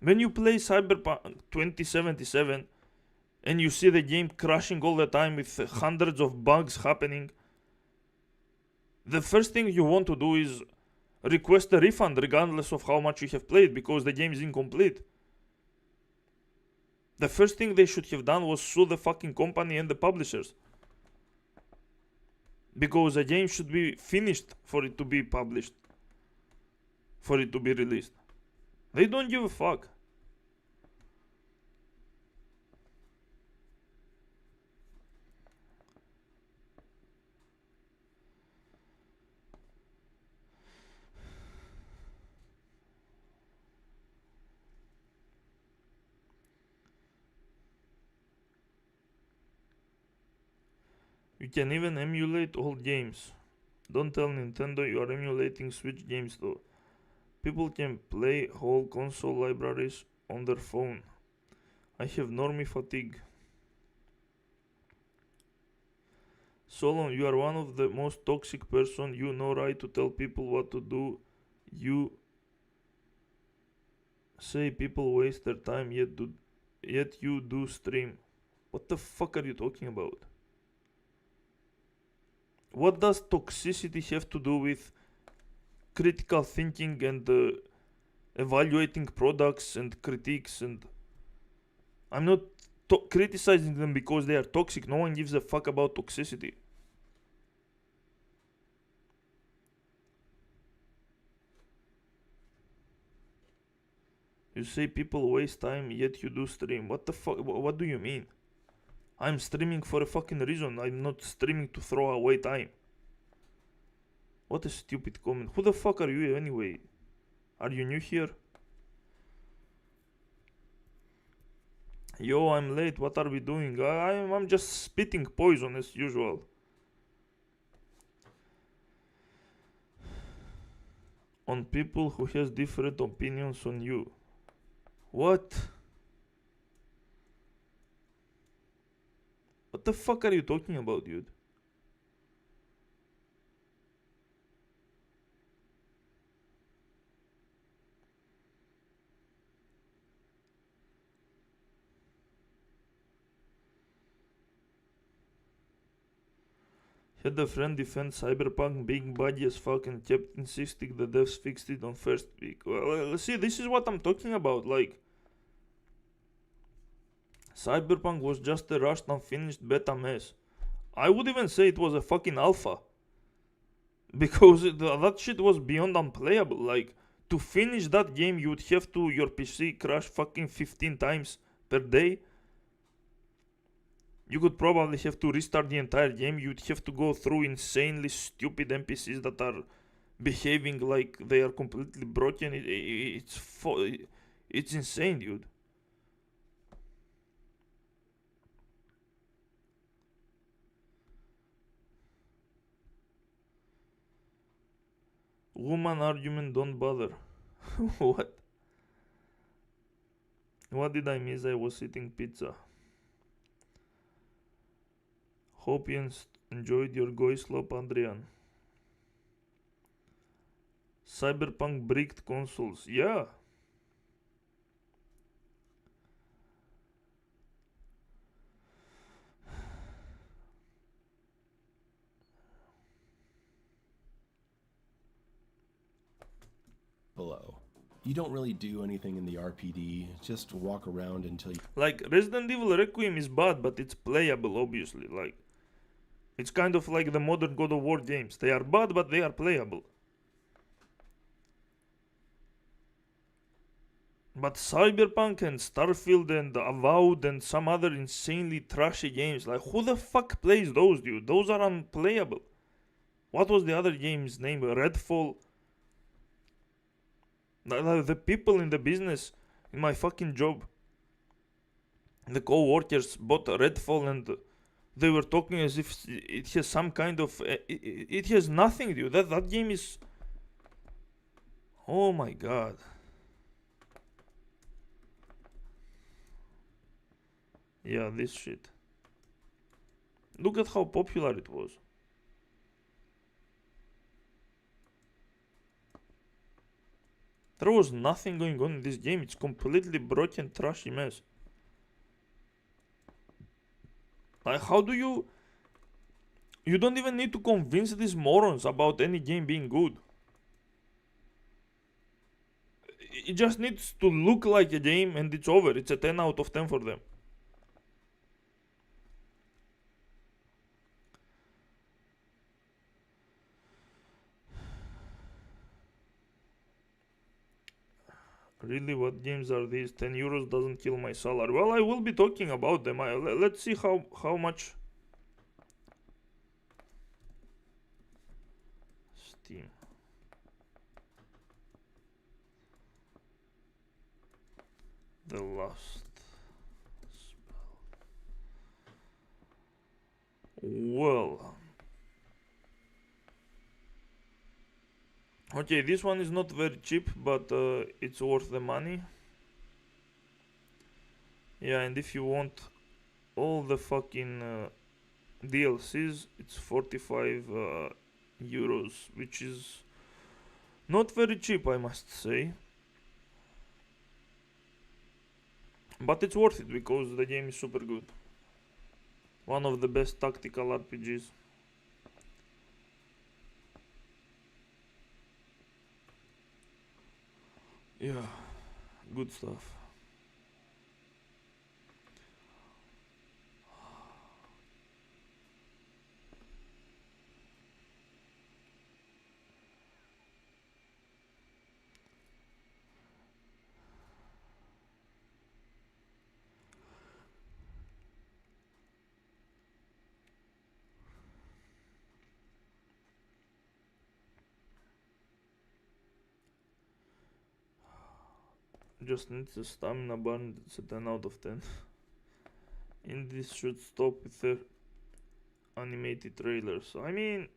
When you play Cyberpunk 2077 and you see the game crashing all the time with hundreds of bugs happening, the first thing you want to do is request a refund regardless of how much you have played, because the game is incomplete. The first thing they should have done was sue the fucking company and the publishers, because a game should be finished for it to be published, for it to be released. They don't give a fuck. You can even emulate old games. Don't tell Nintendo you are emulating Switch games though. People can play whole console libraries on their phone. I have normie fatigue. Solon, you are one of the most toxic person. You know right to tell people what to do. You say people waste their time, yet you do stream. What the fuck are you talking about? What does toxicity have to do with critical thinking and evaluating products and critiques? And I'm not criticizing them because they are toxic. No one gives a fuck about toxicity. You say people waste time, yet you do stream. What the fuck? What do you mean? I'm streaming for a fucking reason. I'm not streaming to throw away time. What a stupid comment. Who the fuck are you anyway? Are you new here? Yo, I'm late. What are we doing? I'm just spitting poison as usual. On people who has different opinions on you. What? What the fuck are you talking about, dude? Had a friend defend Cyberpunk being buggy as fuck and kept insisting the devs fixed it on first week. Well, see, this is what I'm talking about. Like, Cyberpunk was just a rushed, unfinished beta mess. I would even say it was a fucking alpha. Because that shit was beyond unplayable. Like, to finish that game, you would have to, your PC crash fucking 15 times per day. You could probably have to restart the entire game. You'd have to go through insanely stupid NPCs that are behaving like they are completely broken. It's insane, dude. Woman argument, don't bother. What? What did I miss? I was eating pizza. Hope you enjoyed your goy slop, Adrian. Cyberpunk bricked consoles. Yeah. Below. You don't really do anything in the RPD, just walk around until you... Like, Resident Evil Requiem is bad, but it's playable, obviously. Like, it's kind of like the modern God of War games. They are bad, but they are playable. But Cyberpunk and Starfield and Avowed and some other insanely trashy games, like, who the fuck plays those, dude? Those are unplayable. What was the other game's name? Redfall? The people in the business, in my fucking job, the co-workers bought Redfall and they were talking as if it has some kind of it has nothing, dude. That game is, oh my god. Yeah, this shit. Look at how popular it was. There was nothing going on in this game. It's completely broken, trashy mess. Like, how do you... You don't even need to convince these morons about any game being good. It just needs to look like a game and it's over. It's a 10 out of 10 for them. Really, what games are these? 10 euros doesn't kill my salary. Well, I will be talking about them. Let's see how much... Steam. The last spell. Well... Okay, this one is not very cheap, but it's worth the money. Yeah, and if you want all the fucking DLCs, it's 45 euros, which is not very cheap, I must say. But it's worth it because the game is super good. One of the best tactical RPGs. Yeah, good stuff. Just needs a stamina bar and it's a 10 out of 10. And this should stop with the animated trailers. I mean...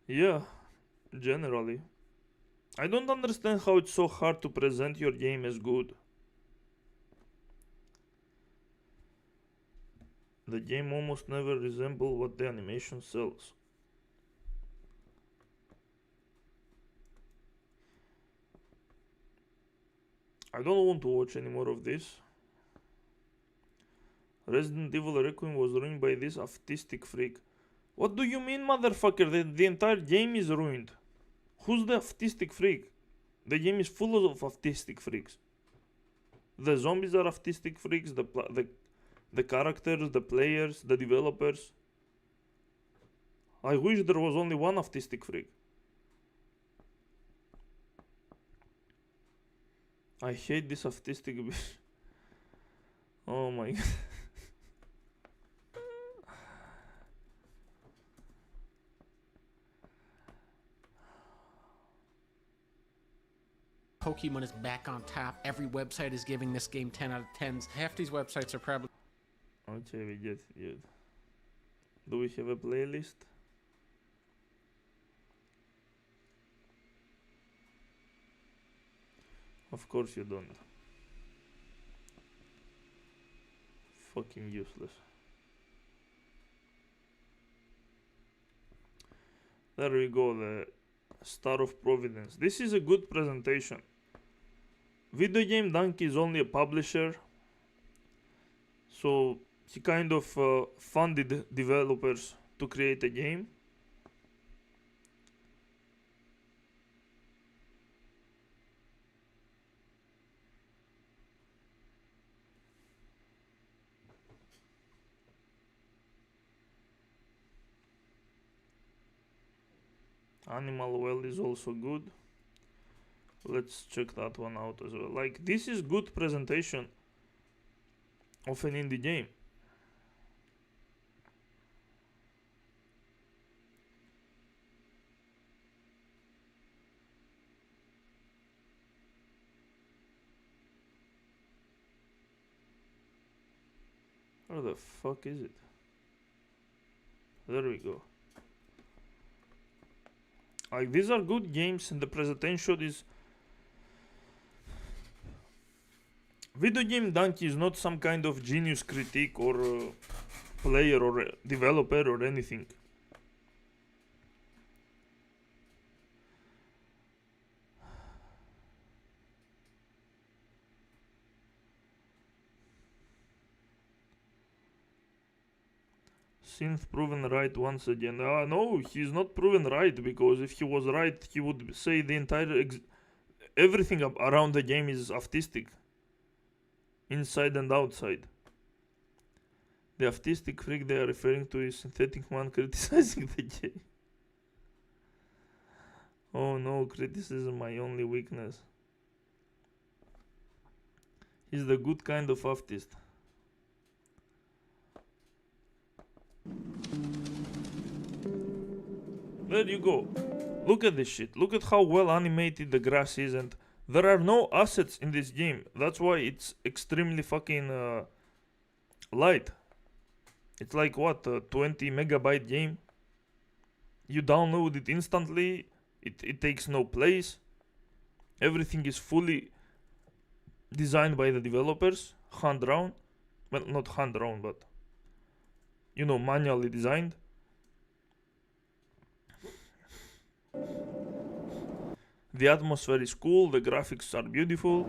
Yeah, generally. I don't understand how it's so hard to present your game as good. The game almost never resembles what the animation sells. I don't want to watch any more of this. Resident Evil Requiem was ruined by this autistic freak. What do you mean, motherfucker? The entire game is ruined. Who's the autistic freak? The game is full of autistic freaks. The zombies are autistic freaks, the characters, the players, the developers. I wish there was only one autistic freak. I hate this autistic bitch. Oh my god. Pokemon is back on top. Every website is giving this game 10 out of 10s. Half these websites are probably... Okay, we get it. Do we have a playlist? Of course you don't. Fucking useless. There we go, the Star of Providence. This is a good presentation. Video Game Donkey is only a publisher, so he kind of funded developers to create a game. Animal Well is also good. Let's check that one out as well. Like, this is good presentation of an indie game. Where the fuck is it? There we go. Like, these are good games, and the presentation is... Video Game Donkey is not some kind of genius critique or player or developer or anything. Synth proven right once again. No, he's not proven right, because if he was right, he would say the entire everything around the game is artistic, inside and outside. The artistic freak they are referring to is synthetic man criticizing the game. Oh no, criticism my only weakness. He's the good kind of artist. There you go. Look at this shit. Look at how well animated the grass is, and there are no assets in this game. That's why it's extremely fucking light. It's like what, a 20 megabyte game? You download it instantly. It takes no place. Everything is fully designed by the developers, hand drawn. Well, not hand drawn, but you know, manually designed. The atmosphere is cool, the graphics are beautiful.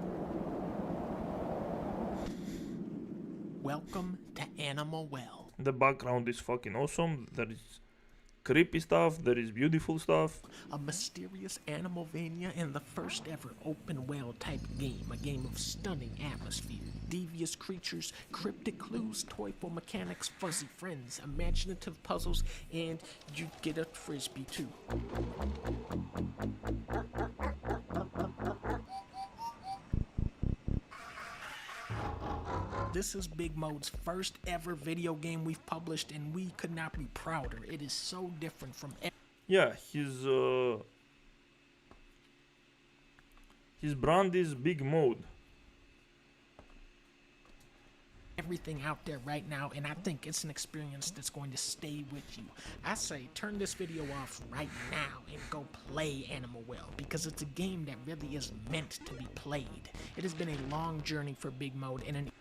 Welcome to Animal Well. The background is fucking awesome. There is creepy stuff, there is beautiful stuff. A mysterious Animalvania and the first ever open well type game. A game of stunning atmosphere, devious creatures, cryptic clues, toyful mechanics, fuzzy friends, imaginative puzzles, and you get a frisbee too. This is Big Mode's first ever video game we've published, and we could not be prouder. It is so different from Yeah, his brand is Big Mode. everything out there right now, and I think it's an experience that's going to stay with you. I say turn this video off right now and go play Animal Well, because it's a game that really is meant to be played. It has been a long journey for Big Mode and an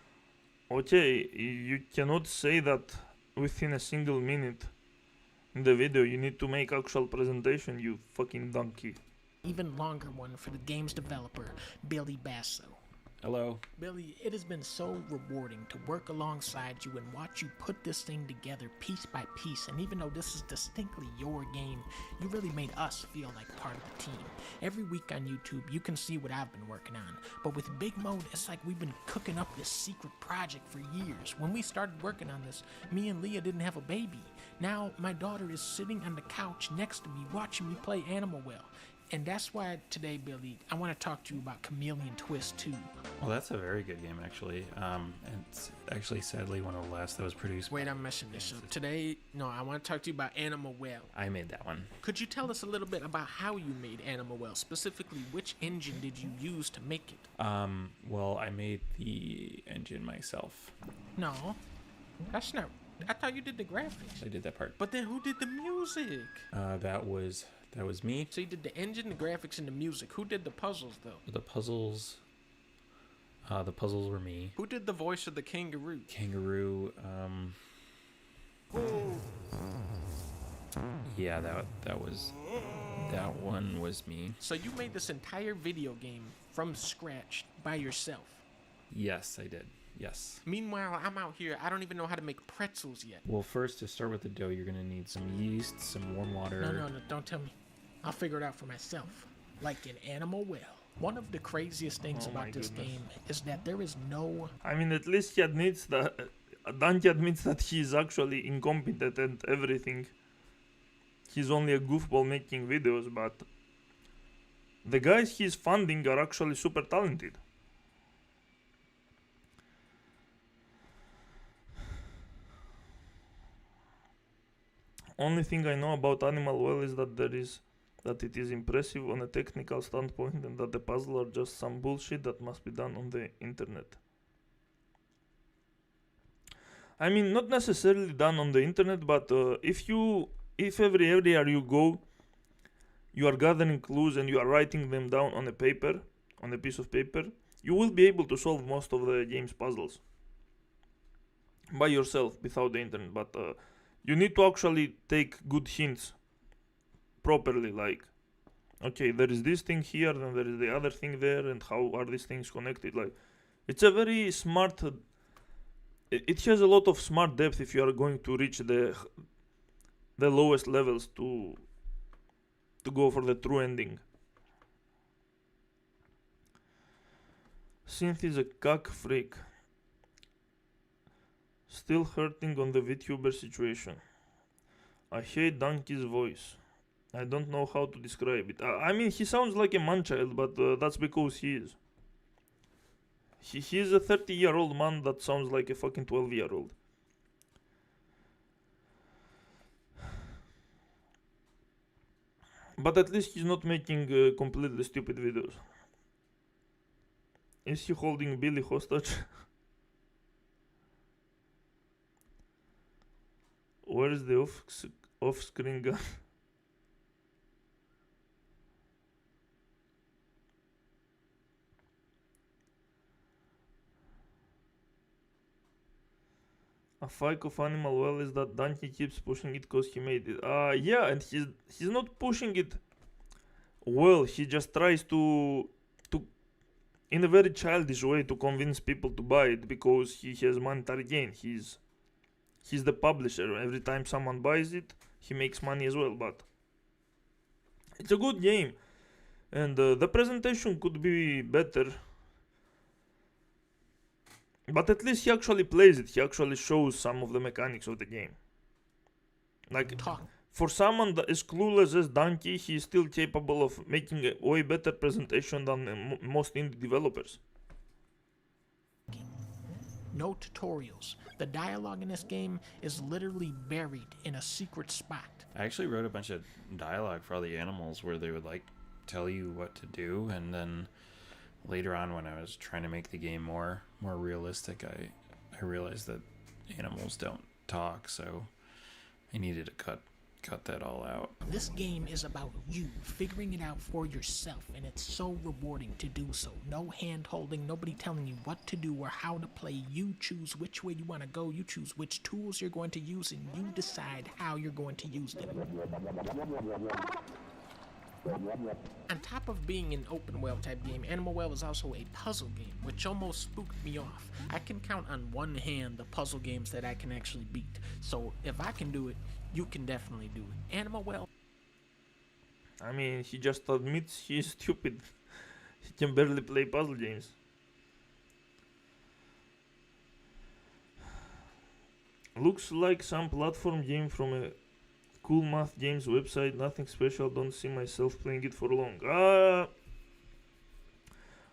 Okay, you cannot say that within a single minute in the video. You need to make actual presentation, you fucking donkey. even longer one for the game's developer, Billy Basso. Hello. Billy, it has been so rewarding to work alongside you and watch you put this thing together piece by piece. And even though this is distinctly your game, you really made us feel like part of the team. Every week on YouTube, you can see what I've been working on. But with Big Mode, it's like we've been cooking up this secret project for years. When we started working on this, me and Leah didn't have a baby. Now, my daughter is sitting on the couch next to me watching me play Animal Well. And that's why today, Billy, I want to talk to you about Chameleon Twist 2. Well, that's a very good game, actually. And it's actually, sadly, one of the last that was produced. Wait, I'm messing this up. Today, I want to talk to you about Animal Well. I made that one. Could you tell us a little bit about how you made Animal Well? Specifically, which engine did you use to make it? Well, I made the engine myself. No, that's not... I thought you did the graphics. I did that part. But then who did the music? That was me. So you did the engine, the graphics, and the music. Who did the puzzles, though? The puzzles were me. Who did the voice of the kangaroo? Kangaroo, yeah, that one was me. So you made this entire video game from scratch by yourself? Yes, I did. Yes. Meanwhile, I'm out here. I don't even know how to make pretzels yet. Well, first, to start with the dough, you're going to need some yeast, some warm water. No, don't tell me. I'll figure it out for myself. Like in Animal Well. One of the craziest things about this game is that there is no... I mean, at least he admits that... Dante admits that he is actually incompetent and everything. He's only a goofball making videos, but... the guys he's funding are actually super talented. Only thing I know about Animal Well is that it is impressive on a technical standpoint, and that the puzzles are just some bullshit that must be done on the internet. I mean, not necessarily done on the internet, but if every area you go, you are gathering clues and you are writing them down on a paper, on a piece of paper, you will be able to solve most of the game's puzzles by yourself without the internet. But you need to actually take good hints properly, like, okay, there is this thing here, then there is the other thing there, and how are these things connected? Like, it's a very smart. It has a lot of smart depth if you are going to reach the lowest levels to go for the true ending. Synth is a cuck freak. Still hurting on the VTuber situation. I hate Donkey's voice. I don't know how to describe it. I mean, he sounds like a man-child, but that's because he is. He is a 30-year-old man that sounds like a fucking 12-year-old. But at least he's not making completely stupid videos. Is he holding Billy hostage? Where is the off-screen gun? A fake of Animal Well is that Dante keeps pushing it cause he made it. Yeah, and he's not pushing it well. He just tries to in a very childish way to convince people to buy it because he has monetary gain. He's the publisher. Every time someone buys it, he makes money as well. But it's a good game, and the presentation could be better. But at least he actually plays it. He actually shows some of the mechanics of the game. Like, for someone that is clueless as Donkey, he is still capable of making a way better presentation than most indie developers. No tutorials. The dialogue in this game is literally buried in a secret spot. I actually wrote a bunch of dialogue for all the animals where they would like tell you what to do, and then later on when I was trying to make the game more realistic, I realized that animals don't talk, so I needed to cut that all out. This game is about you figuring it out for yourself, and it's so rewarding to do so. No hand holding, nobody telling you what to do or how to play. You choose which way you want to go, you choose which tools you're going to use, and you decide how you're going to use them. On top of being an open world type game, Animal Well is also a puzzle game, which almost spooked me off. I can count on one hand the puzzle games that I can actually beat, so if I can do it, you can definitely do it. Animal Well. I mean, he just admits he's stupid. He can barely play puzzle games. Looks like some platform game from a Cool Math Games website. Nothing special. Don't see myself playing it for long.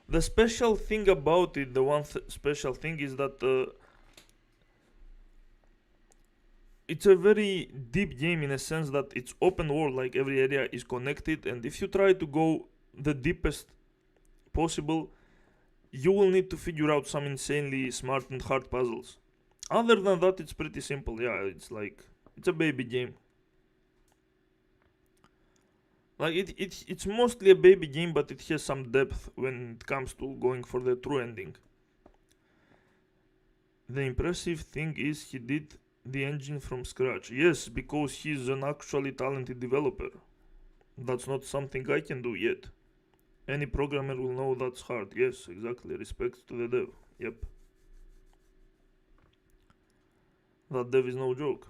The special thing about it, the one special thing is that it's a very deep game in a sense that it's open world, like every area is connected, and if you try to go the deepest possible, you will need to figure out some insanely smart and hard puzzles. Other than that, it's pretty simple. Yeah, it's a baby game. Like it's mostly a baby game, but it has some depth when it comes to going for the true ending. The impressive thing is he did the engine from scratch. Yes, because he's an actually talented developer. That's not something I can do yet. Any programmer will know that's hard. Yes, exactly. Respect to the dev. Yep. That dev is no joke.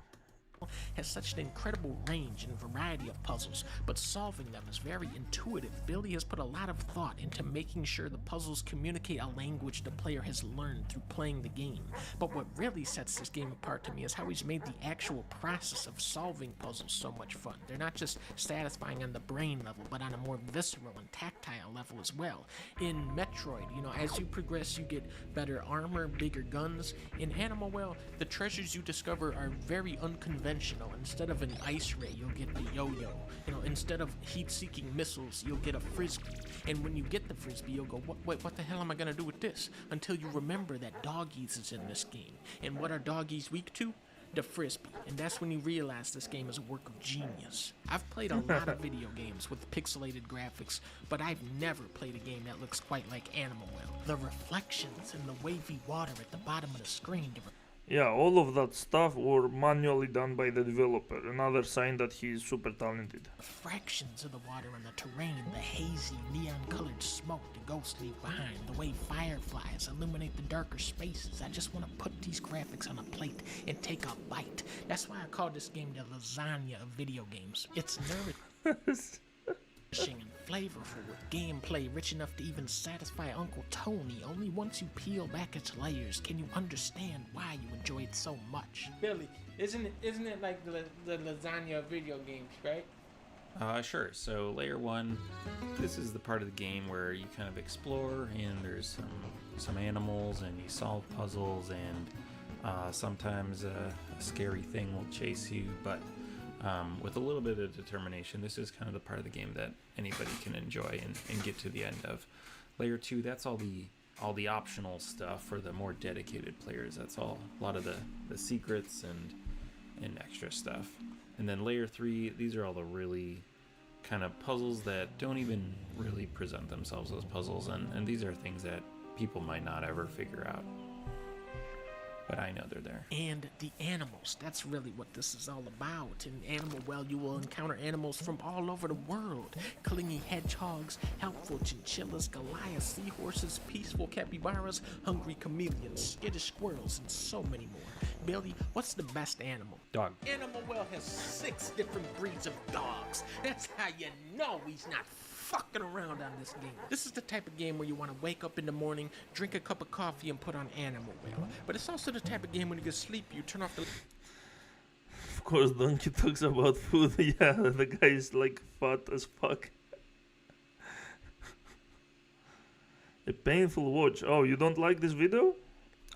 Has such an incredible range and variety of puzzles, but solving them is very intuitive. Billy has put a lot of thought into making sure the puzzles communicate a language the player has learned through playing the game. But what really sets this game apart to me is how he's made the actual process of solving puzzles so much fun. They're not just satisfying on the brain level, but on a more visceral and tactile level as well. In Metroid, as you progress, you get better armor, bigger guns. In Animal Well, the treasures you discover are very unconventional unconventional. Instead of an ice ray, you'll get the yo-yo. You know, instead of heat-seeking missiles, you'll get a frisbee. And when you get the frisbee, you'll go, what the hell am I gonna do with this? Until you remember that doggies is in this game. And what are doggies weak to? The frisbee. And that's when you realize this game is a work of genius. I've played a lot of video games with pixelated graphics, but I've never played a game that looks quite like Animal Well. The reflections and the wavy water at the bottom of the screen. Yeah, all of that stuff were manually done by the developer. Another sign that he is super talented. Fractions of the water and the terrain, the hazy, neon-colored smoke the ghosts leave behind, the way fireflies illuminate the darker spaces. I just want to put these graphics on a plate and take a bite. That's why I call this game the lasagna of video games. It's nourishing and flavorful with gameplay rich enough to even satisfy Uncle Tony. Only once you peel back its layers can you understand why you enjoy it so much. Billy, isn't it like the lasagna of video games, right? Sure. So layer 1, this is the part of the game where you kind of explore, and there's some animals, and you solve puzzles, and sometimes a scary thing will chase you, but with a little bit of determination, this is kind of the part of the game that anybody can enjoy and get to the end of. Layer 2, that's all the optional stuff for the more dedicated players. That's all a lot of the secrets and extra stuff. And then layer 3, these are all the really kind of puzzles that don't even really present themselves as puzzles, and these are things that people might not ever figure out. But I know they're there. And the animals, that's really what this is all about. In Animal Well, you will encounter animals from all over the world. Clingy hedgehogs, helpful chinchillas, Goliath seahorses, peaceful capybaras, hungry chameleons, skittish squirrels, and so many more. Billy, what's the best animal? Dog. Animal Well has 6 different breeds of dogs. That's how you know he's not fucking around on this game. This is the type of game where you want to wake up in the morning, drink a cup of coffee, and put on Animal Well. But it's also the type of game when you get sleepy, you turn off the... Of course, Donkey talks about food. Yeah, the guy is like fat as fuck. A painful watch. Oh, you don't like this video?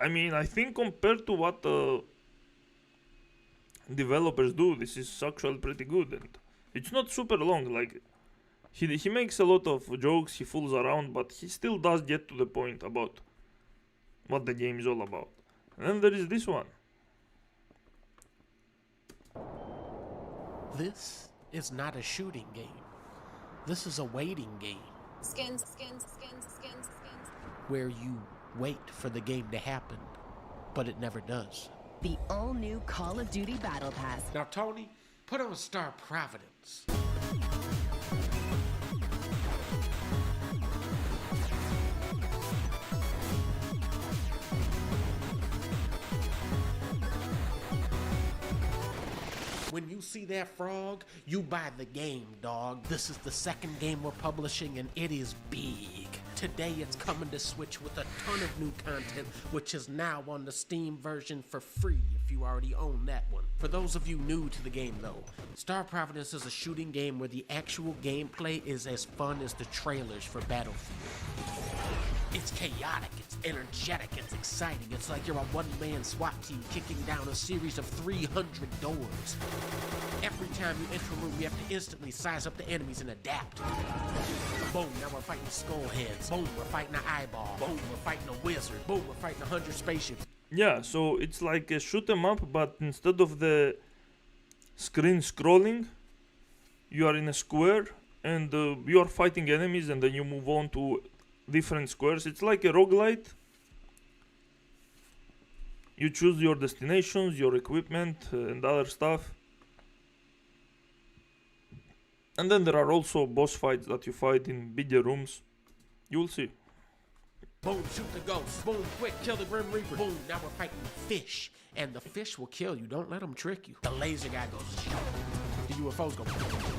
I mean, I think compared to what developers do, this is actually pretty good. And it's not super long, like... He makes a lot of jokes, he fools around, but he still does get to the point about what the game is all about. And then there is this one. This is not a shooting game. This is a waiting game. Skins. Where you wait for the game to happen, but it never does. The all-new Call of Duty Battle Pass. Now, Tony, put on Star Providence. When you see that frog, you buy the game, dog. This is the second game we're publishing, and it is big. Today it's coming to Switch with a ton of new content, which is now on the Steam version for free if you already own that one. For those of you new to the game, though, Star Providence is a shooting game where the actual gameplay is as fun as the trailers for Battlefield. It's chaotic, it's energetic, it's exciting. It's like you're a one-man SWAT team kicking down a series of 300 doors. Every time you enter a room, you have to instantly size up the enemies and adapt. Boom, now we're fighting skull heads. Boom, we're fighting an eyeball. Boom, we're fighting a wizard. Boom, we're fighting 100 spaceships. Yeah, so it's like a shoot 'em up, but instead of the screen scrolling, you are in a square and you are fighting enemies, and then you move on to different squares. It's like a roguelite. You choose your destinations, your equipment, and other stuff. And then there are also boss fights that you fight in bigger rooms. You will see. Boom, shoot the ghost. Boom, quick, kill the Grim Reaper. Boom, now we're fighting fish. And the fish will kill you. Don't let them trick you. The laser guy goes, the UFOs go,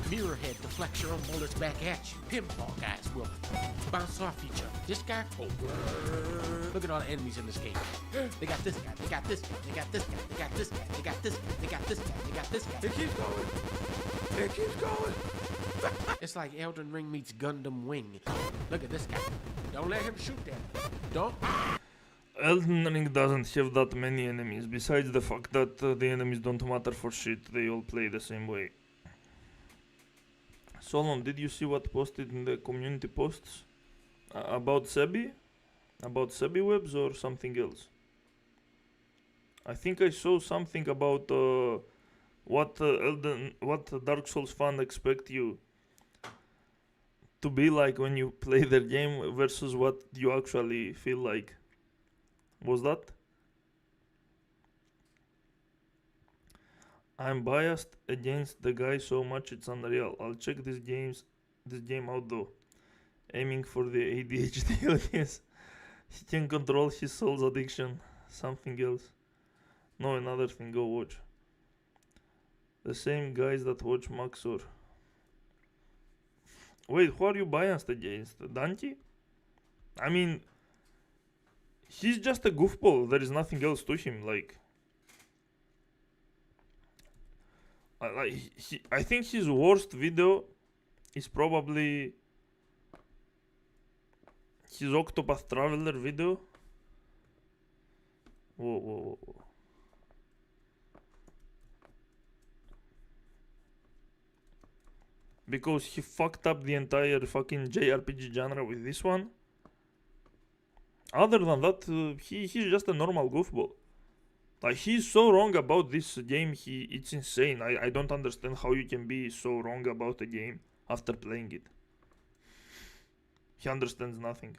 mirror head deflects your own bullets back at you. Pinball guys will bounce off each other. This guy, look at all the enemies in this game. They got this guy, they got this guy, they got this guy, they got this guy, they got this guy, they got this guy, they got this guy. It keeps going. It keeps going. It's like Elden Ring meets Gundam Wing. Look at this guy. Don't let him shoot that. Don't. Elden Ring doesn't have that many enemies, besides the fact that the enemies don't matter for shit, they all play the same way. Solon, did you see what posted in the community posts? About Sebi? About Sebi webs or something else? I think I saw something about what Dark Souls fan expect you to be like when you play their game versus what you actually feel like. Was that? I'm biased against the guy so much it's unreal. I'll check this game out though. Aiming for the ADHD audience. He can control his soul's addiction. Something else. No, another thing. Go watch. The same guys that watch Maxor. Wait, who are you biased against? Dante? I mean, he's just a goofball. There is nothing else to him. Like, I think his worst video is probably his Octopath Traveler video. Whoa. Because he fucked up the entire fucking JRPG genre with this one. Other than that, he's just a normal goofball. Like, he's so wrong about this game, it's insane. I don't understand how you can be so wrong about a game after playing it. He understands nothing.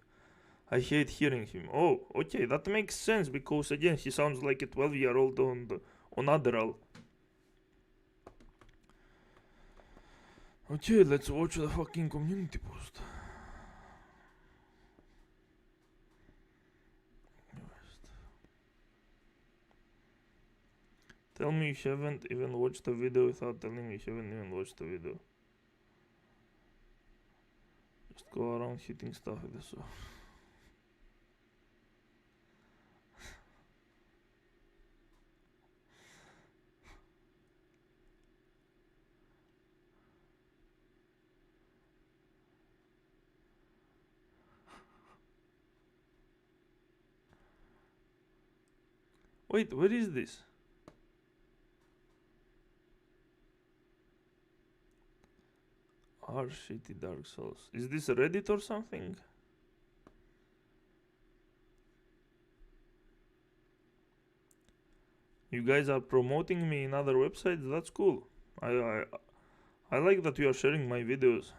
I hate hearing him. Oh, okay, that makes sense, because again, he sounds like a 12-year-old on Adderall. Okay, let's watch the fucking community post. Tell me you haven't even watched the video without telling me you haven't even watched the video. Just go around hitting stuff with the saw. Wait, where is this? R shitty Dark Souls. Is this Reddit or something? You guys are promoting me in other websites? That's cool. I like that you are sharing my videos.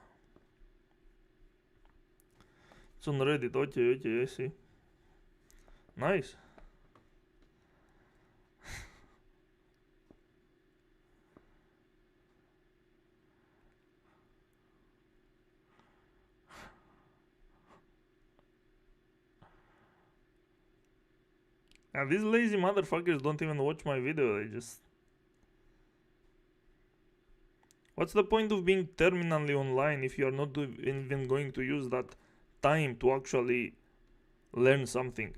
It's on Reddit. Okay, I see. Nice. And these lazy motherfuckers don't even watch my video, they just... What's the point of being terminally online if you are not even going to use that time to actually learn something?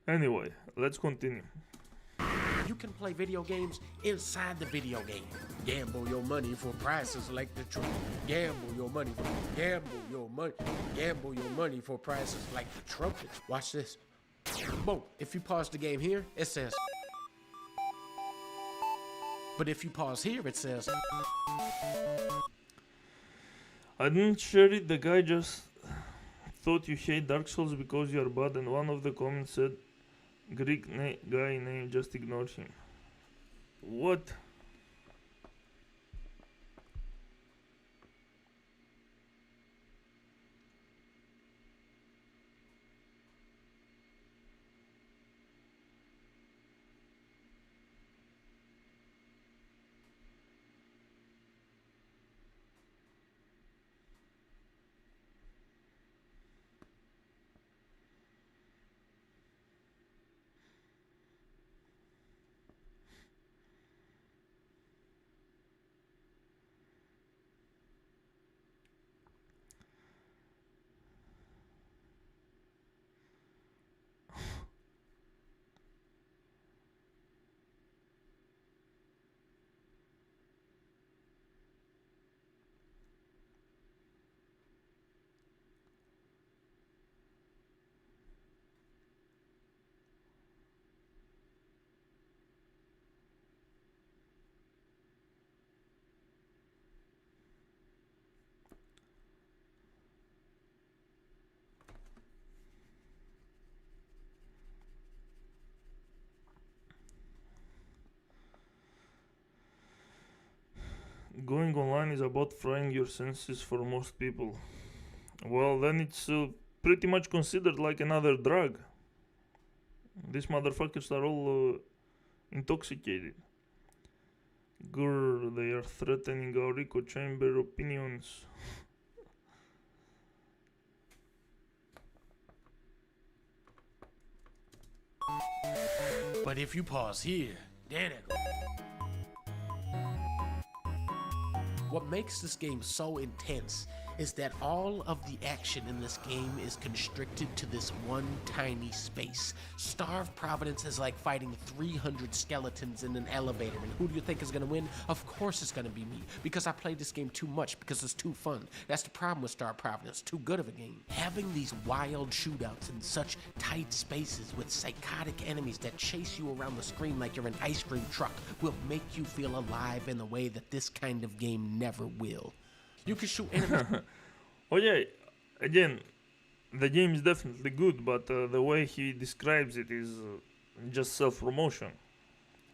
Anyway, let's continue. You can play video games inside the video game. Gamble your money for prices like the truth. Gamble your money for prices like the trumpet. Watch this. Boom. If you pause the game here, it says. But if you pause here, it says. I didn't share it. The guy just thought you hate Dark Souls because you are bad, and one of the comments said Greek guy name, just ignored him. What? going online is about frying your senses for most people. Well, then it's pretty much considered like another drug. These motherfuckers are all intoxicated. Grr, they are threatening our echo chamber opinions. But if you pause here, there they go. What makes this game so intense is that all of the action in this game is constricted to this one tiny space. Starved Providence is like fighting 300 skeletons in an elevator, and who do you think is gonna win? Of course it's gonna be me, because I played this game too much, because it's too fun. That's the problem with Starved Providence, too good of a game. Having these wild shootouts in such tight spaces with psychotic enemies that chase you around the screen like you're an ice cream truck will make you feel alive in a way that this kind of game never will. You can shoot enemies. Oh yeah, again, the game is definitely good, but the way he describes it is just self-promotion.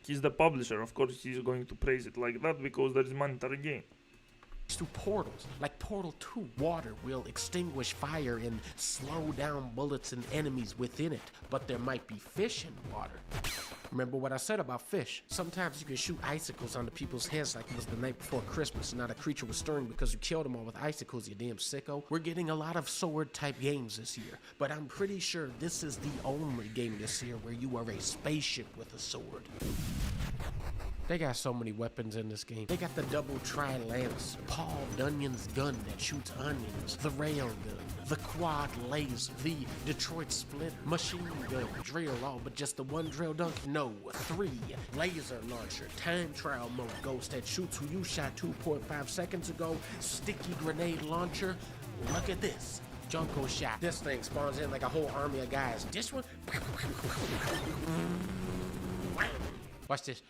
He's the publisher, of course he's going to praise it like that because there is monetary gain. To portals, like Portal 2, water will extinguish fire and slow down bullets and enemies within it, but there might be fish in water. Remember what I said about fish? Sometimes you can shoot icicles onto people's heads like it was the night before Christmas and not a creature was stirring because you killed them all with icicles, you damn sicko. We're getting a lot of sword-type games this year, but I'm pretty sure this is the only game this year where you are a spaceship with a sword. They got so many weapons in this game. They got the double tri-lance, Paul Bunyan's gun that shoots onions, the rail gun, the quad laser, the Detroit splitter, machine gun, drill all but just the one drill dunk? No, 3, laser launcher, time trial mode ghost that shoots who you shot 2.5 seconds ago, sticky grenade launcher. Look at this. Junko shot. This thing spawns in like a whole army of guys. This one. Watch this.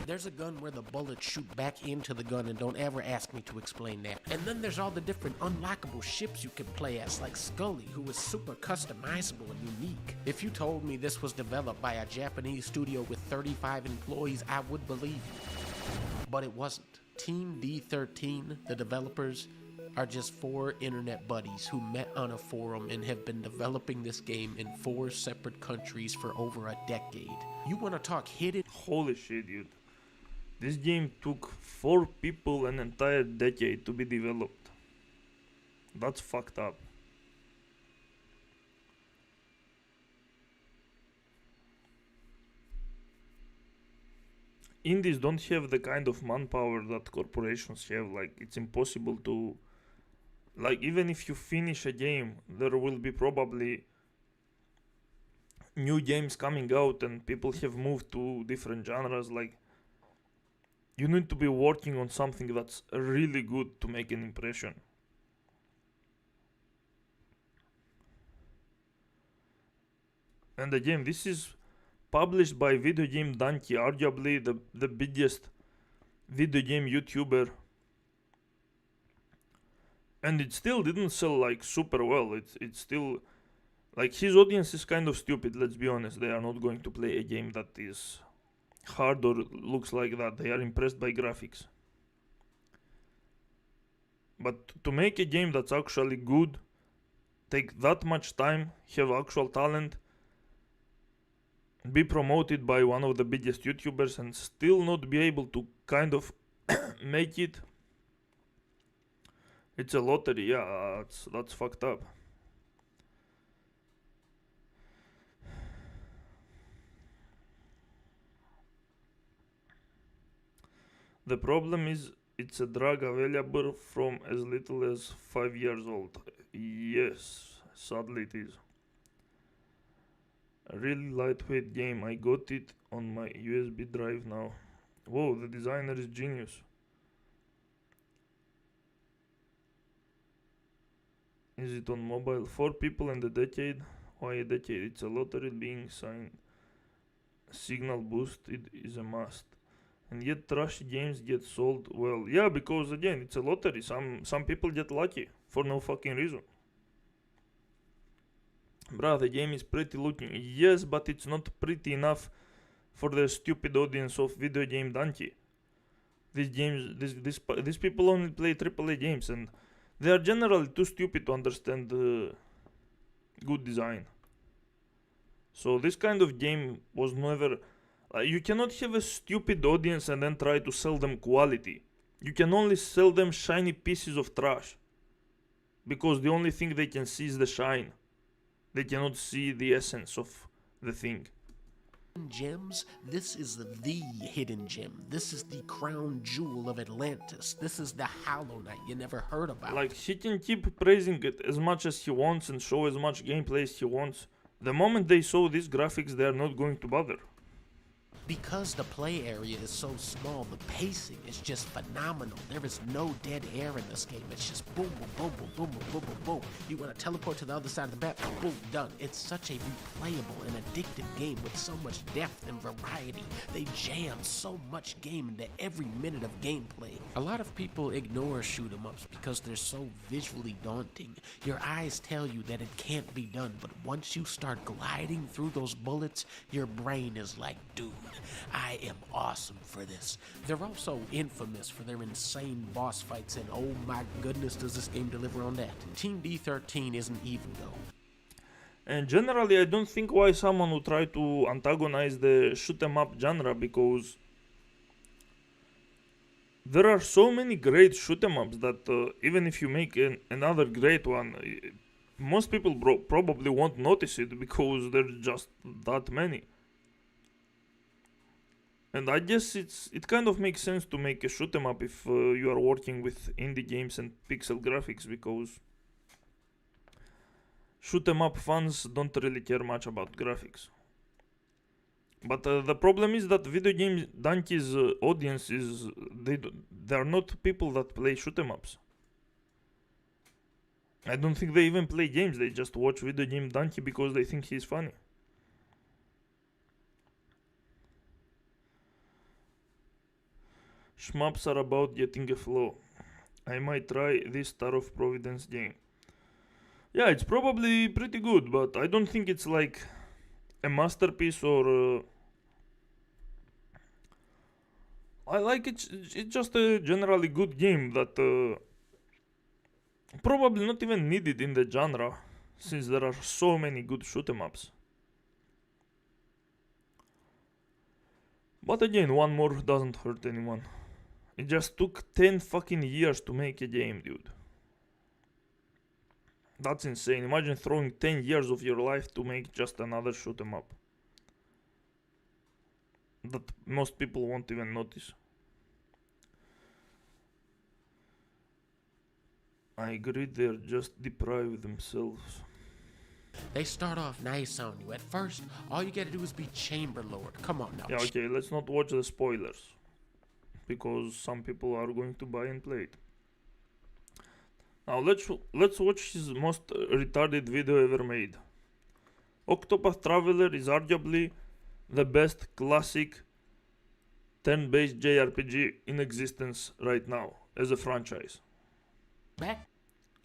There's a gun where the bullets shoot back into the gun, and don't ever ask me to explain that. And then there's all the different unlockable ships you can play as, like Scully, who is super customizable and unique. If you told me this was developed by a Japanese studio with 35 employees, I would believe you. But it wasn't. Team D13, the developers, are just 4 internet buddies who met on a forum and have been developing this game in 4 separate countries for over a decade. You want to talk hidden? Holy shit, dude. This game took 4 people an entire decade to be developed. That's fucked up. Indies don't have the kind of manpower that corporations have. Like, it's impossible to... Like, even if you finish a game, there will be probably new games coming out and people have moved to different genres. Like, you need to be working on something that's really good to make an impression. And again, this is published by Video Game Donkey, arguably the biggest video game YouTuber. And it still didn't sell like super well. It's still like his audience is kind of stupid, let's be honest. They are not going to play a game that is hard or looks like that. They are impressed by graphics. But to make a game that's actually good, take that much time, have actual talent, be promoted by one of the biggest YouTubers and still not be able to kind of make it, it's a lottery. Yeah, that's fucked up. The problem is it's a drug available from as little as 5 years old. Yes, sadly it is. A really lightweight game. I got it on my USB drive now. Whoa, the designer is genius. Is it on mobile? 4 people and a decade? Why a decade? It's a lottery being signed. Signal boost, it is a must. And yet trashy games get sold well. Yeah, because again, it's a lottery. Some people get lucky for no fucking reason. Bruh, the game is pretty looking. Yes, but it's not pretty enough for the stupid audience of Video Game Donkey. These people only play AAA games, and they are generally too stupid to understand good design. So this kind of game was never. You cannot have a stupid audience and then try to sell them quality. You can only sell them shiny pieces of trash, because the only thing they can see is the shine. They cannot see the essence of the thing. Gems, this is the hidden gem. This is the crown jewel of Atlantis. This is the Hollow Knight you never heard about. Like, he can keep praising it as much as he wants and show as much gameplay as he wants. The moment they saw these graphics, they are not going to bother. Because the play area is so small, the pacing is just phenomenal. There is no dead air in this game. It's just boom, boom, boom, boom, boom, boom, boom, boom, boom. You want to teleport to the other side of the map, boom, done. It's such a replayable and addictive game with so much depth and variety. They jam so much game into every minute of gameplay. A lot of people ignore shoot 'em ups because they're so visually daunting. Your eyes tell you that it can't be done, but once you start gliding through those bullets, your brain is like, dude, I am awesome for this. They're also infamous for their insane boss fights, and oh my goodness, does this game deliver on that. Team D13 isn't even though. And generally, I don't think why someone would try to antagonize the shoot 'em up genre, because there are so many great shoot 'em ups that even if you make another great one, most people probably won't notice it because there's just that many. And I guess it kind of makes sense to make a shoot 'em up if you are working with indie games and pixel graphics, because shoot 'em up fans don't really care much about graphics. But the problem is that video game donkeys audience is they are not people that play shoot 'em ups. I don't think they even play games. They just watch video game donkey because they think he's funny. Shmups are about getting a flow. I might try this Star of Providence game. Yeah, it's probably pretty good, but I don't think it's like a masterpiece or... I like it. It's just a generally good game that probably not even needed in the genre, since there are so many good shoot 'em ups. But again, one more doesn't hurt anyone. It just took 10 fucking years to make a game, dude. That's insane. Imagine throwing 10 years of your life to make just another shoot 'em up that most people won't even notice. I agree, they're just deprived themselves. They start off nice on you. At first, all you gotta do is be Chamber Lord. Come on now. Yeah, okay, let's not watch the spoilers, because some people are going to buy and play it. Now let's watch his most retarded video ever made. Octopath Traveler is arguably the best classic turn-based JRPG in existence right now as a franchise. Back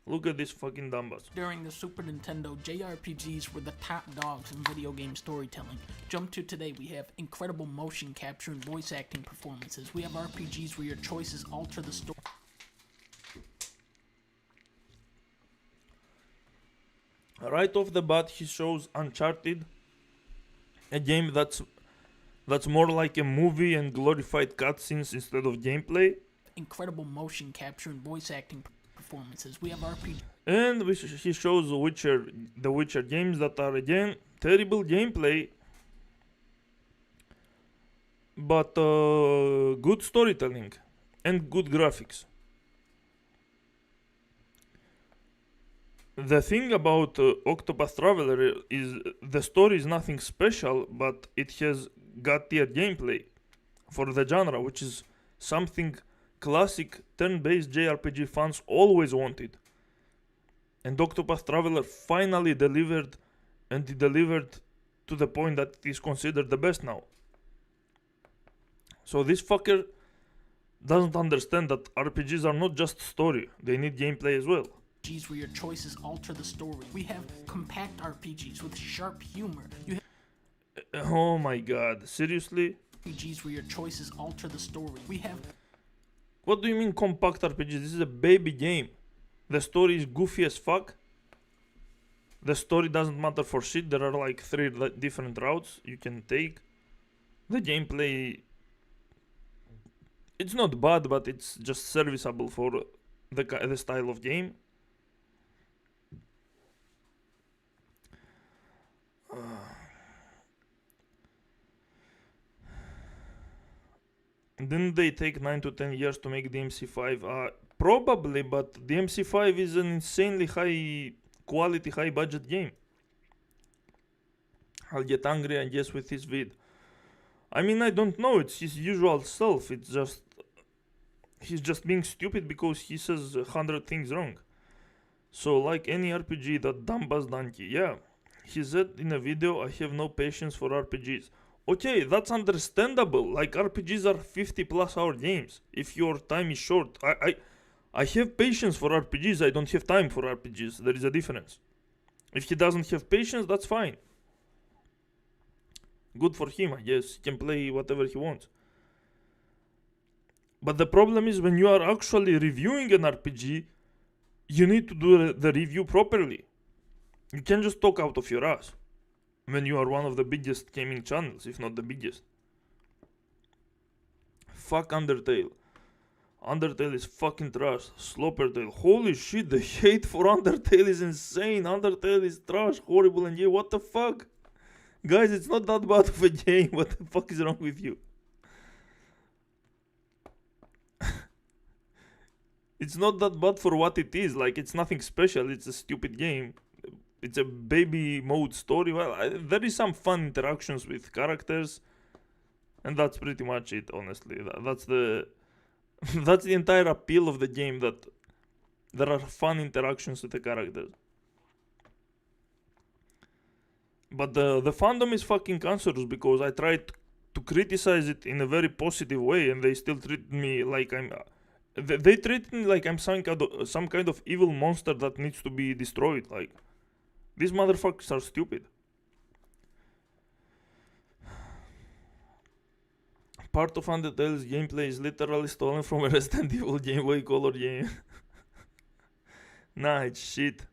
Look at this fucking dumbass. during the Super Nintendo, JRPGs were the top dogs in video game storytelling. Jump to today, we have incredible motion capture and voice acting performances. We have RPGs where your choices alter the story. Right off the bat, he shows Uncharted, a game that's more like a movie and glorified cutscenes instead of gameplay. Incredible motion capture and voice acting performances. We have RPGs. And he shows the Witcher games that are again terrible gameplay, but good storytelling and good graphics. The thing about Octopath Traveler is the story is nothing special, but it has god tier gameplay for the genre, which is something classic turn-based JRPG fans always wanted. And Octopath Traveler finally delivered, and it delivered to the point that it is considered the best now. So this fucker doesn't understand that RPGs are not just story, they need gameplay as well. RPGs where your choices alter the story. We have compact RPGs with sharp humor. You have Oh my god, seriously? RPGs where your choices alter the story. We have What do you mean compact RPG? This is a baby game. The story is goofy as fuck. The story doesn't matter for shit. There are like 3 different routes you can take. The gameplay, it's not bad, but it's just serviceable for the style of game. Didn't they take 9 to 10 years to make DMC5? Probably, but DMC5 is an insanely high quality, high budget game. I'll get angry, I guess, with this vid. I mean, I don't know, it's his usual self. It's just, he's just being stupid because he says 100 things wrong. So, like any RPG, that dumbass donkey, yeah. He said in a video, I have no patience for RPGs. Okay, that's understandable. Like, RPGs are 50+ hour games. If your time is short, I have patience for RPGs. I don't have time for RPGs. There is a difference. If he doesn't have patience, that's fine. Good for him, I guess. He can play whatever he wants. But the problem is when you are actually reviewing an RPG, you need to do the review properly. You can't just talk out of your ass when you are one of the biggest gaming channels, if not the biggest. Fuck Undertale. Undertale is fucking trash. Sloppertail. Holy shit, the hate for Undertale is insane. Undertale is trash, horrible, and yeah, what the fuck? Guys, it's not that bad of a game. What the fuck is wrong with you? It's not that bad for what it is. Like, it's nothing special. It's a stupid game. It's a baby mode story. Well, there is some fun interactions with characters, and that's pretty much it, honestly. That's the that's the entire appeal of the game, that there are fun interactions with the characters. But the fandom is fucking cancerous, because I tried to criticize it in a very positive way, and they still treat me like I'm... They treat me like I'm some kind of evil monster that needs to be destroyed. Like, these motherfuckers are stupid. Part of Undertale's gameplay is literally stolen from a Resident Evil Game Boy Color game. Nah, it's shit.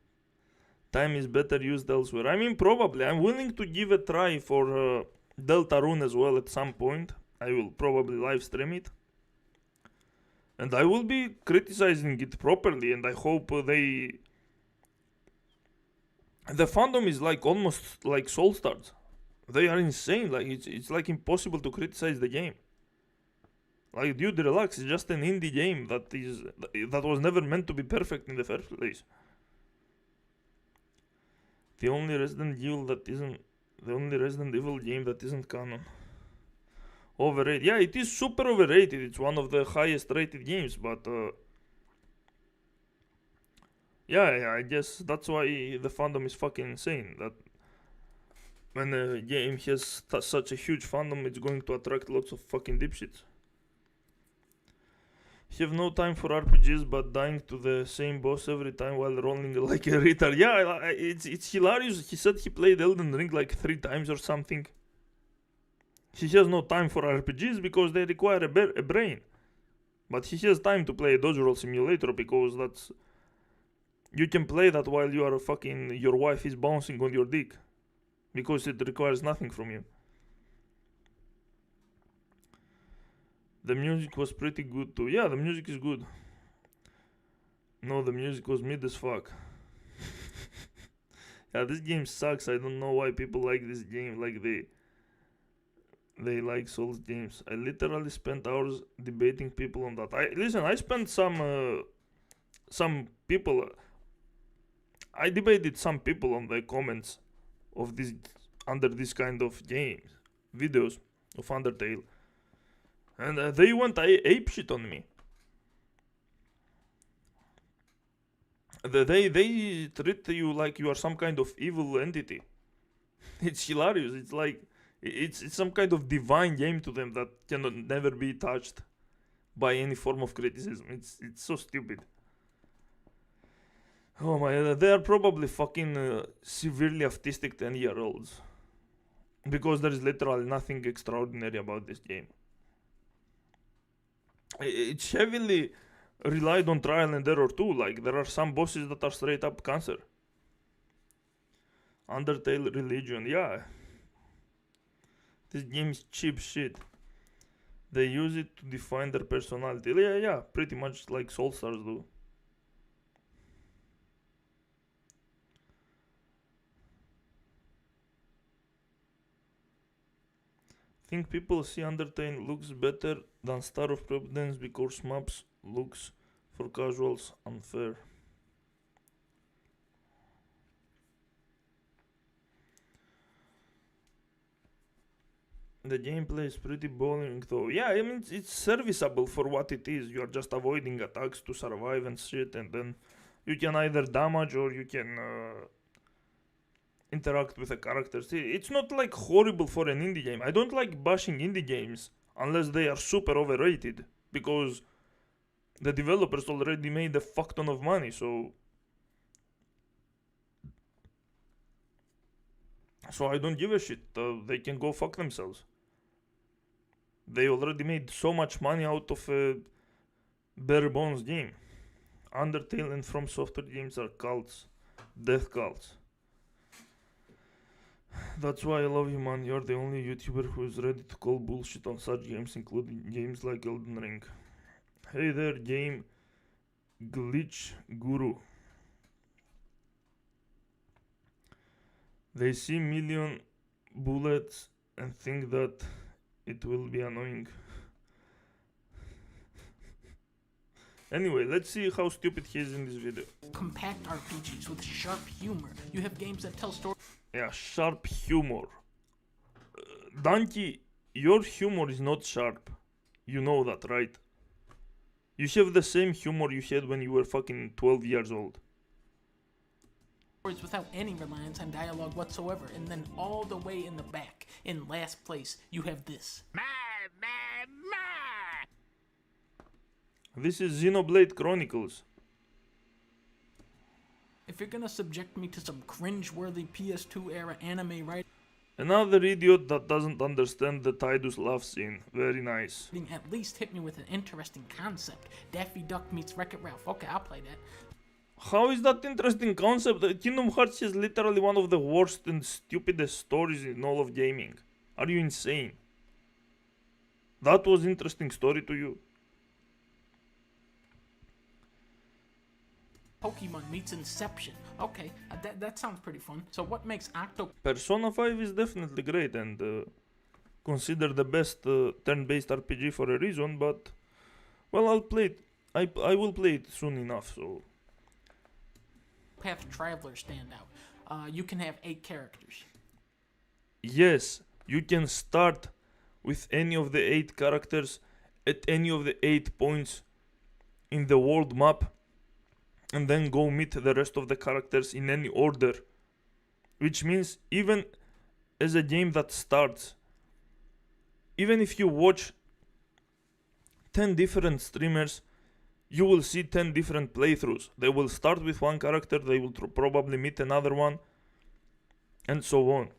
Time is better used elsewhere. I mean, probably. I'm willing to give a try for Deltarune as well at some point. I will probably live stream it. And I will be criticizing it properly, and I hope they... The fandom is like almost like Soul Stars. They are insane. Like, it's like impossible to criticize the game. Like, dude, relax. It's just an indie game that was never meant to be perfect in the first place. The only Resident Evil game that isn't canon. Overrated. Yeah, it is super overrated. It's one of the highest rated games, but yeah, I guess that's why the fandom is fucking insane. That when a game has such a huge fandom, it's going to attract lots of fucking dipshits. Have no time for RPGs, but dying to the same boss every time while rolling like a retard. Yeah, it's hilarious. He said he played Elden Ring like 3 times or something. He has no time for RPGs because they require a brain. But he has time to play a dodge roll simulator because that's... You can play that while you are fucking... Your wife is bouncing on your dick. Because it requires nothing from you. The music was pretty good too. Yeah, the music is good. No, the music was mid as fuck. Yeah, this game sucks. I don't know why people like this game. Like, they like Souls games. I literally spent hours debating people on that. I spent some people... I debated some people on the comments of this, under this kind of games, videos of Undertale. And they went apeshit on me. They treat you like you are some kind of evil entity. It's hilarious. It's like it's some kind of divine game to them that cannot never be touched by any form of criticism. It's so stupid. Oh my, they are probably fucking severely autistic 10-year-olds. Because there is literally nothing extraordinary about this game. It's heavily relied on trial and error too. Like, there are some bosses that are straight up cancer. Undertale Religion, yeah. This game is cheap shit. They use it to define their personality. Yeah, pretty much like Soulstars do. Think people see Undertale looks better than Star of Providence because maps looks for casuals unfair. The gameplay is pretty boring though. Yeah, I mean, it's serviceable for what it is. You are just avoiding attacks to survive and shit, and then you can either damage or you can interact with the characters. It's not like horrible for an indie game. I don't like bashing indie games unless they are super overrated, because the developers already made a fuck ton of money, so I don't give a shit. They can go fuck themselves. They already made so much money out of a bare bones game. Undertale and From Software games are cults. Death cults. That's why I love you, man. You're the only YouTuber who is ready to call bullshit on such games, including games like Elden Ring. Hey there, game glitch guru. They see million bullets and think that it will be annoying. Anyway, let's see how stupid he is in this video. Compact RPGs with sharp humor. You have games that tell stories. Yeah, sharp humor. Donkey, your humor is not sharp. You know that, right? You have the same humor you had when you were fucking 12 years old. Without any reliance on dialogue whatsoever, and then all the way in the back, in last place, you have this. This is Xenoblade Chronicles. If you're gonna subject me to some cringe-worthy PS2 era anime writing, Another idiot that doesn't understand the Tidus love scene. Very nice. at least hit me with an interesting concept. Daffy Duck meets Wreck-It Ralph. Okay, I'll play that. How is that interesting concept? Kingdom Hearts is literally one of the worst and stupidest stories in all of gaming. Are you insane? That was interesting story to you? Pokemon meets Inception. Okay, that sounds pretty fun. So what makes Persona 5 is definitely great and considered the best turn-based RPG for a reason, but well, I'll play it. I will play it soon enough, so Path Traveler stand out? You can have 8 characters. yes, you can start with any of the 8 characters at any of the 8 points in the world map, and then go meet the rest of the characters in any order. Which means even as a game that starts, even if you watch 10 different streamers, you will see 10 different playthroughs. They will start with one character, they will probably meet another one, and so on.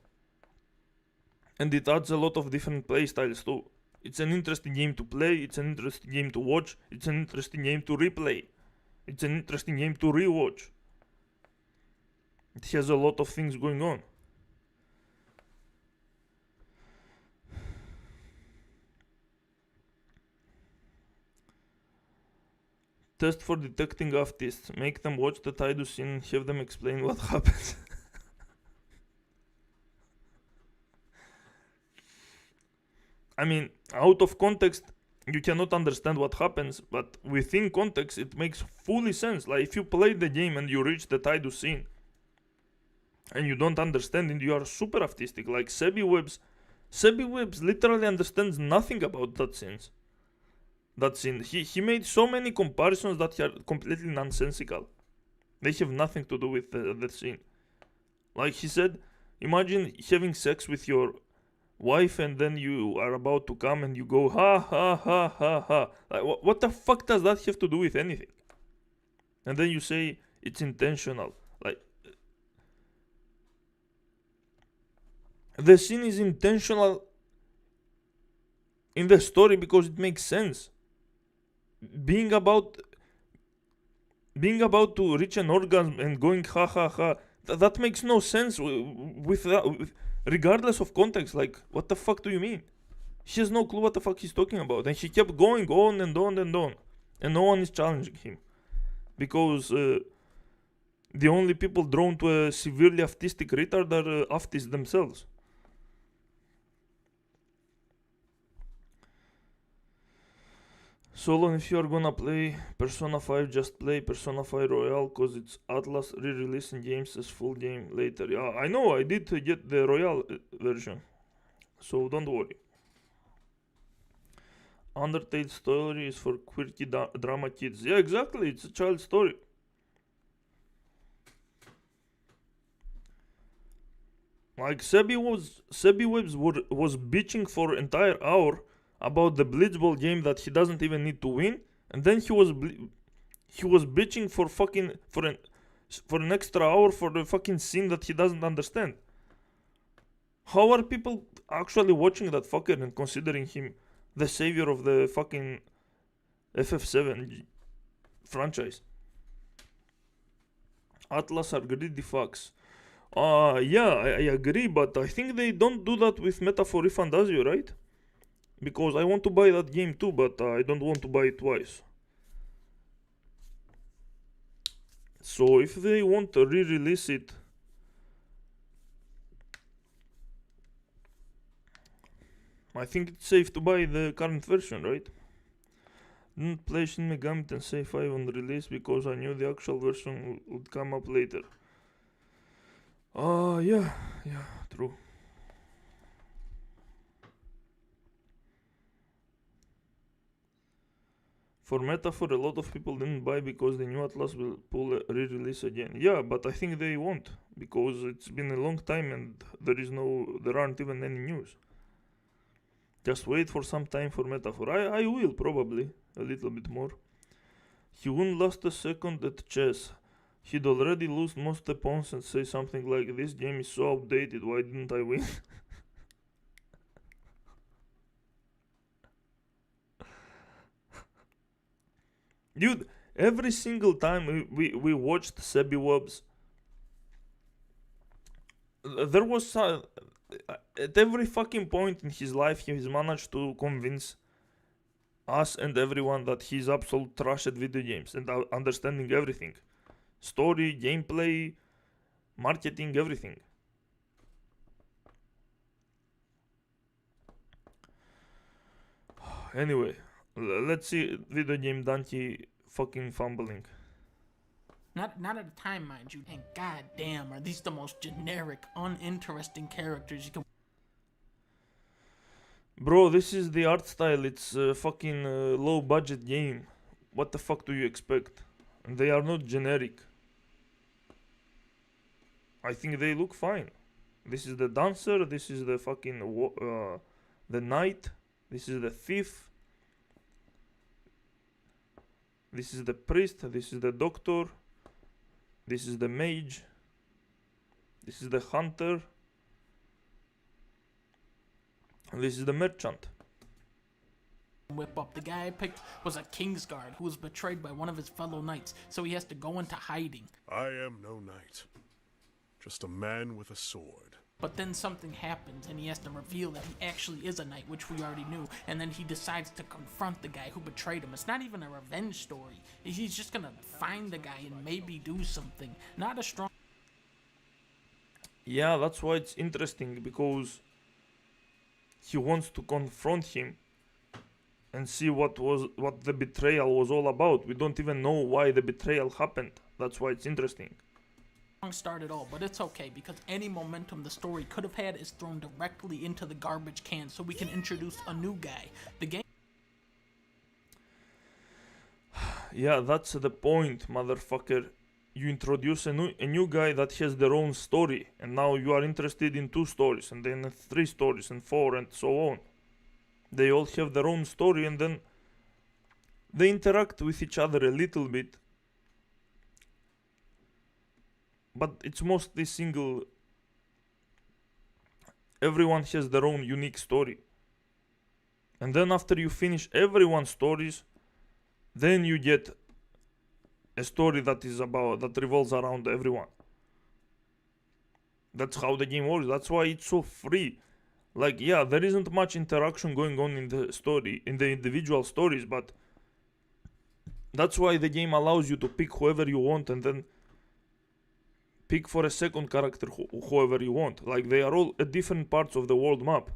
And it adds a lot of different playstyles too. It's an interesting game to play, it's an interesting game to watch, it's an interesting game to replay. It's an interesting game to rewatch. It has a lot of things going on. Test for detecting artists. Make them watch the Tidus scene and have them explain what happens. I mean, out of context, you cannot understand what happens, but within context, it makes fully sense. Like, if you play the game and you reach the Tidus scene, and you don't understand it, you are super artistic. Like, Sebi Webs literally understands nothing about that scene. He made so many comparisons that are completely nonsensical. They have nothing to do with the scene. Like he said, imagine having sex with your wife and then you are about to come and you go ha ha ha ha ha. Like, what the fuck does that have to do with anything? And then you say it's intentional. Like, the scene is intentional in the story because it makes sense. being about to reach an orgasm and going ha ha ha, that makes no sense with that, regardless of context. Like, what the fuck do you mean? He has no clue what the fuck he's talking about, and he kept going on and on and on, and no one is challenging him, because the only people drawn to a severely autistic retard are autists themselves. Solon, if you are gonna play Persona 5, just play Persona 5 Royale, cause it's Atlas re-releasing games as full game later. Yeah, I know, I did get the Royale version, so don't worry. Undertale story is for quirky drama kids. Yeah, exactly, it's a child story. Like, Sebi Webs was bitching for entire hour about the Blitzball game that he doesn't even need to win, and then he was bitching for fucking for an extra hour for the fucking scene that he doesn't understand. How are people actually watching that fucker and considering him the savior of the fucking FF7 franchise? Atlas are greedy fucks. Yeah, I agree, but I think they don't do that with Metaphor Refundazio, right? Because I want to buy that game too, but I don't want to buy it twice. So if they want to re-release it, I think it's safe to buy the current version, right? Didn't play Shin Megami Tensei 5 on release because I knew the actual version would come up later. Yeah, true. For Metaphor, a lot of people didn't buy because they knew Atlas will pull a re-release again. Yeah, but I think they won't, because it's been a long time and there aren't even any news. Just wait for some time for Metaphor. I will, probably, a little bit more. He wouldn't last a second at chess. He'd already lose most opponents and say something like, this game is so outdated, why didn't I win? Dude, every single time we watched Sebi Webs, there was at every fucking point in his life he's managed to convince us and everyone that he's absolute trash at video games and understanding everything. Story, gameplay, marketing, everything. Anyway, let's see video game Dante fucking fumbling. Not at a time, mind you. And goddamn, are these the most generic, uninteresting characters you can... Bro, this is the art style. It's a fucking low budget game. What the fuck do you expect? And they are not generic. I think they look fine. This is the dancer. This is the fucking the knight. This is the thief. This is the priest. This is the doctor. This is the mage. This is the hunter. And this is the merchant. Whip up. The guy I picked was a Kingsguard who was betrayed by one of his fellow knights, so he has to go into hiding. I am no knight. Just a man with a sword. But then something happens and he has to reveal that he actually is a knight, which we already knew, and then he decides to confront the guy who betrayed him. It's not even a revenge story. He's just gonna find the guy and maybe do something. Not a strong... Yeah, that's why it's interesting, because he wants to confront him and see what the betrayal was all about. We don't even know why the betrayal happened. That's why it's interesting. Start at all, but it's okay because any momentum the story could have had is thrown directly into the garbage can so we can introduce a new guy. The game... Yeah, that's the point, motherfucker. You introduce a new guy that has their own story, and now you are interested in 2 stories, and then 3 stories, and 4, and so on. They all have their own story, and then they interact with each other a little bit. But it's mostly single. Everyone has their own unique story. And then after you finish everyone's stories, then you get a story that revolves around everyone. That's how the game works. That's why it's so free. Like, yeah, there isn't much interaction going on in the story, in the individual stories, but that's why the game allows you to pick whoever you want and then pick for a second character whoever you want. Like, they are all at different parts of the world map.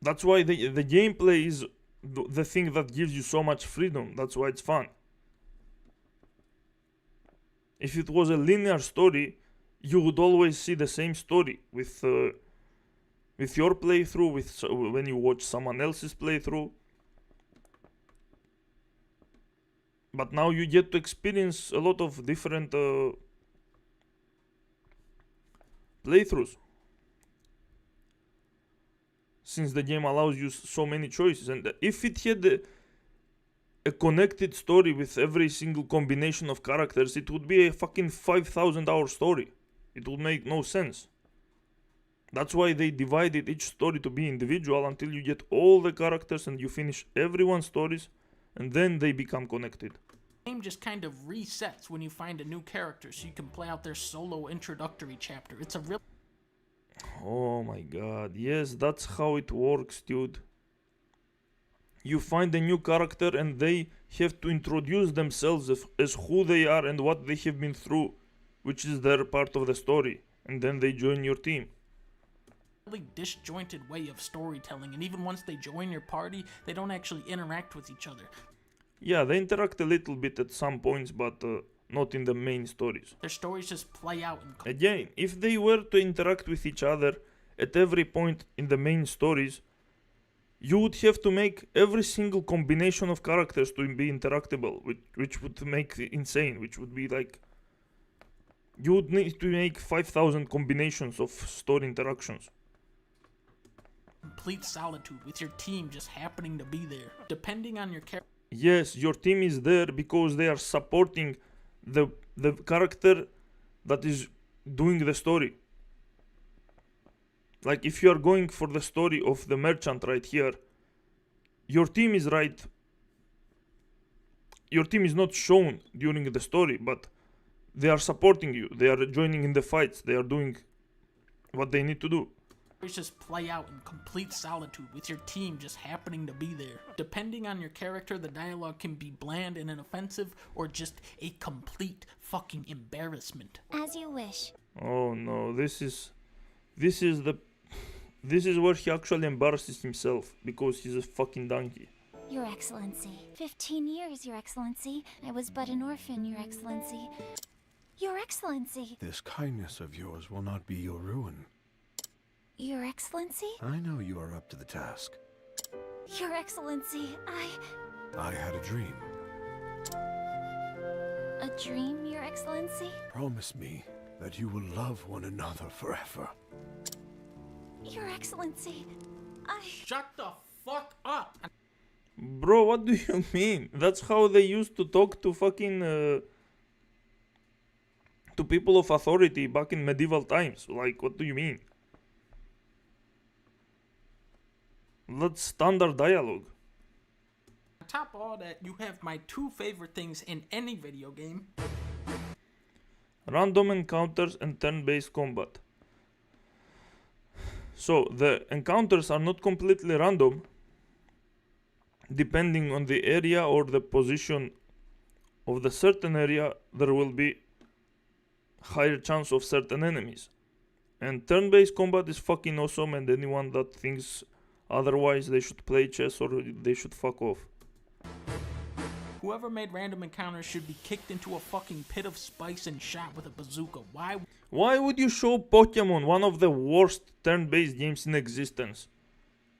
That's why the gameplay is the thing that gives you so much freedom. That's why it's fun. If it was a linear story, you would always see the same story with your playthrough, when you watch someone else's playthrough. But now you get to experience a lot of different playthroughs, since the game allows you so many choices. And if it had a connected story with every single combination of characters, it would be a fucking 5,000 hour story. It would make no sense. That's why they divided each story to be individual until you get all the characters and you finish everyone's stories, and then they become connected. The game just kind of resets when you find a new character so you can play out their solo introductory chapter. It's a real... Oh my god, yes, that's how it works, dude. You find a new character and they have to introduce themselves as who they are and what they have been through, which is their part of the story, and then they join your team. Really disjointed way of storytelling, and even once they join your party, they don't actually interact with each other. Yeah, they interact a little bit at some points, but not in the main stories. Their stories just play out. Again, if they were to interact with each other at every point in the main stories, you would have to make every single combination of characters to be interactable, which would make it insane, which would be like... You would need to make 5,000 combinations of story interactions. Complete solitude with your team just happening to be there. Depending on your character... Yes, your team is there because they are supporting the character that is doing the story. Like, if you are going for the story of the merchant right here, your team is right. Your team is not shown during the story, but they are supporting you. They are joining in the fights. They are doing what they need to do. Just play out in complete solitude with your team just happening to be there. Depending on your character, the dialogue can be bland and inoffensive, or just a complete fucking embarrassment. As you wish. Oh no, this is where he actually embarrasses himself, because he's a fucking donkey. Your Excellency. 15 years, Your Excellency. I was but an orphan, Your Excellency. Your Excellency. This kindness of yours will not be your ruin. Your Excellency? I know you are up to the task. Your Excellency, I had a dream. A dream, Your Excellency? Promise me that you will love one another forever. Your Excellency, Shut the fuck up! Bro, what do you mean? That's how they used to talk to fucking... to people of authority back in medieval times. Like, what do you mean? That's standard dialogue. On top of all that, you have my two favorite things in any video game. Random encounters and turn-based combat. So, the encounters are not completely random. Depending on the area or the position of the certain area, there will be higher chance of certain enemies. And turn-based combat is fucking awesome, and anyone that thinks otherwise, they should play chess or they should fuck off. Whoever made random encounters should be kicked into a fucking pit of spice and shot with a bazooka. Why would you show Pokemon, one of the worst turn-based games in existence?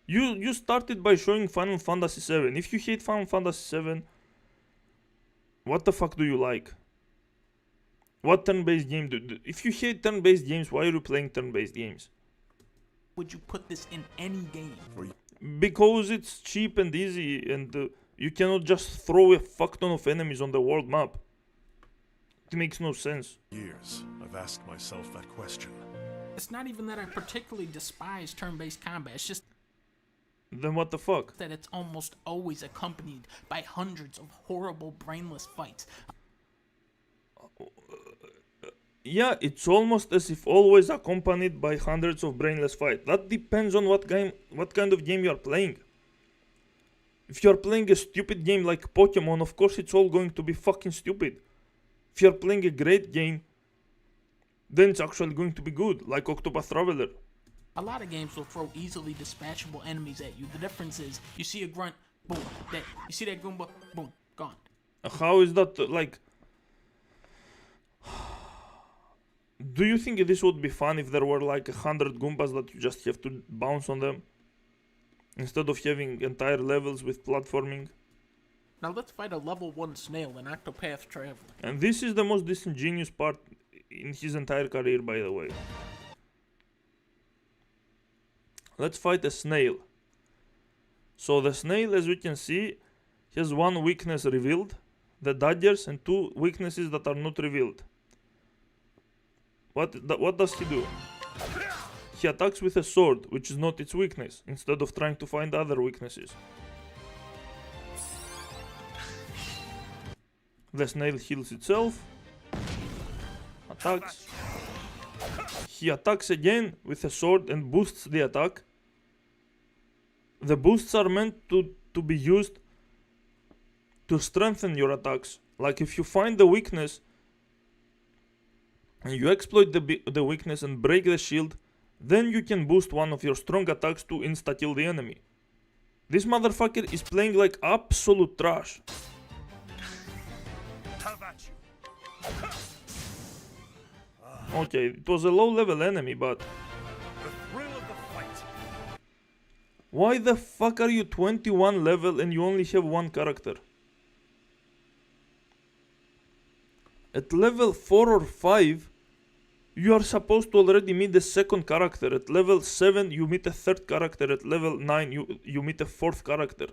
You started by showing Final Fantasy VII. If you hate Final Fantasy VII, what the fuck do you like? What turn-based game if you hate turn-based games, why are you playing turn-based games? Would you put this in any game? Because it's cheap and easy, and you cannot just throw a fuck ton of enemies on the world map. It makes no sense. Years, I've asked myself that question. It's not even that I particularly despise turn-based combat. It's just... Then what the fuck? That it's almost always accompanied by hundreds of horrible brainless fights. Yeah, it's almost as if always accompanied by hundreds of brainless fights. That depends on what kind of game you are playing. If you're playing a stupid game like Pokemon, of course it's all going to be fucking stupid. If you're playing a great game, then it's actually going to be good, like Octopath Traveler. A lot of games will throw easily dispatchable enemies at you. The difference is, you see a grunt, boom, dead. You see that Goomba, boom, gone. How is that, like... Do you think this would be fun if there were like 100 Goombas that you just have to bounce on them? Instead of having entire levels with platforming? Now let's fight a level 1 snail in Octopath Traveler. And this is the most disingenuous part in his entire career, by the way. Let's fight a snail. So the snail, as we can see, has one weakness revealed, the daggers, and two weaknesses that are not revealed. What does he do? He attacks with a sword, which is not its weakness, instead of trying to find other weaknesses. The snail heals itself. Attacks. He attacks again with a sword and boosts the attack. The boosts are meant to be used to strengthen your attacks. Like if you find the weakness and you exploit the weakness and break the shield, then you can boost one of your strong attacks to insta-kill the enemy. This motherfucker is playing like absolute trash. Okay, it was a low level enemy, but... Why the fuck are you 21 level and you only have one character? At level 4 or 5, you are supposed to already meet the second character. At level 7, you meet a third character. At level 9, you meet a fourth character.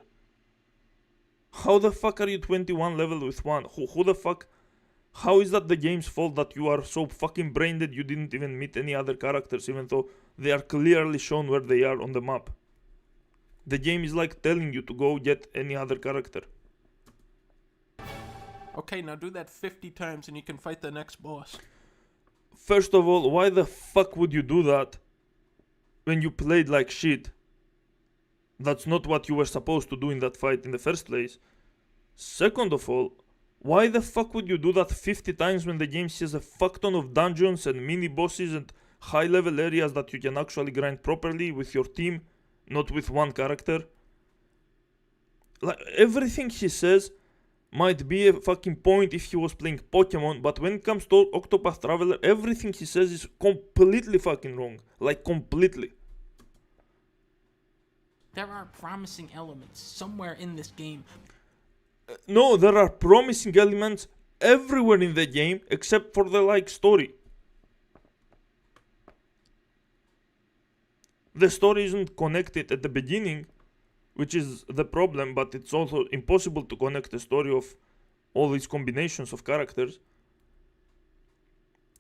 How the fuck are you 21 level with one? Who the fuck? How is that the game's fault that you are so fucking brain dead you didn't even meet any other characters, even though they are clearly shown where they are on the map? The game is like telling you to go get any other character. Okay, now do that 50 times and you can fight the next boss. First of all, why the fuck would you do that when you played like shit? That's not what you were supposed to do in that fight in the first place. Second of all, why the fuck would you do that 50 times when the game has a fuck ton of dungeons and mini bosses and high level areas that you can actually grind properly with your team, not with one character? Like, everything he says might be a fucking point if he was playing Pokemon, but when it comes to Octopath Traveler, everything he says is completely fucking wrong. Like, completely. There are promising elements somewhere in this game. No, there are promising elements everywhere in the game except for the, like, story. The story isn't connected at the beginning, which is the problem, but it's also impossible to connect the story of all these combinations of characters.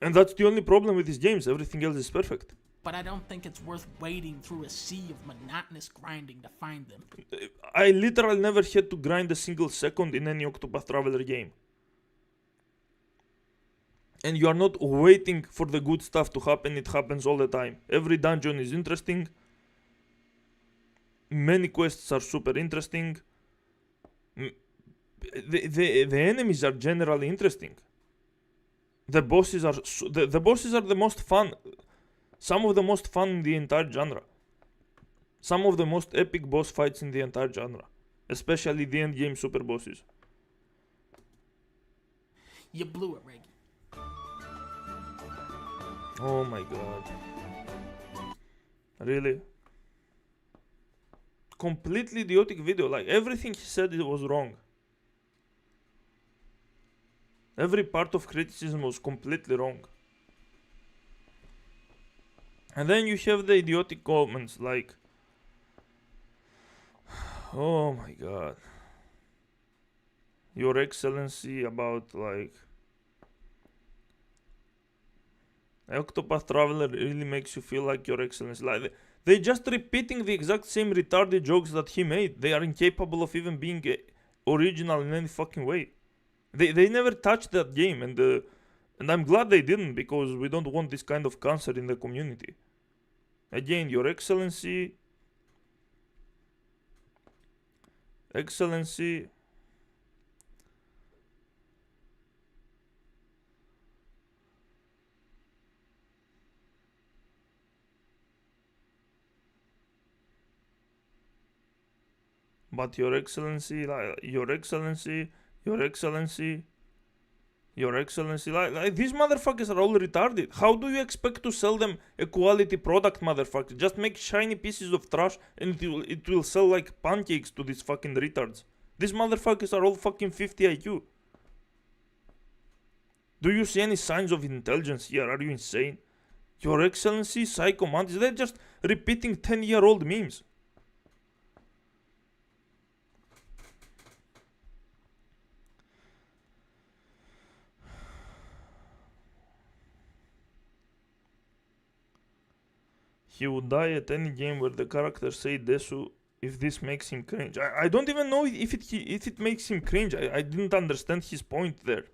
And that's the only problem with these games. Everything else is perfect. But I don't think it's worth wading through a sea of monotonous grinding to find them. I literally never had to grind a single second in any Octopath Traveler game. And you are not waiting for the good stuff to happen, it happens all the time. Every dungeon is interesting. Many quests are super interesting. The enemies are generally interesting. The bosses are the bosses are the most fun. Some of the most fun in the entire genre. Some of the most epic boss fights in the entire genre. Especially the end game super bosses. You blew it, Reggie. Oh my god. Really? Completely idiotic video. Like, everything he said it was wrong. Every part of criticism was completely wrong. And then you have the idiotic comments like, oh my god, Your Excellency, about like, Octopath Traveler really makes you feel like Your Excellency. Like, They just repeating the exact same retarded jokes that he made. They are incapable of even being original in any fucking way. They never touched that game, and I'm glad they didn't, because we don't want this kind of cancer in the community. Again, Your Excellency. Excellency. But Your Excellency, Your Excellency, Your Excellency, Your Excellency, like these motherfuckers are all retarded. How do you expect to sell them a quality product, motherfucker? Just make shiny pieces of trash and it will sell like pancakes to these fucking retards. These motherfuckers are all fucking 50 IQ. Do you see any signs of intelligence here? Are you insane? Your Excellency, Psycho Mantis, they're just repeating 10-year-old memes. He would die at any game where the characters say Desu if this makes him cringe. I don't even know if it makes him cringe. I didn't understand his point there.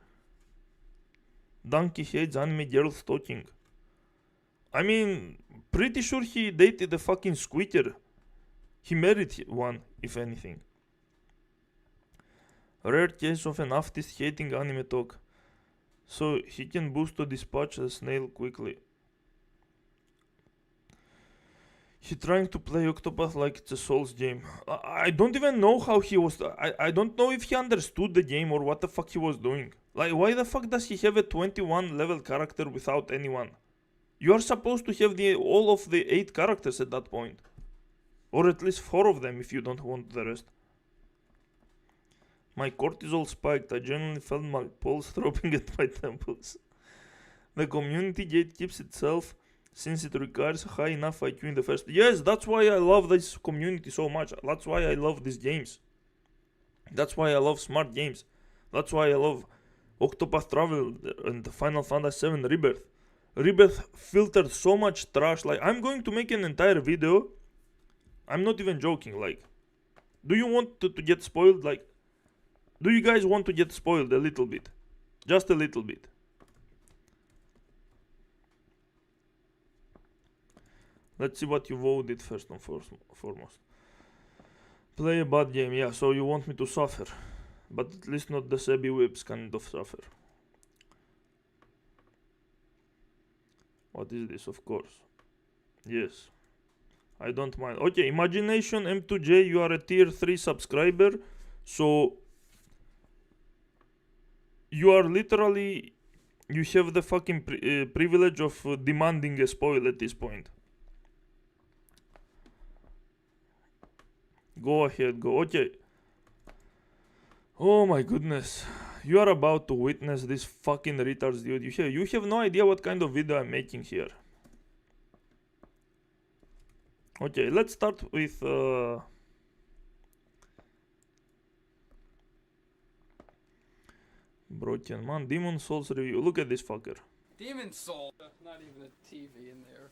Donkey hates anime girls talking. I mean, pretty sure he dated a fucking squeaker. He married one, if anything. Rare case of an aftist hating anime talk. So he can boost to dispatch a snail quickly. He trying to play Octopath like it's a Souls game. I don't even know how he was... I don't know if he understood the game or what the fuck he was doing. Like, why the fuck does he have a 21 level character without anyone? You are supposed to have all of the 8 characters at that point. Or at least 4 of them if you don't want the rest. My cortisol spiked. I genuinely felt my pulse throbbing at my temples. The community gate keeps itself... since it requires high enough IQ in the first... Yes, that's why I love this community so much. That's why I love these games. That's why I love smart games. That's why I love Octopath Traveler and Final Fantasy VII Rebirth. Rebirth filtered so much trash. Like, I'm going to make an entire video. I'm not even joking. Like, do you want to get spoiled? Like, do you guys want to get spoiled a little bit? Just a little bit. Let's see what you voted first and foremost. Play a bad game, yeah, so you want me to suffer. But at least not the Sebi Whips kind of suffer. What is this? Of course. Yes. I don't mind. Okay, Imagination M2J, you are a tier 3 subscriber. So you are literally... you have the fucking privilege of demanding a spoil at this point. Go ahead, go. Okay. Oh my goodness. You are about to witness this fucking retards, dude. You have no idea what kind of video I'm making here. Okay, let's start with... Broken Man. Demon Souls review. Look at this fucker. Demon Souls. Not even a TV in there.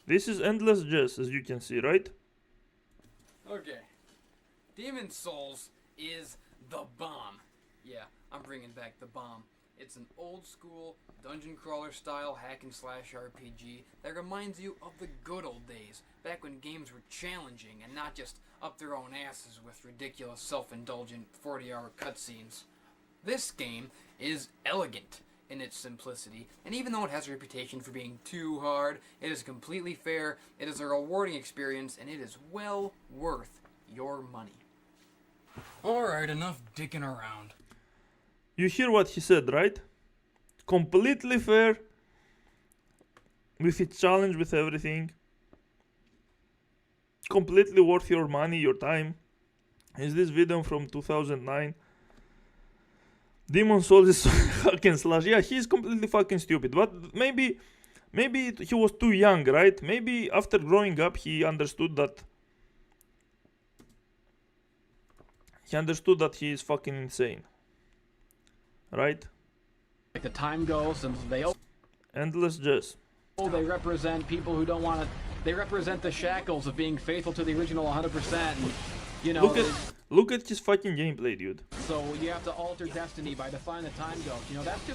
This is Endless Jess, as you can see, right? Okay. Demon Souls is the bomb. Yeah, I'm bringing back the bomb. It's an old school dungeon crawler style hack and slash RPG that reminds you of the good old days, back when games were challenging and not just up their own asses with ridiculous self-indulgent 40-hour cutscenes. This game is elegant in its simplicity, and even though it has a reputation for being too hard, it is completely fair, it is a rewarding experience, and it is well worth your money. Alright, enough dicking around. You hear what he said, right? Completely fair, with its challenge, with everything. Completely worth your money, your time. Is this video from 2009? Demon Souls is hack and slash. Yeah, he's completely fucking stupid. But maybe he was too young, right? Maybe after growing up he understood that he is fucking insane. Right? Like the time goes since they Endless Jess. they represent people who don't want to They represent the shackles of being faithful to the original 100%. And, you know, look at his fucking gameplay, dude. So you have to alter destiny by defying the time ghost. You know, that's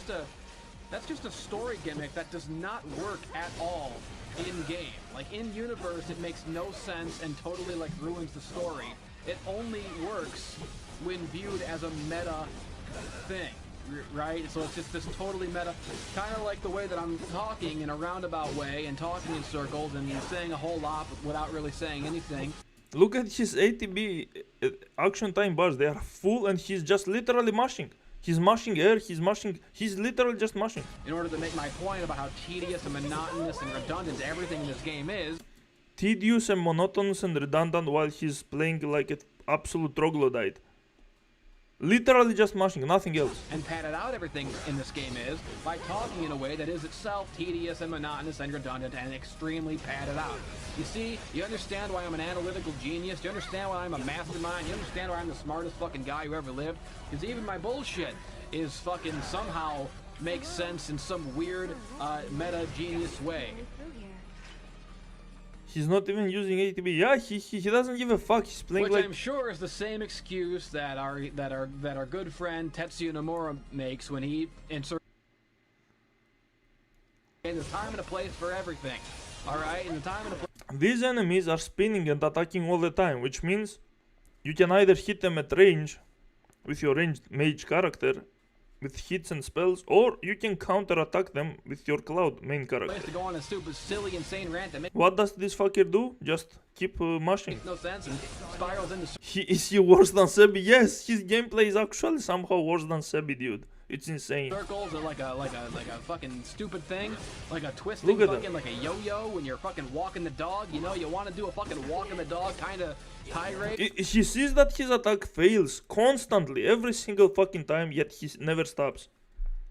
just a story gimmick that does not work at all in game. Like in universe, it makes no sense and totally like ruins the story. It only works when viewed as a meta thing, right? So it's just this totally meta, kind of like the way that I'm talking in a roundabout way and talking in circles and saying a whole lot without really saying anything. Look at his ATB action time bars. They are full and he's just literally mashing. He's mashing air, he's literally just mashing. In order to make my point about how tedious and monotonous and redundant everything in this game is. Tedious and monotonous and redundant while he's playing like an absolute troglodyte. Literally just mashing, nothing else. And padded out everything in this game is by talking in a way that is itself tedious and monotonous and redundant and extremely padded out. You see, you understand why I'm an analytical genius, you understand why I'm a mastermind, you understand why I'm the smartest fucking guy who ever lived, because even my bullshit is fucking somehow makes sense in some weird meta genius way. He's not even using ATB. Yeah, he doesn't give a fuck. He's playing Which like. I'm sure is the same excuse that our good friend Tetsuya Nomura makes when he inserts. And there's time and a place for everything. All right, and the time and a place. These enemies are spinning and attacking all the time, which means you can either hit them at range with your ranged mage character with hits and spells, or you can counter-attack them with your Cloud main character. To go on a stupid, silly, insane rant that makes What does this fucker do? Just keep mashing. no sense and spirals into. Is he worse than Sebi? Yes, his gameplay is actually somehow worse than Sebi, dude. It's insane. Circles are like a fucking stupid thing, like a twisting fucking like a yo-yo when you're fucking walking the dog. You know, you want to do a fucking walking the dog kind of tirade. He sees that his attack fails constantly, every single fucking time, yet he never stops.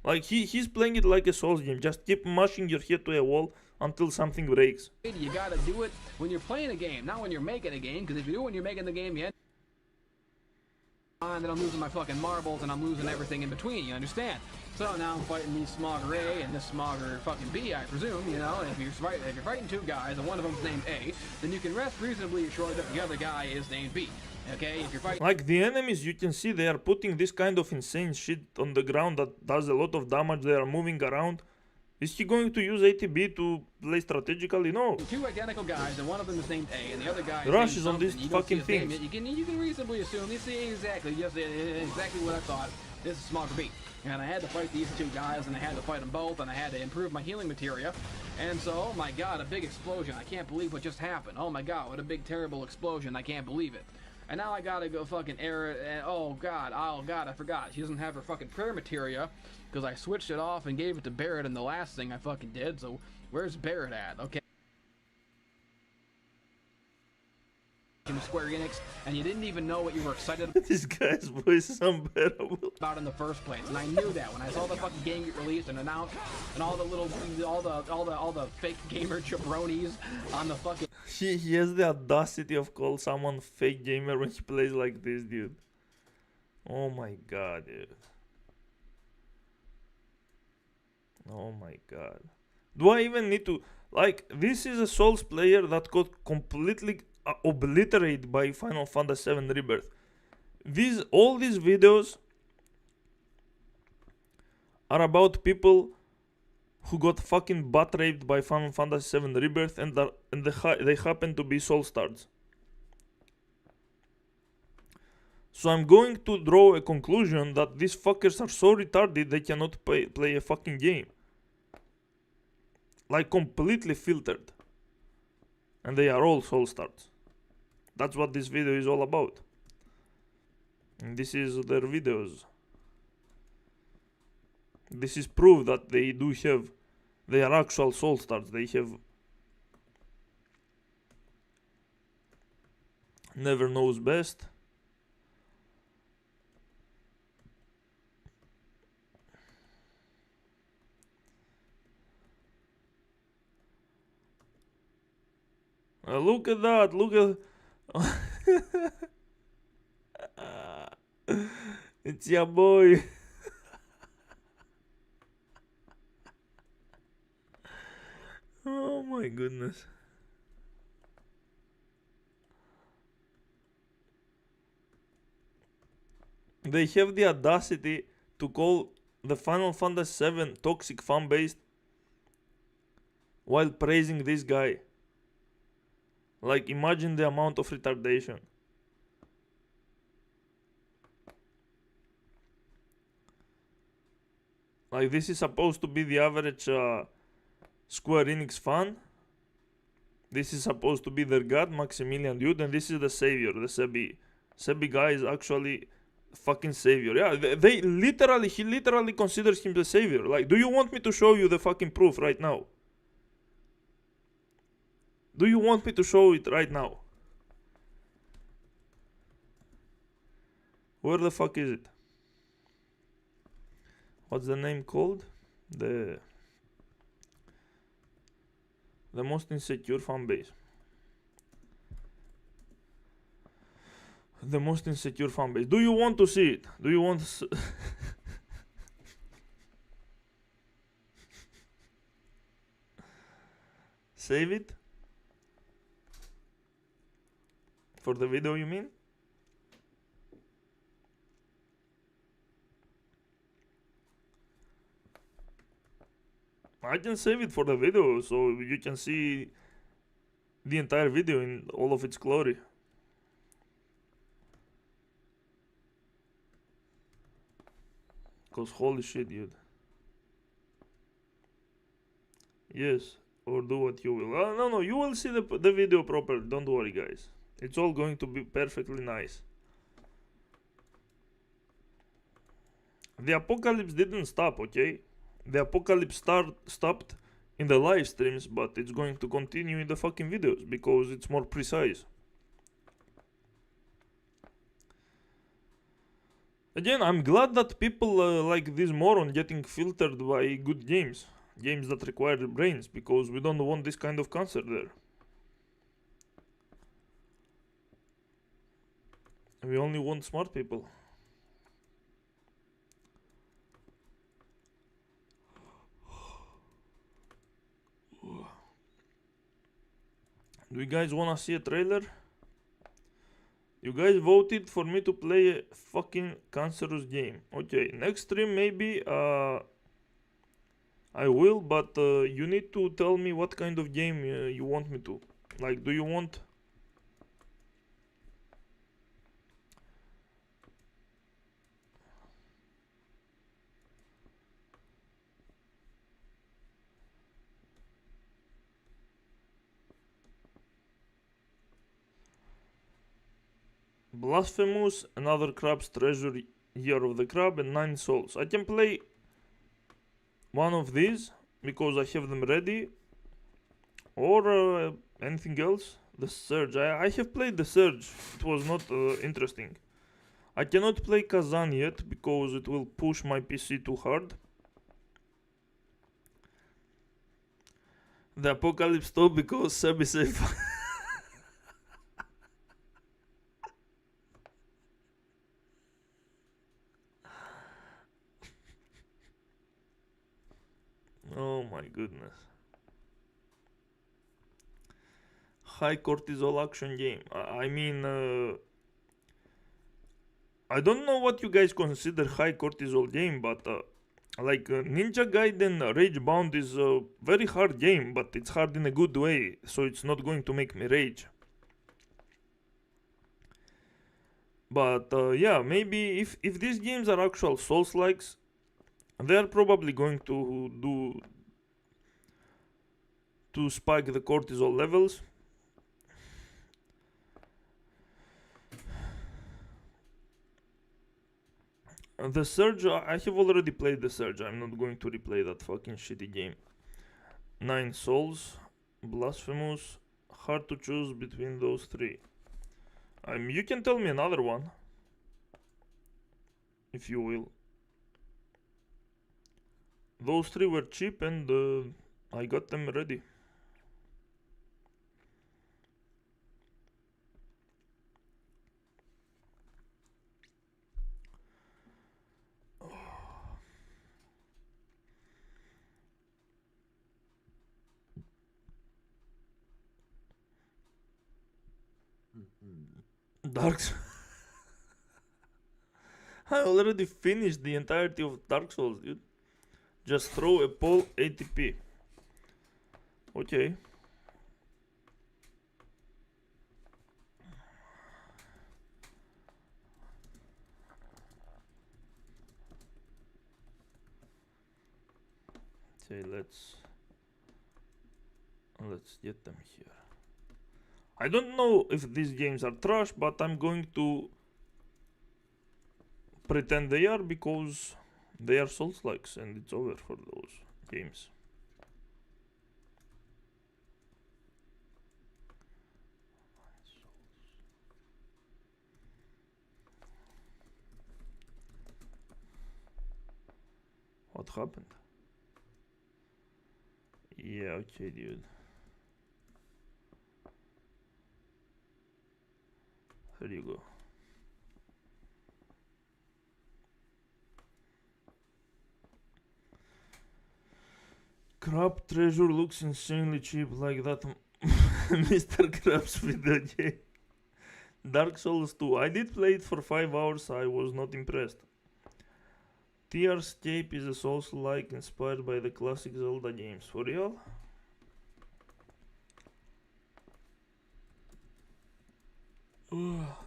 Like he's playing it like a Souls game. Just keep mashing your head to a wall until something breaks. You gotta do it when you're playing a game, not when you're making a game. Because if you do it when you're making the game, you end and then I'm losing my fucking marbles and I'm losing everything in between, you understand? So now I'm fighting these Smogger A and this Smogger fucking B, I presume, you know, and if you're fighting two guys and one of them's named A, then you can rest reasonably assured that the other guy is named B. Okay, if you're fighting like the enemies, you can see they are putting this kind of insane shit on the ground that does a lot of damage. They are moving around. Is he going to use ATB to play strategically? No. Two identical guys, and one of them is named A, and the other guy is Rush named is on these something. You don't fucking see his name things. yet. You can reasonably assume. You see exactly, just exactly what I thought. This is Smogger B, and I had to fight these two guys, and I had to fight them both, and I had to improve my healing materia. And so, oh my god, a big explosion! I can't believe what just happened. Oh my god, what a big terrible explosion! I can't believe it. And now I gotta go fucking air it, and oh god, I forgot. She doesn't have her fucking prayer materia, because I switched it off and gave it to Barrett in the last thing I fucking did, so where's Barrett at? Okay. Square Enix, and you didn't even know what you were excited This guy's voice is unbearable about in the first place, and I knew that when I saw the fucking game get released and announced, and all the fake gamer jabronis on the fucking. He has the audacity of call someone fake gamer when he plays like this, dude. Oh my god, dude. Oh my god. Do I even need to... Like, this is a Souls player that got completely obliterated by Final Fantasy VII Rebirth. All these videos are about people who got fucking butt raped by Final Fantasy VII Rebirth and they happen to be Soul Stars. So I'm going to draw a conclusion that these fuckers are so retarded they cannot play a fucking game. Like completely filtered. And they are all Soul Stars. That's what this video is all about. And this is their videos. This is proof that they are actual Soul Stars. They have never knows best. Look at that, look at... It's your boy. Oh my goodness. they have the audacity to call the Final Fantasy VII toxic fanbase while praising this guy. Like, imagine the amount of retardation. Like, this is supposed to be the average Square Enix fan. This is supposed to be their god, Maximilian Dude, and this is the savior, the Sebi. Sebi guy is actually fucking savior. Yeah, he literally considers him the savior. Like, do you want me to show you the fucking proof right now? Do you want me to show it right now? Where the fuck is it? What's the name called? The most insecure fan base. The most insecure fan base. Do you want to see it? Do you want to save it? For the video, you mean? I can save it for the video so you can see the entire video in all of its glory. Cause holy shit, dude. Yes, or do what you will. No, you will see the video properly. Don't worry, guys. It's all going to be perfectly nice. The apocalypse didn't stop, okay? The apocalypse stopped in the live streams, but it's going to continue in the fucking videos because it's more precise. Again, I'm glad that people like this moron getting filtered by good games. Games that require brains, because we don't want this kind of cancer there. We only want smart people. Do you guys wanna see a trailer? You guys voted for me to play a fucking cancerous game. Okay, next stream maybe I will, but you need to tell me what kind of game you want me to. Like, do you want... Blasphemous, Another Crab's Treasure, Year of the Crab, and 9 Souls. I can play one of these because I have them ready, or anything else. The Surge. I have played The Surge. It was not interesting. I cannot play Kazan yet because it will push my PC too hard. The apocalypse stopped because Seb is safe. Oh my goodness. High cortisol action game. I mean, I don't know what you guys consider high cortisol game, but like Ninja Gaiden Ragebound is a very hard game, but it's hard in a good way, so it's not going to make me rage. But yeah, maybe if these games are actual Souls-likes, they're probably going to spike the cortisol levels. The Surge, I have already played The Surge. I'm not going to replay that fucking shitty game. 9 Souls, Blasphemous, hard to choose between those three. You can tell me another one, if you will. Those three were cheap and I got them ready. Dark I already finished the entirety of Dark Souls, dude. Just throw a poll ATP. Okay. Okay, let's get them here. I don't know if these games are trash, but I'm going to pretend they are because they are Souls-likes and it's over for those games. What happened? Yeah, okay, dude. There you go. Crab treasure looks insanely cheap, like that Mr. Krabs video game. Dark Souls 2. I did play it for 5 hours, I was not impressed. Tearscape is a Souls-like inspired by the classic Zelda games. For real?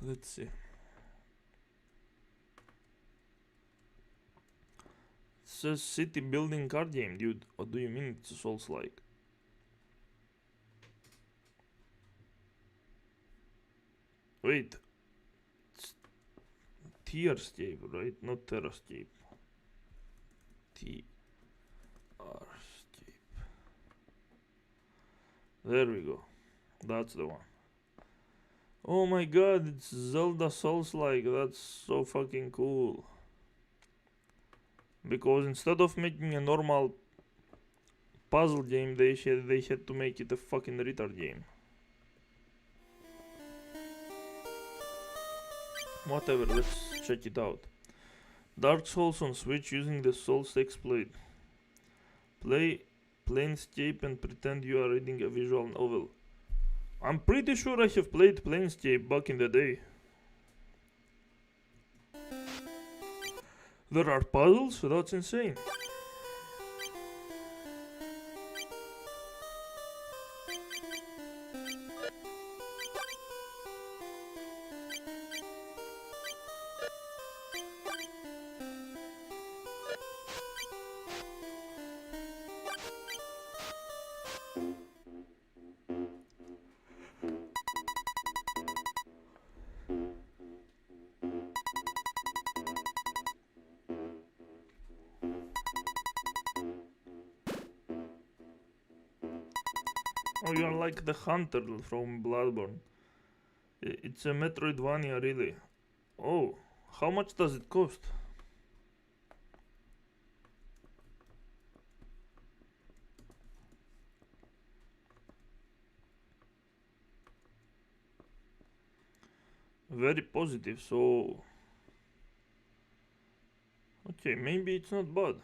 Let's see. It says city building card game, dude. What do you mean it's a Souls-like? Wait. It's Tearscape, right? Not Terrascape. Tearscape. There we go. That's the one. Oh my god, it's Zelda Souls-like. That's so fucking cool. Because instead of making a normal puzzle game, they had to make it a fucking retard game. Whatever, let's check it out. Dark Souls on Switch using the Souls XSplit. Play Planescape and pretend you are reading a visual novel. I'm pretty sure I have played Planescape back in the day. There are puzzles? That's insane. Oh, you're like the hunter from Bloodborne. It's a Metroidvania, really. Oh, how much does it cost? Very positive, so... Okay, maybe it's not bad.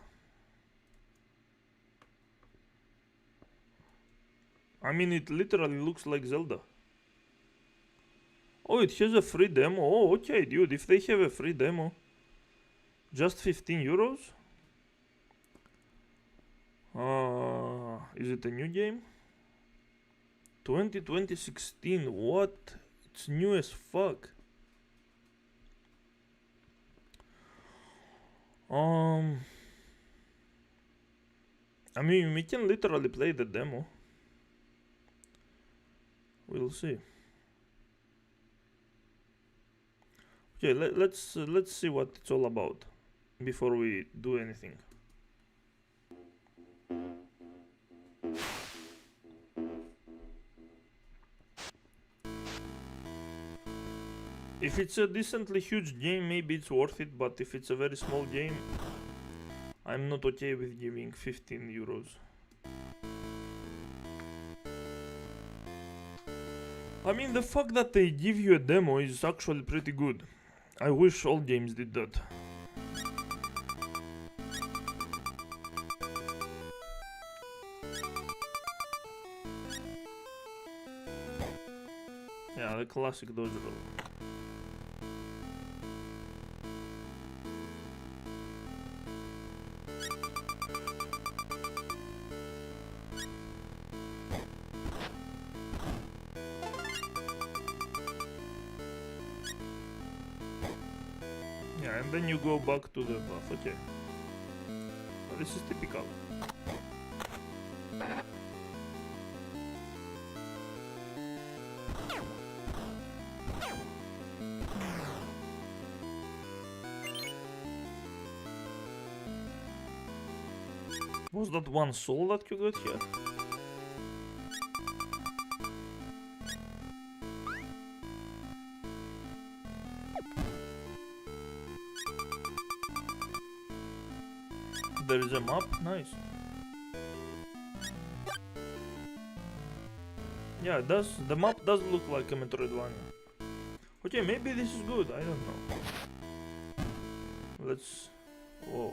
I mean, it literally looks like Zelda. Oh, it has a free demo. Oh, okay, dude, if they have a free demo, just 15 euros? Is it a new game? 2016, what? It's new as fuck. I mean, we can literally play the demo. We'll see. Okay, let's see what it's all about before we do anything. If it's a decently huge game, maybe it's worth it, but if it's a very small game, I'm not okay with giving 15 euros. I mean, the fact that they give you a demo is actually pretty good. I wish all games did that. Yeah, the classic dodge roll. Yeah, and then you go back to the path. Okay. This is typical. Was that one soul that you got here? There is a map, nice. Yeah, it does. The map does look like a Metroidvania. Okay, maybe this is good. I don't know. Let's. Whoa.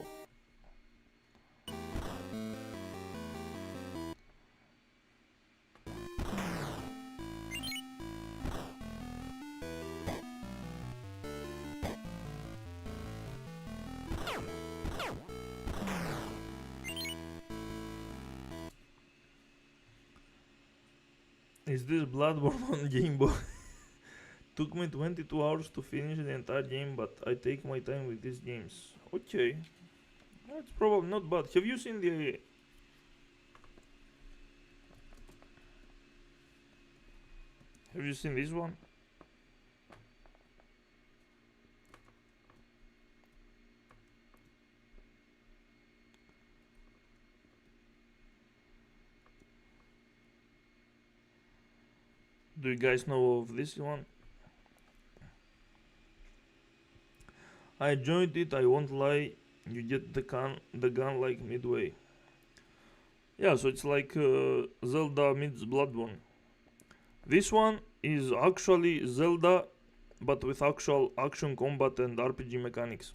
Is this Bloodborne on Game Boy? Took me 22 hours to finish the entire game, but I take my time with these games. Okay. That's probably not bad. Have you seen the... Have you seen this one? Do you guys know of this one? I enjoyed it, I won't lie. You get the gun like midway. Yeah, so it's like Zelda meets Bloodborne. This one is actually Zelda, but with actual action combat and RPG mechanics.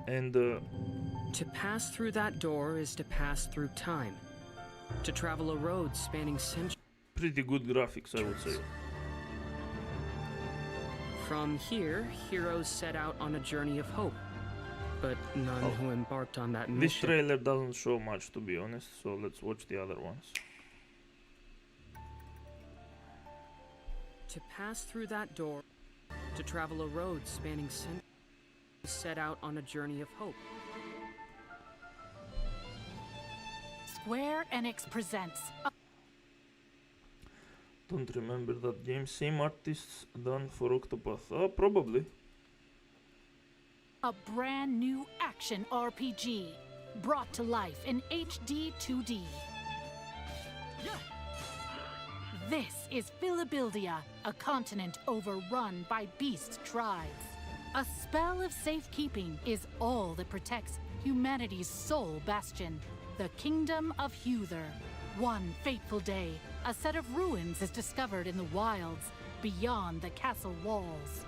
And to pass through that door is to pass through time. To travel a road spanning centuries. Pretty good graphics, I would say. From here, heroes set out on a journey of hope, but none who embarked on that mission. This trailer doesn't show much, to be honest, so let's watch the other ones. To pass through that door, to travel a road spanning centuries, set out on a journey of hope. Square Enix presents. Don't remember that game. Same artists done for Octopath. Probably. A brand new action RPG brought to life in HD 2D. This is Philabildia, a continent overrun by beast tribes. A spell of safekeeping is all that protects humanity's sole bastion, the Kingdom of Huther. One fateful day, a set of ruins is discovered in the wilds beyond the castle walls.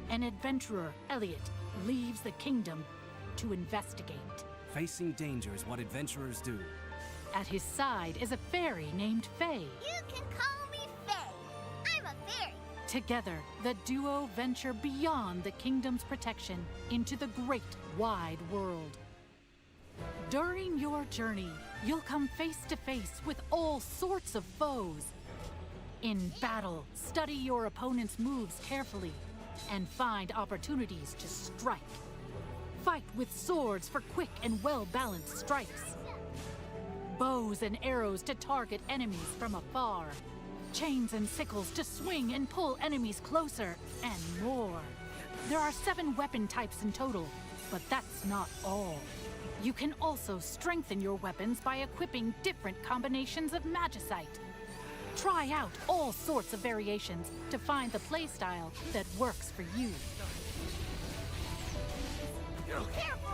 An adventurer, Elliot, leaves the kingdom to investigate. Facing danger is what adventurers do. At his side is a fairy named Faye. You can call me Faye. I'm a fairy. Together, the duo venture beyond the kingdom's protection into the great wide world. During your journey, you'll come face to face with all sorts of foes. In battle, study your opponent's moves carefully and find opportunities to strike. Fight with swords for quick and well-balanced strikes. Bows and arrows to target enemies from afar. Chains and sickles to swing and pull enemies closer, and more. There are 7 weapon types in total, but that's not all. You can also strengthen your weapons by equipping different combinations of magicite. Try out all sorts of variations to find the playstyle that works for you. Careful!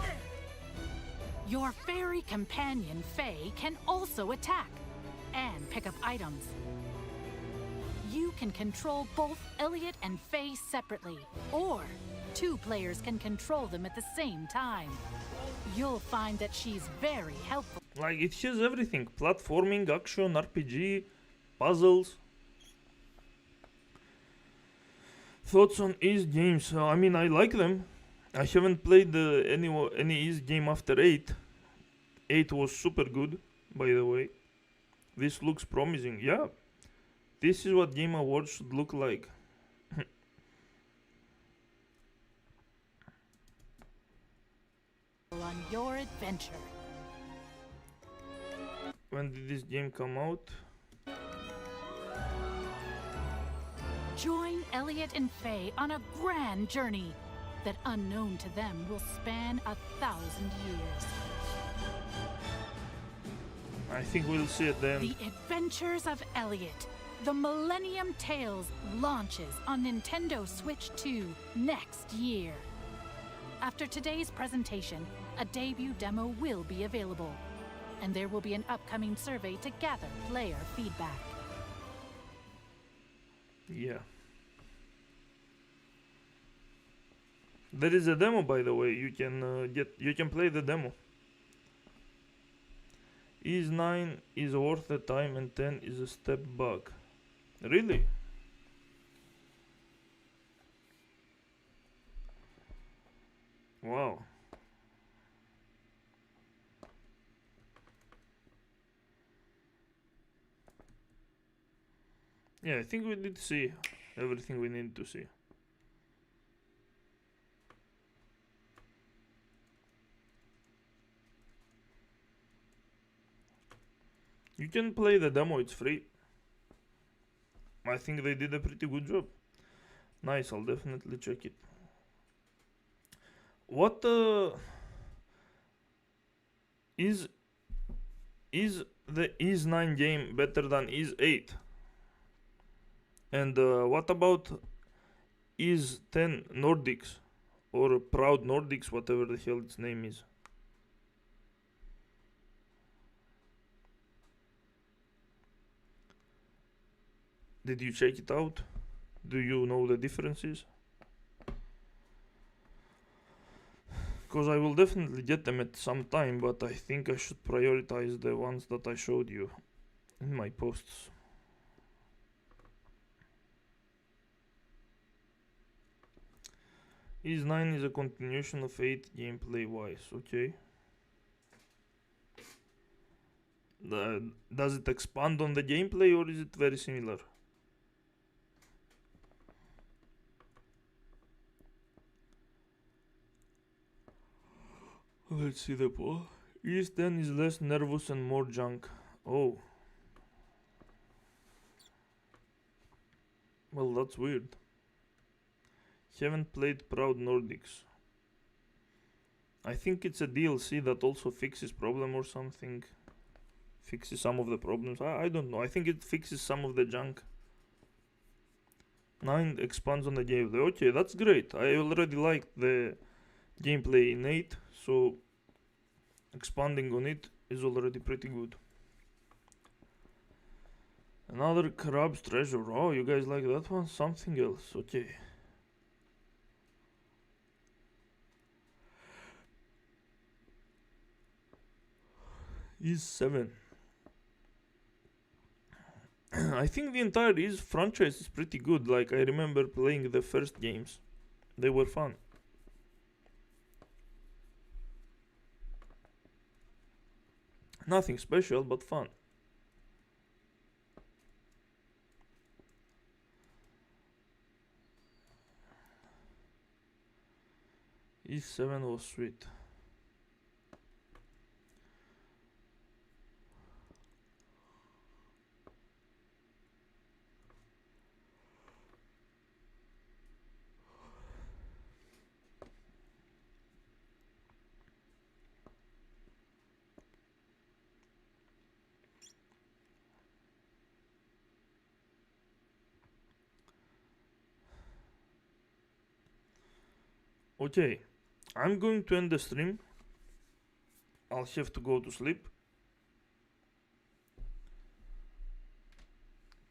Your fairy companion, Faye, can also attack and pick up items. You can control both Elliot and Faye separately, or 2 players can control them at the same time. You'll find that she's very helpful. Like, it has everything. Platforming, action, RPG, puzzles. Thoughts on East games? I mean, I like them. I haven't played any East game after 8. 8 was super good, by the way. This looks promising. Yeah. This is what Game Awards should look like. your adventure. When did this game come out? Join Elliot and Faye on a grand journey that, unknown to them, will span 1,000 years. I think we'll see it then. The Adventures of Elliot, the Millennium Tales, launches on Nintendo Switch 2 next year. After today's presentation, a debut demo will be available, and there will be an upcoming survey to gather player feedback. Yeah. There is a demo, by the way. You can play the demo. Is 9 is worth the time and 10 is a step back. Really? Wow. Yeah, I think we did see everything we need to see. You can play the demo, it's free. I think they did a pretty good job. Nice, I'll definitely check it. What is the Is 9 game better than Is 8? And what about Is 10 Nordics or Proud Nordics, whatever the hell its name is? Did you check it out? Do you know the differences? Because I will definitely get them at some time, but I think I should prioritize the ones that I showed you in my posts. Is 9 is a continuation of 8 gameplay wise, okay. Does it expand on the gameplay or is it very similar? Let's see the poll. Is 10 is less nervous and more junk. Oh. Well, that's weird. Haven't played Proud Nordics. I think it's a DLC that also fixes problem or something. Fixes some of the problems. I don't know. I think it fixes some of the junk. 9 expands on the gameplay. Okay, that's great. I already liked the gameplay in 8, so expanding on it is already pretty good. Another Crab's Treasure. Oh, you guys like that one? Something else. Okay. Is 7. I think the entire Is franchise is pretty good. Like, I remember playing the first games. They were fun. Nothing special, but fun. Is 7 was sweet. Okay, I'm going to end the stream. I'll have to go to sleep.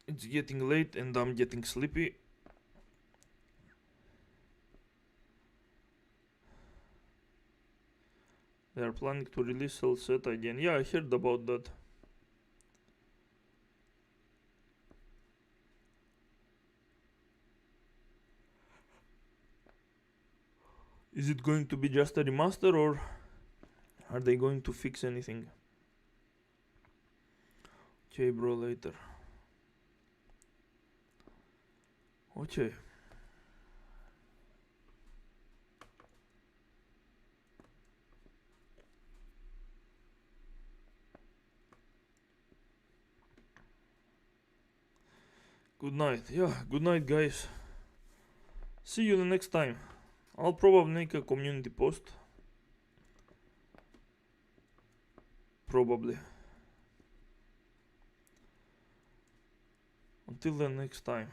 It's getting late and I'm getting sleepy. They are planning to release Cell Set again. Yeah, I heard about that. Is it going to be just a remaster or are they going to fix anything? Okay, bro, later. Okay. Good night. Yeah, good night, guys. See you the next time. I'll probably make a community post. Probably. Until the next time.